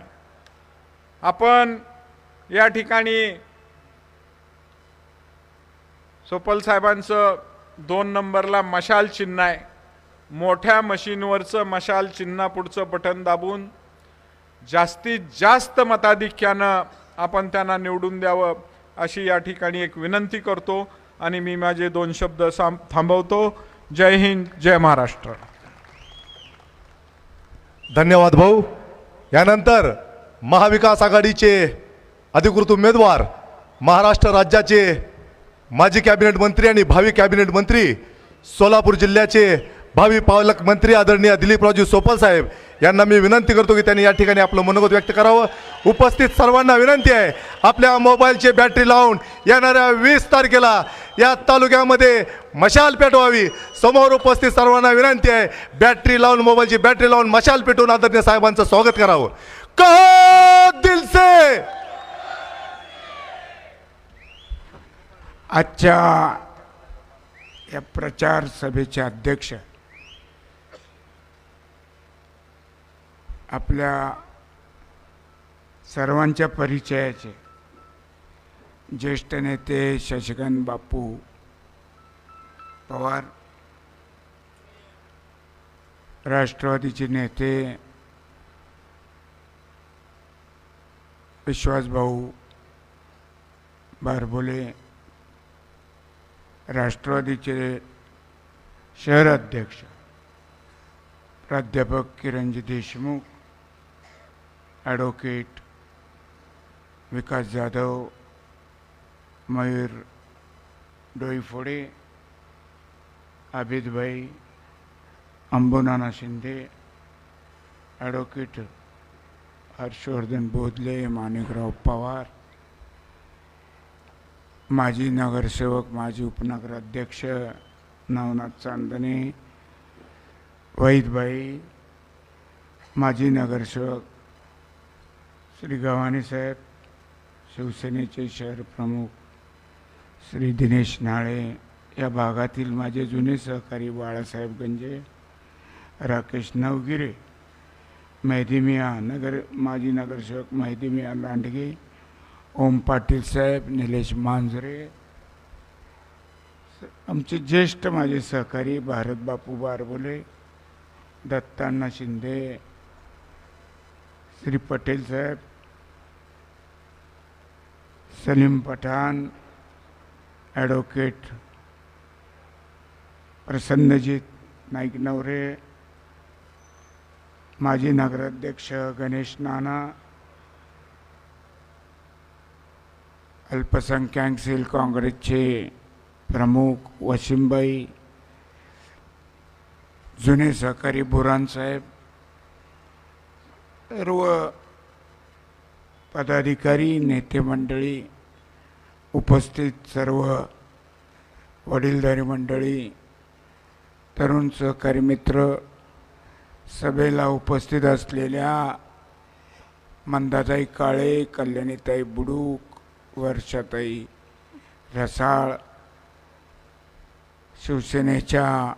Speaker 11: आपण या ठिकाणी सोपल साहेबांचं 2 नंबरला मशाल चिन्ह आहे. मोठ्या मशीनवरचं मशाल चिन्ह पुढचं बटन दाबून जास्तीत जास्त मताधिक्यानं आपण त्यांना निवडून द्यावं अशी या ठिकाणी एक विनंती करतो आणि मी माझे 2 शब्द थांबवतो. जय हिंद, जय महाराष्ट्र.
Speaker 1: धन्यवाद भाऊ. यानंतर महाविकास आघाडीचे अधिकृत उमेदवार, महाराष्ट्र राज्याचे माजी कॅबिनेट मंत्री आणि भावी कॅबिनेट मंत्री, सोलापूर जिल्ह्याचे भावी पालकमंत्री आदरणीय दिलीपरावजी सोपल साहेब यांना मी विनंती करतो की त्यांनी या ठिकाणी आपलं मनोगत व्यक्त करावं. उपस्थित सर्वांना विनंती आहे, आपल्या मोबाईलची बॅटरी लावून येणाऱ्या 20 तारखेला या तालुक्यामध्ये मशाल पेटवावी. समोर उपस्थित सर्वांना विनंती आहे, बॅटरी लावून, मोबाईलची बॅटरी लावून मशाल पेटवून आदरणीय साहेबांचं स्वागत करावं. कहो दिल से.
Speaker 12: आजच्या या प्रचार सभेचे अध्यक्ष आपल्या सर्वांच्या परिचयाचे ज्येष्ठ नेते शशिकांत बापू पवार, राष्ट्रवादीचे नेते विश्वासभाऊ बारबोले, राष्ट्रवादीचे शहर अध्यक्ष प्राध्यापक किरणजी देशमुख, ॲडव्होकेट विकास जाधव, मयूर डोईफोडे, आबिदभाई, अंबुनाना शिंदे, ॲडव्होकेट हर्षवर्धन बोधले, माणिकराव पवार, माजी नगरसेवक, माजी उपनगराध्यक्ष नवनाथ चांदणे, वहीदभाई, माजी नगरसेवक श्री गव्हाणे साहेब, शिवसेनेचे शहर प्रमुख श्री दिनेश नाळे, या भागातील माझे जुने सहकारी बाळासाहेब गंजे, राकेश नवगिरे, मेहदी मिया माजी नगरसेवक मेहदी मिया लांडगे, ओम पाटील साहेब, निलेश मांजरे, आमचे ज्येष्ठ माझे सहकारी भारत बापू बारबोले, दत्तांना शिंदे, श्री पटेल साहेब, सलीम पठाण, ॲडव्होकेट प्रसन्नजीत नाईक नवरे, माजी नगराध्यक्ष गणेश नाना, अल्पसंख्याक सेल काँग्रेसचे प्रमुख वशिमबाई, जुने सहकारी बुरान साहेब, सर्व पदाधिकारी, नेते मंडळी, उपस्थित सर्व वडीलधारी मंडळी, तरुण सहकारी मित्र, सभेला उपस्थित असलेल्या मंदाताई काळे, कल्याणीताई बुडूक, वर्षाताई रसाळ, शिवसेनेच्या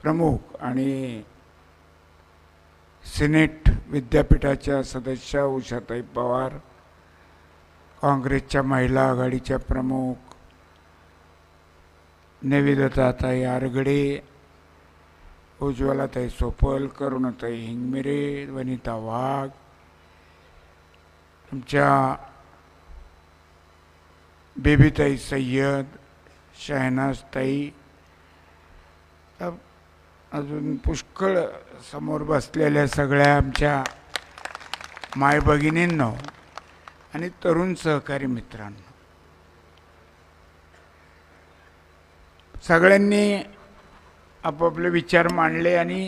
Speaker 12: प्रमुख आणि सिनेट विद्यापीठाच्या सदस्य उषाताई पवार, काँग्रेसच्या महिला आघाडीच्या प्रमुख निवेदिताताई आरगडे, उज्ज्वलाताई सोपल, करुणाताई हिंगमिरे, वनिता वाघ, आमच्या बेबीताई सय्यद, शहनाजताई, अजून पुष्कळ समोर बसलेल्या सगळ्या आमच्या माय भगिनींनो आणि तरुण सहकारी मित्रांनो, सगळ्यांनी आपापले विचार मांडले आणि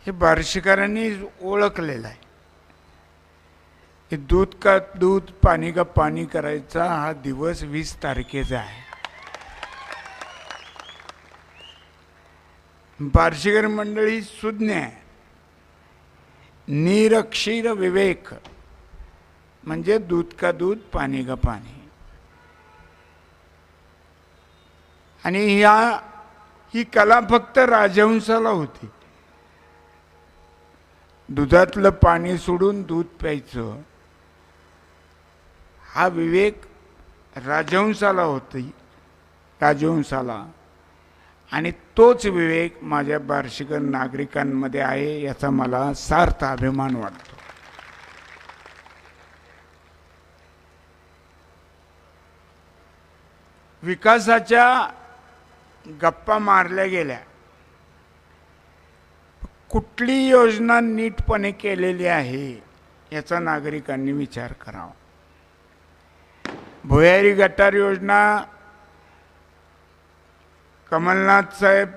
Speaker 12: हे बार्शीकरांनी ओळखलेलं आहे की दूध का दूध, पाणी का पाणी करायचा हा दिवस 20 तारखेचा आहे. बार्शीकर मंडळी सुज्ञ आहे, निरक्षीर विवेक म्हणजे दूध का दूध, पाणी का पाणी. आणि ही कला फक्त राजहंसाला होती. दुधातलं पाणी सोडून दूध प्यायचं हा विवेक राजहंसाला होती, राजहंसाला. आणि तोच विवेक माझ्या बार्शीकर नागरिकांमध्ये आहे याचा मला सार्थ अभिमान वाटतो. विकासाच्या गप्पा मारल्या गेल्या, कुठली योजना नीटपणे केलेली आहे याचा नागरिकांनी विचार करावा. भुयारी गटार योजना कमलनाथ साहेब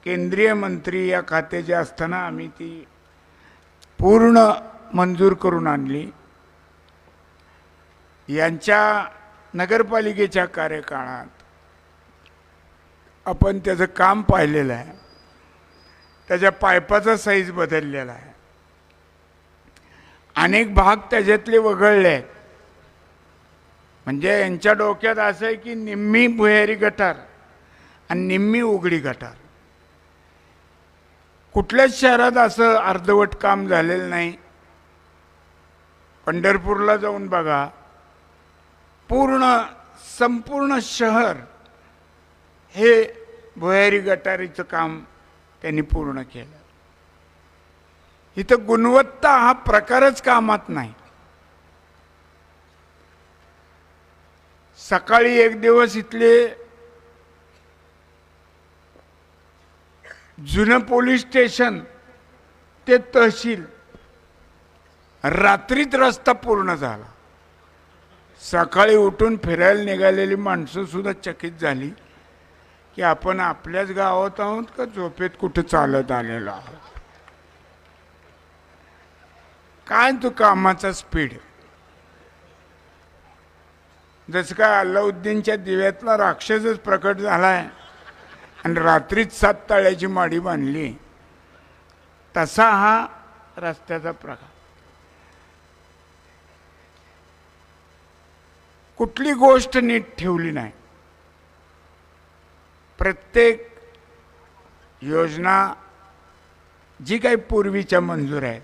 Speaker 12: केंद्रीय मंत्री या खात्याचे असताना आम्ही ती पूर्ण मंजूर करून आणली. यांच्या नगरपालिकेच्या कार्यकाळात आपण त्याचं काम पाहिलेलं आहे. त्याच्या पाईपाचा साईज बदललेला आहे. अनेक भाग त्याच्यातले वगळले आहेत. म्हणजे यांच्या डोक्यात असं आहे की निम्मी भुयारी गटार आणि निम्मी उघडी गटार. कुठल्याच शहरात असं अर्धवट काम झालेलं नाही. पंढरपूरला जाऊन बघा, संपूर्ण शहर हे भुयारी गटारीचं काम त्यांनी पूर्ण केलं. इथं गुणवत्ता हा प्रकारच कामात नाही. सकाळी एक दिवस इथले जुनं पोलीस स्टेशन ते तहसील रात्रीत रस्ता पूर्ण झाला. सकाळी उठून फिरायला निघालेली माणसं सुद्धा चकित झाली की आपण आपल्याच गावात आहोत का झोपेत कुठं चालत आलेलो आहोत. काय तो कामाचा स्पीड. जसं काय अल्लाउद्दीनच्या दिव्यातला राक्षसच प्रकट झालाय आणि रात्रीच 7 तळ्याची माडी बांधली, तसा हा रस्त्याचा प्रकार. कुठली गोष्ट नीट ठेवली नाही. प्रत्येक योजना जी काही पूर्वीच्या मंजूर आहेत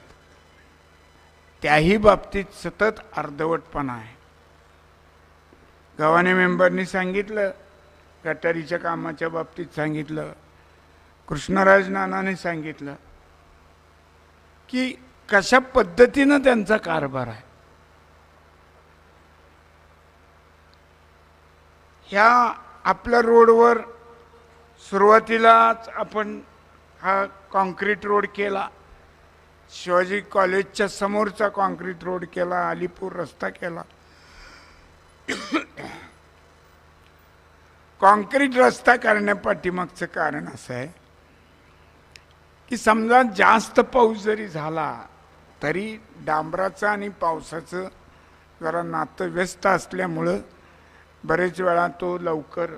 Speaker 12: त्याही बाबतीत सतत अर्धवटपणा आहे. गव्हाणे मेंबरनी सांगितलं, गटारीच्या कामाच्या बाबतीत सांगितलं, कृष्णराज नानाने सांगितलं की कशा पद्धतीनं त्यांचा कारभार आहे. ह्या आपल्या रोडवर सुरुवातीलाच आपण हा कॉन्क्रीट रोड केला. शिवाजी कॉलेजच्या समोरचा कॉन्क्रीट रोड केला. अलीपूर रस्ता केला. कॉन्क्रीट रस्ता करण्यापाठीमागचं कारण असं आहे की समजा जास्त पाऊस जरी झाला तरी डांबराचं आणि पावसाचं जरा नातं व्यस्त असल्यामुळं बरेच वेळा तो लवकर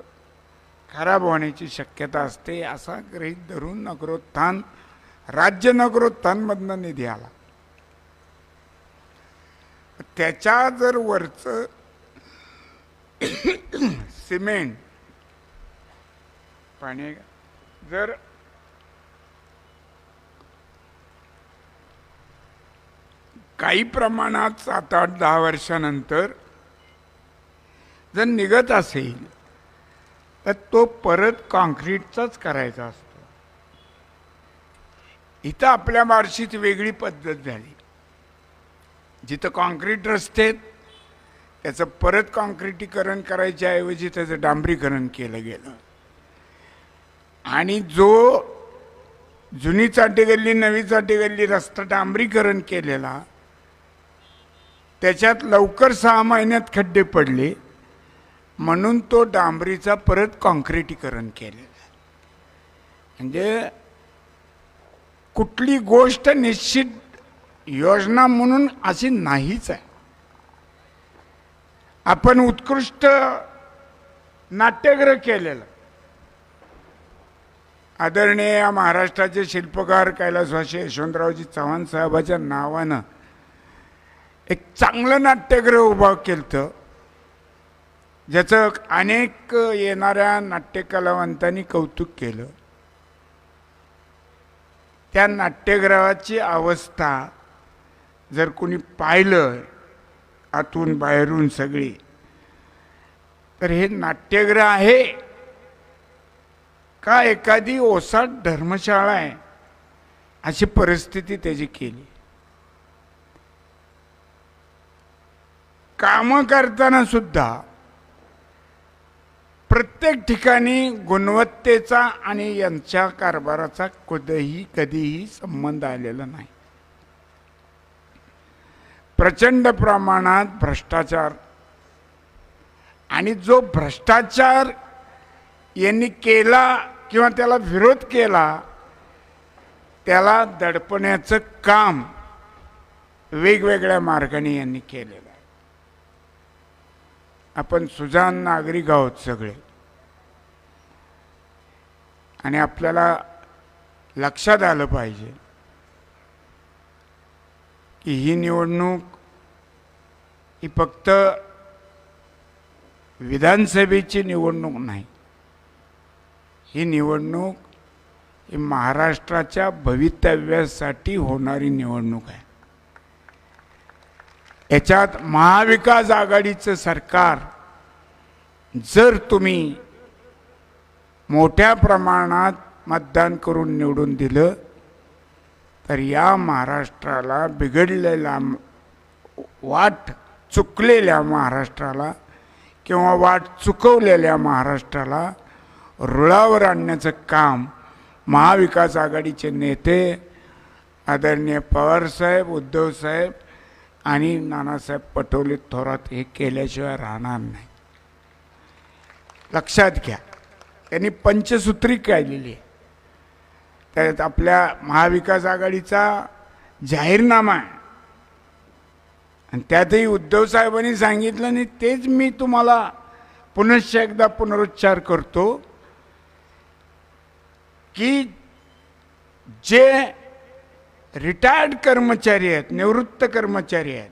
Speaker 12: खराब होण्याची शक्यता असते. असा गृहीत धरून नगरोत्थान, राज्य नगरोत्थानमधनं निधी आला. त्याच्या जर वरचं सिमेंट पाणी जर काही प्रमाणात 7, 8, 10 वर्षानंतर जर निघत असेल तर तो परत कॉन्क्रीटचाच करायचा असतो. इथं आपल्या बार्शीत वेगळी पद्धत झाली. जिथं कॉन्क्रीट रस्ते आहेत त्याचं परत कॉन्क्रिटीकरण करायच्या ऐवजी त्याचं डांबरीकरण केलं गेलं. आणि जो जुनी चाटेगल्ली नवी चाटेगल्ली रस्ता डांबरीकरण केलेला त्याच्यात लवकर 6 महिन्यात खड्डे पडले म्हणून तो डांबरीचा परत कॉन्क्रिटीकरण केलेला. म्हणजे कुठली गोष्ट निश्चित योजना म्हणून अशी नाहीच आहे. आपण उत्कृष्ट नाट्यगृह केलेलं. आदरणीय महाराष्ट्राचे शिल्पकार कैलासवासी यशवंतरावजी चव्हाण साहेबाच्या नावानं एक चांगलं नाट्यगृह उभं केलं, ज्याचं अनेक येणाऱ्या नाट्यकलावंतांनी कौतुक केलं. त्या नाट्यगृहाची अवस्था जर कोणी पाहिलं आतून बाहेरून सगळी, तर हे नाट्यगृह आहे का एखादी ओसाड धर्मशाळा आहे अशी परिस्थिती त्याची केली. कामं करताना सुद्धा प्रत्येक ठिकाणी गुणवत्तेचा आणि यांच्या कारभाराचा कधीही संबंध आलेला नाही. प्रचंड प्रमाणात भ्रष्टाचार, आणि जो भ्रष्टाचार यांनी केला किंवा त्याला विरोध केला त्याला दडपण्याचं काम वेगवेगळ्या मार्गाने यांनी केलेलं आहे. आपण सुजाण नागरिक आहोत सगळे, आणि आपल्याला लक्षात आलं पाहिजे की ही निवडणूक ही फक्त विधानसभेची निवडणूक नाही. ही निवडणूक ही महाराष्ट्राच्या भवितव्यासाठी होणारी निवडणूक आहे. याच्यात महाविकास आघाडीचं सरकार जर तुम्ही मोठ्या प्रमाणात मतदान करून निवडून दिलं तर या महाराष्ट्राला बिघडलेला, वाट चुकलेल्या महाराष्ट्राला किंवा वाट चुकवलेल्या महाराष्ट्राला रुळावर आणण्याचं काम महाविकास आघाडीचे नेते आदरणीय पवारसाहेब, उद्धवसाहेब आणि नानासाहेब पटोले थोरात हे केल्याशिवाय राहणार नाही. लक्षात घ्या, त्यांनी पंचसूत्री काढलेली आहे. त्यात आपल्या महाविकास आघाडीचा जाहीरनामा आहे, आणि त्यातही उद्धव साहेबांनी सांगितलं, आणि तेच मी तुम्हाला पुनश्च एकदा पुनरुच्चार करतो की जे रिटायर्ड कर्मचारी आहेत, निवृत्त कर्मचारी आहेत,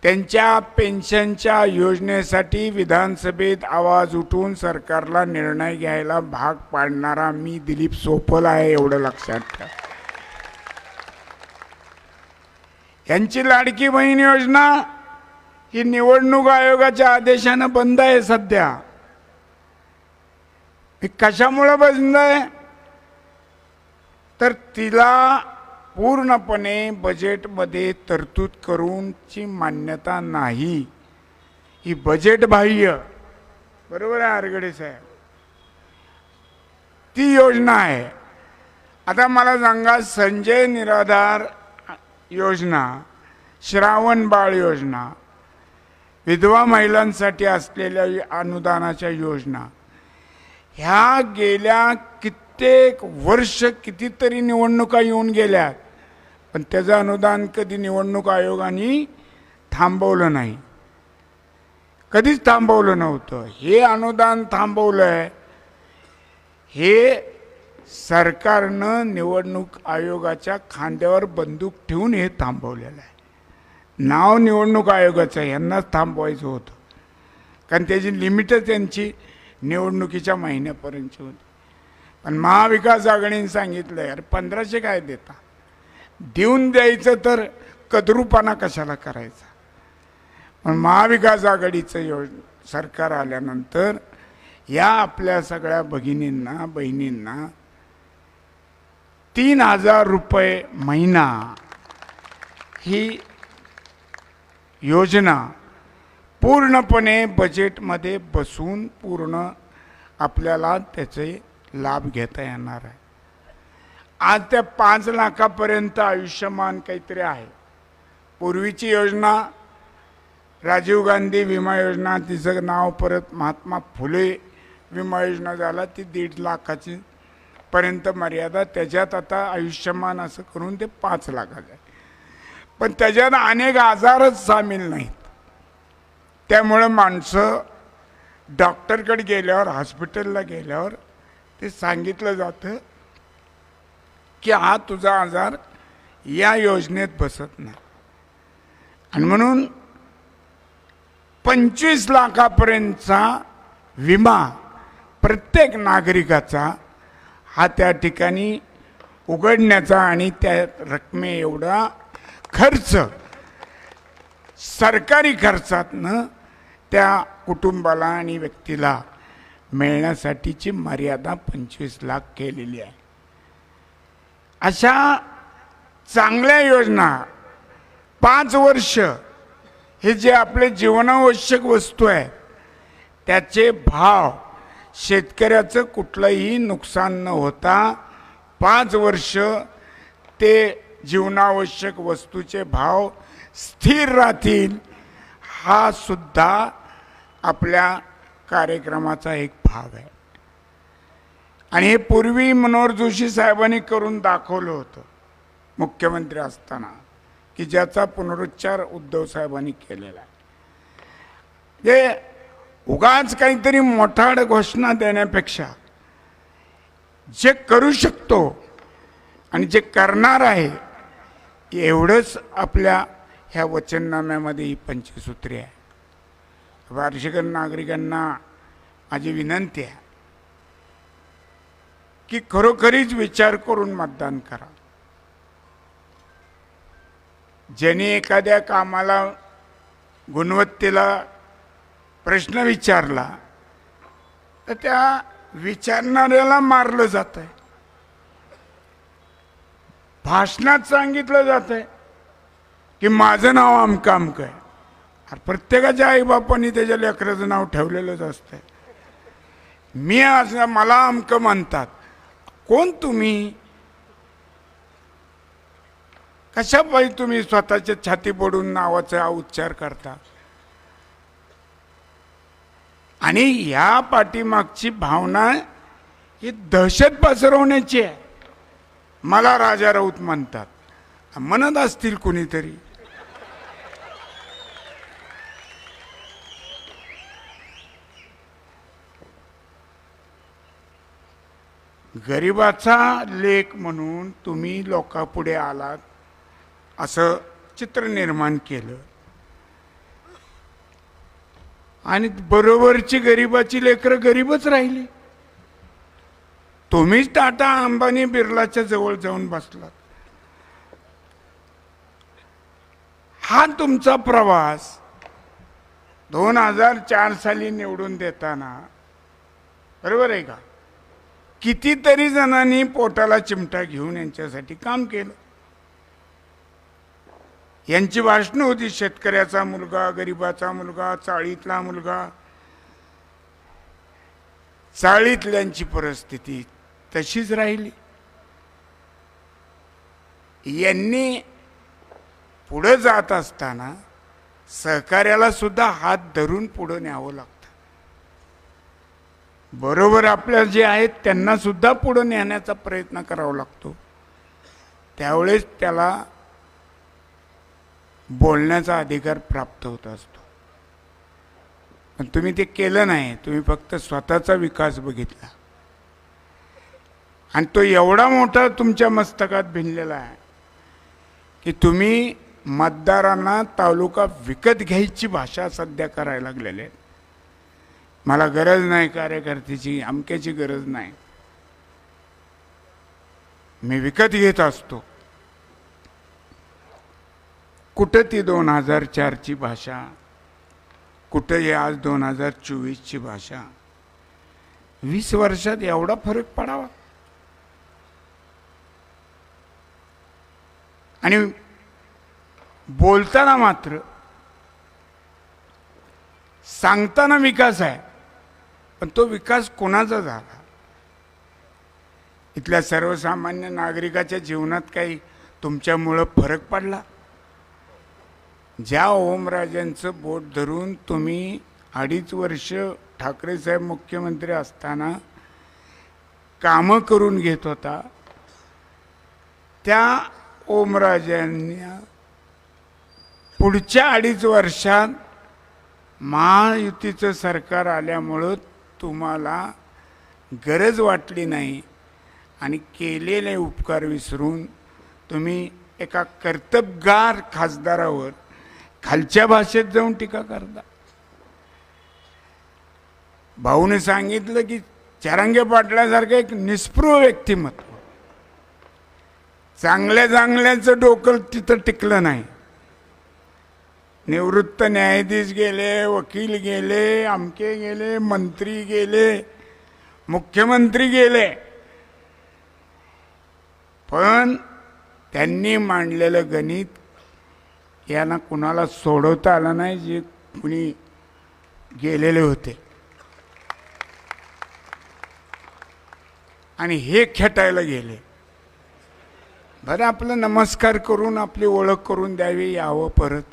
Speaker 12: त्यांच्या पेन्शनच्या योजनेसाठी विधानसभेत आवाज उठवून सरकारला निर्णय घ्यायला भाग पाडणारा मी दिलीप सोपल आहे, एवढं लक्षात ठेवा. यांची लाडकी बहीण योजना ही निवडणूक आयोगाच्या आदेशानं बंद आहे सध्या. ही कशामुळे बंद आहे तर तिला पूर्णपणे बजेटमध्ये तरतूद करूनची मान्यता नाही. ही बजेट बाह्य, बरोबर आहे आरगडे साहेब, ती योजना आहे. आता मला सांगा, संजय निराधार योजना, श्रावण बाळ योजना, विधवा महिलांसाठी असलेल्या अनुदानाच्या योजना, ह्या गेल्या कित्येक वर्ष कितीतरी निवडणुका येऊन गेल्या, पण त्याचं अनुदान कधी निवडणूक आयोगाने थांबवलं नाही, कधीच थांबवलं नव्हतं. हे अनुदान थांबवलंय, हे सरकारनं निवडणूक आयोगाच्या खांद्यावर बंदूक ठेवून हे थांबवलेलं आहे. नाव निवडणूक आयोगाचं, यांनाच थांबवायचं होतं, कारण त्याची लिमिटच त्यांची निवडणुकीच्या महिन्यापर्यंतची होती. पण महाविकास आघाडीने सांगितलं, यार 1500 काय देता, देऊन द्यायचं तर कदरूपणा कशाला करायचा. पण महाविकास आघाडीचं सरकार आल्यानंतर या आपल्या सगळ्या भगिनींना, बहिणींना 3000 रुपये महिना ही योजना पूर्णपणे बजेटमध्ये बसून पूर्ण आपल्याला त्याचे लाभ घेता येणार आहे. आज त्या 5 लाखापर्यंत आयुष्यमान काहीतरी आहे. पूर्वीची योजना राजीव गांधी विमा योजना, तिचं नाव परत महात्मा फुले विमा योजना झाला, ती 1.5 लाखाची पर्यंत मर्यादा. त्याच्यात आता आयुष्यमान असं करून ते 5 लाखाचं आहे. पण त्याच्यात अनेक आजारच सामील नाहीत. त्यामुळे माणसं डॉक्टरकडे गेल्यावर, हॉस्पिटलला गेल्यावर ते सांगितलं जातं की हा तुझा आजार या योजनेत बसत नाही. आणि म्हणून 25 लाखापर्यंतचा विमा प्रत्येक नागरिकाचा हा त्या ठिकाणी उघडण्याचा, आणि त्या रकमे एवढा खर्च सरकारी खर्चातनं त्या कुटुंबाला आणि व्यक्तीला मिळण्यासाठीची मर्यादा 25 लाख केलेली आहे. अशा चांगल्या योजना 5 वर्ष हे जे आपले जीवनावश्यक वस्तू आहे त्याचे भाव शेतकऱ्याचं कुठलंही नुकसान न होता 5 वर्ष ते जीवनावश्यक वस्तूचे भाव स्थिर राहतील, हा सुद्धा आपल्या कार्यक्रमाचा एक भाग आहे. आणि हे पूर्वी मनोहर जोशी साहेबांनी करून दाखवलं होतं मुख्यमंत्री असताना, की ज्याचा पुनरुच्चार उद्धव साहेबांनी केलेला आहे. जे उगाच काहीतरी मोठाड घोषणा देण्यापेक्षा जे करू शकतो आणि जे करणार आहे एवढंच आपल्या ह्या वचननाम्यामध्ये ही पंचसूत्री आहे. वार्षिक नागरिकांना माझी विनंती आहे की खरोखरीच विचार करून मतदान करा. ज्यांनी एखाद्या कामाला गुणवत्तेला प्रश्न विचारला तर त्या विचारणाऱ्याला मारलं जात आहे. भाषणात सांगितलं जात आहे की माझं नाव अमकं अमकं आहे. प्रत्येकाच्या आईबापांनी त्याच्या लेकराचं नाव ठेवलेलंच असतं. मी असं मला अमकं म्हणतात. कोण तुम्ही? कशा पाहिजे तुम्ही स्वतःच्या छाती पडून नावाचा उच्चार करता? आणि या पाठीमागची भावना ही दहशत पसरवण्याची आहे. मला राजा राऊत म्हणतात, म्हणत असतील कुणीतरी. गरिबाचा लेख म्हणून तुम्ही लोकांपुढे आलात असं चित्र निर्माण केलं आणि बरोबरची गरिबाची लेकरं गरीबच राहिली. तुम्हीच टाटा अंबानी बिर्लाच्या जवळ जाऊन बसलात. हा तुमचा प्रवास 2004 साली निवडून देताना बरोबर आहे का? कितीतरी जणांनी पोटाला चिमटा घेऊन यांच्यासाठी काम केलं. यांची भाषणं होती, शेतकऱ्याचा मुलगा, गरिबाचा मुलगा, चाळीतला मुलगा. चाळीतल्यांची परिस्थिती तशीच राहिली. यांनी पुढे जात असताना सहकार्याला सुद्धा हात धरून पुढे न्यावं लागतं. बरोबर आपल्या जे आहेत त्यांना सुद्धा पुढे नेण्याचा प्रयत्न करावा लागतो. त्यावेळेस त्याला बोलण्याचा अधिकार प्राप्त होत असतो. पण तुम्ही ते केलं नाही. तुम्ही फक्त स्वतःचा विकास बघितला आणि तो एवढा मोठा तुमच्या मस्तकात भिनलेला आहे की तुम्ही मतदारांना तालुका विकत घ्यायची भाषा सध्या करायला लागलेले आहेत. मला गरज नाही कार्यकर्त्याची, अमक्याची गरज नाही, मी विकत घेत असतो. कुठं ती 2004ची भाषा, कुठं हे आज 2024ची भाषा? 20 वर्षात एवढा फरक पडावा? आणि बोलताना मात्र सांगताना विकास आहे, पण तो विकास कोणाचा झाला? इथल्या सर्वसामान्य नागरिकाच्या जीवनात काही तुमच्यामुळं फरक पडला? ज्या ओमराजेंचं बोट धरून तुम्ही 2.5 वर्ष ठाकरे साहेब मुख्यमंत्री असताना कामं करून घेत होता, त्या ओमराजेंनी पुढच्या 2.5 वर्षात महायुतीचं सरकार आल्यामुळं तुम्हाला गरज वाटली नाही आणि केलेले उपकार विसरून तुम्ही एका कर्तबगार खासदारावर खालच्या भाषेत जाऊन टीका करता. भाऊने सांगितलं की चरांगे पाटलासारखं एक निस्पृह व्यक्तिमत्व, चांगल्या चांगल्याचं डोकं तिथं टिकलं नाही. निवृत्त न्यायाधीश गेले, वकील गेले, अमके गेले, मंत्री गेले, मुख्यमंत्री गेले, पण त्यांनी मांडलेलं गणित यांना कुणाला सोडवता आलं नाही, जे कुणी गेलेले होते. आणि हे खेटायला गेले. बरं आपलं नमस्कार करून आपली ओळख करून द्यावी, यावं परत,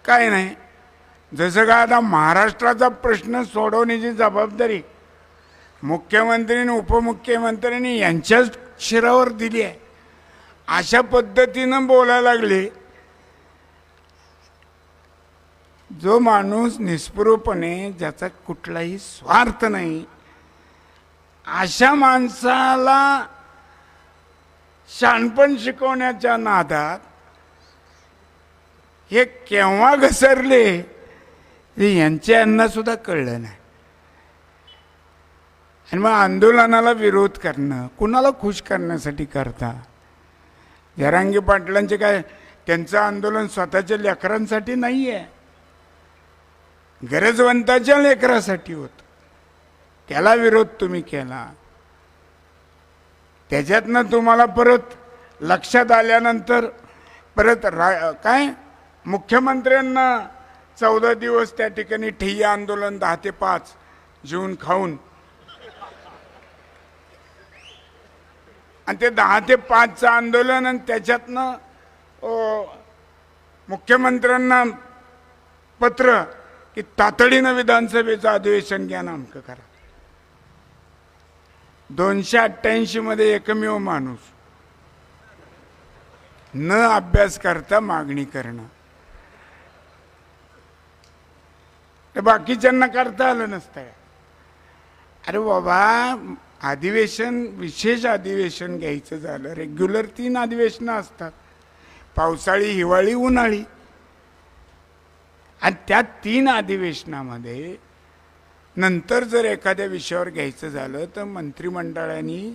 Speaker 12: काय नाही. जसं का आता महाराष्ट्राचा प्रश्न सोडवण्याची जबाबदारी मुख्यमंत्री आणि उपमुख्यमंत्र्यांनी यांच्याच शिरावर दिली आहे, अशा पद्धतीनं बोलायला लागले. जो माणूस निस्पृहपणे, ज्याचा कुठलाही स्वार्थ नाही, अशा माणसाला शहाणपण शिकवण्याच्या नादात हे केव्हा घसरले हे यांना सुद्धा कळलं नाही. आणि मग आंदोलनाला विरोध करणं कुणाला खुश करण्यासाठी करता? जरांगे पाटलांचे काय, त्यांचं आंदोलन स्वतःच्या लेकरांसाठी नाही आहे, गरजवंताच्या लेकरासाठी होतं. त्याला विरोध तुम्ही केला. त्याच्यातनं तुम्हाला परत लक्षात आल्यानंतर परत काय मुख्यमंत्र्यांना 14 दिवस त्या ठिकाणी ठिय्या आंदोलन 10 ते 5 जेवून खाऊन, आणि ते 10 ते 5चं आंदोलन, आणि त्याच्यातनं मुख्यमंत्र्यांना पत्र की तातडीनं विधानसभेचं अधिवेशन घ्या, नामकं करा. 288 मध्ये एकमेव माणूस न अभ्यास करता मागणी करणं, ते बाकीच्यांना करता आलं नसतं. अरे बाबा, अधिवेशन, विशेष अधिवेशन घ्यायचं झालं, रेग्युलर 3 अधिवेशनं असतात, पावसाळी, हिवाळी, उन्हाळी, आणि त्या 3 अधिवेशनामध्ये नंतर जर एखाद्या विषयावर घ्यायचं झालं तर मंत्रिमंडळाने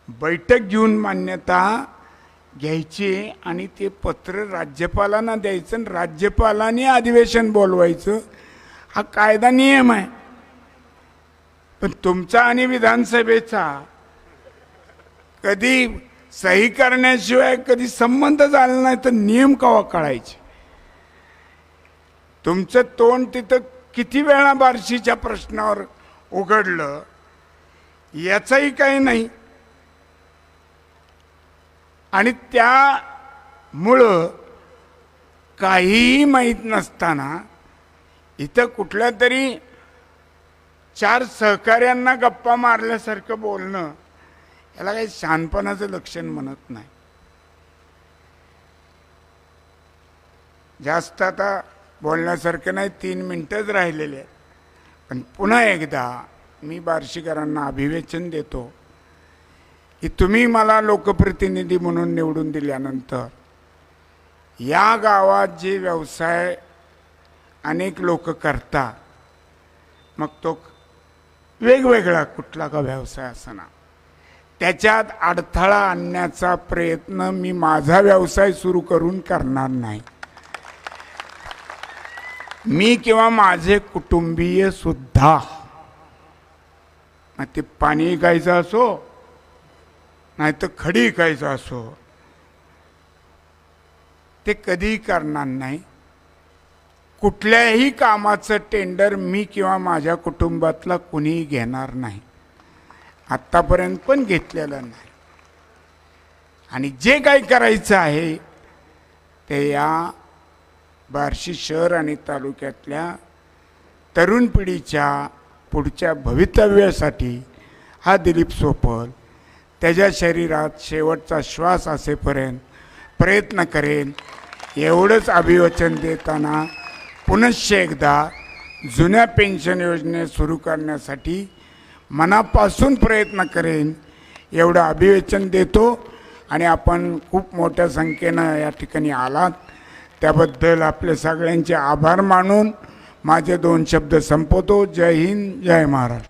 Speaker 12: बैठक घेऊन मान्यता घ्यायची आणि ते पत्र राज्यपालांना द्यायचं आणि राज्यपालांनी अधिवेशन बोलवायचं. हा कायदा नियम आहे. पण तुमचा आणि विधानसभेचा कधी सही करण्याशिवाय कधी संबंध झाला नाही तर नियम केव्हा कळायचे? तुमचं तोंड तिथं किती वेळा बार्शीच्या प्रश्नावर उघडलं याचाही काही नाही. आणि त्यामुळं काहीही माहीत नसताना इथं कुठल्या तरी 4 सहकाऱ्यांना गप्पा मारल्यासारखं बोलणं, याला काही शहाणपणाचं लक्षण म्हणत नाही. जास्त आता बोलण्यासारखं नाही, 3 मिनिटंच राहिलेले आहेत. पण पुन्हा एकदा मी बार्शीकरांना अभिवाचन देतो की तुम्ही मला लोकप्रतिनिधी म्हणून निवडून दिल्यानंतर या गावात जे व्यवसाय अनेक लोक करतात, मग तो वेगवेगळा कुठला का व्यवसाय असना, त्याच्यात अडथळा आणण्याचा प्रयत्न मी माझा व्यवसाय सुरू करून करणार नाही. मी किंवा माझे कुटुंबीय सुद्धा, मग ते पाणी विकायचं असो नाही तर खडी विकायचं असो, ते कधीही करणार नाही. कुठल्याही कामाचं टेंडर मी किंवा माझ्या कुटुंबातला कुणीही घेणार नाही, आत्तापर्यंत पण घेतलेलं नाही. आणि जे काही करायचं आहे ते या बार्शी शहर आणि तालुक्यातल्या तरुण पिढीच्या पुढच्या भवितव्यासाठी हा दिलीप सोपल त्याच्या शरीरात शेवटचा श्वास असेपर्यंत प्रयत्न करेन. एवढंच अभिवचन देताना पुनश्च एकदा जुन्या पेन्शन योजने सुरू करण्यासाठी मनापासून प्रयत्न करेन एवढं अभिवचन देतो. आणि आपण खूप मोठ्या संख्येनं या ठिकाणी आलात त्याबद्दल आपले सगळ्यांचे आभार मानून माझे 2 शब्द संपवतो. जय हिंद, जय महाराष्ट्र.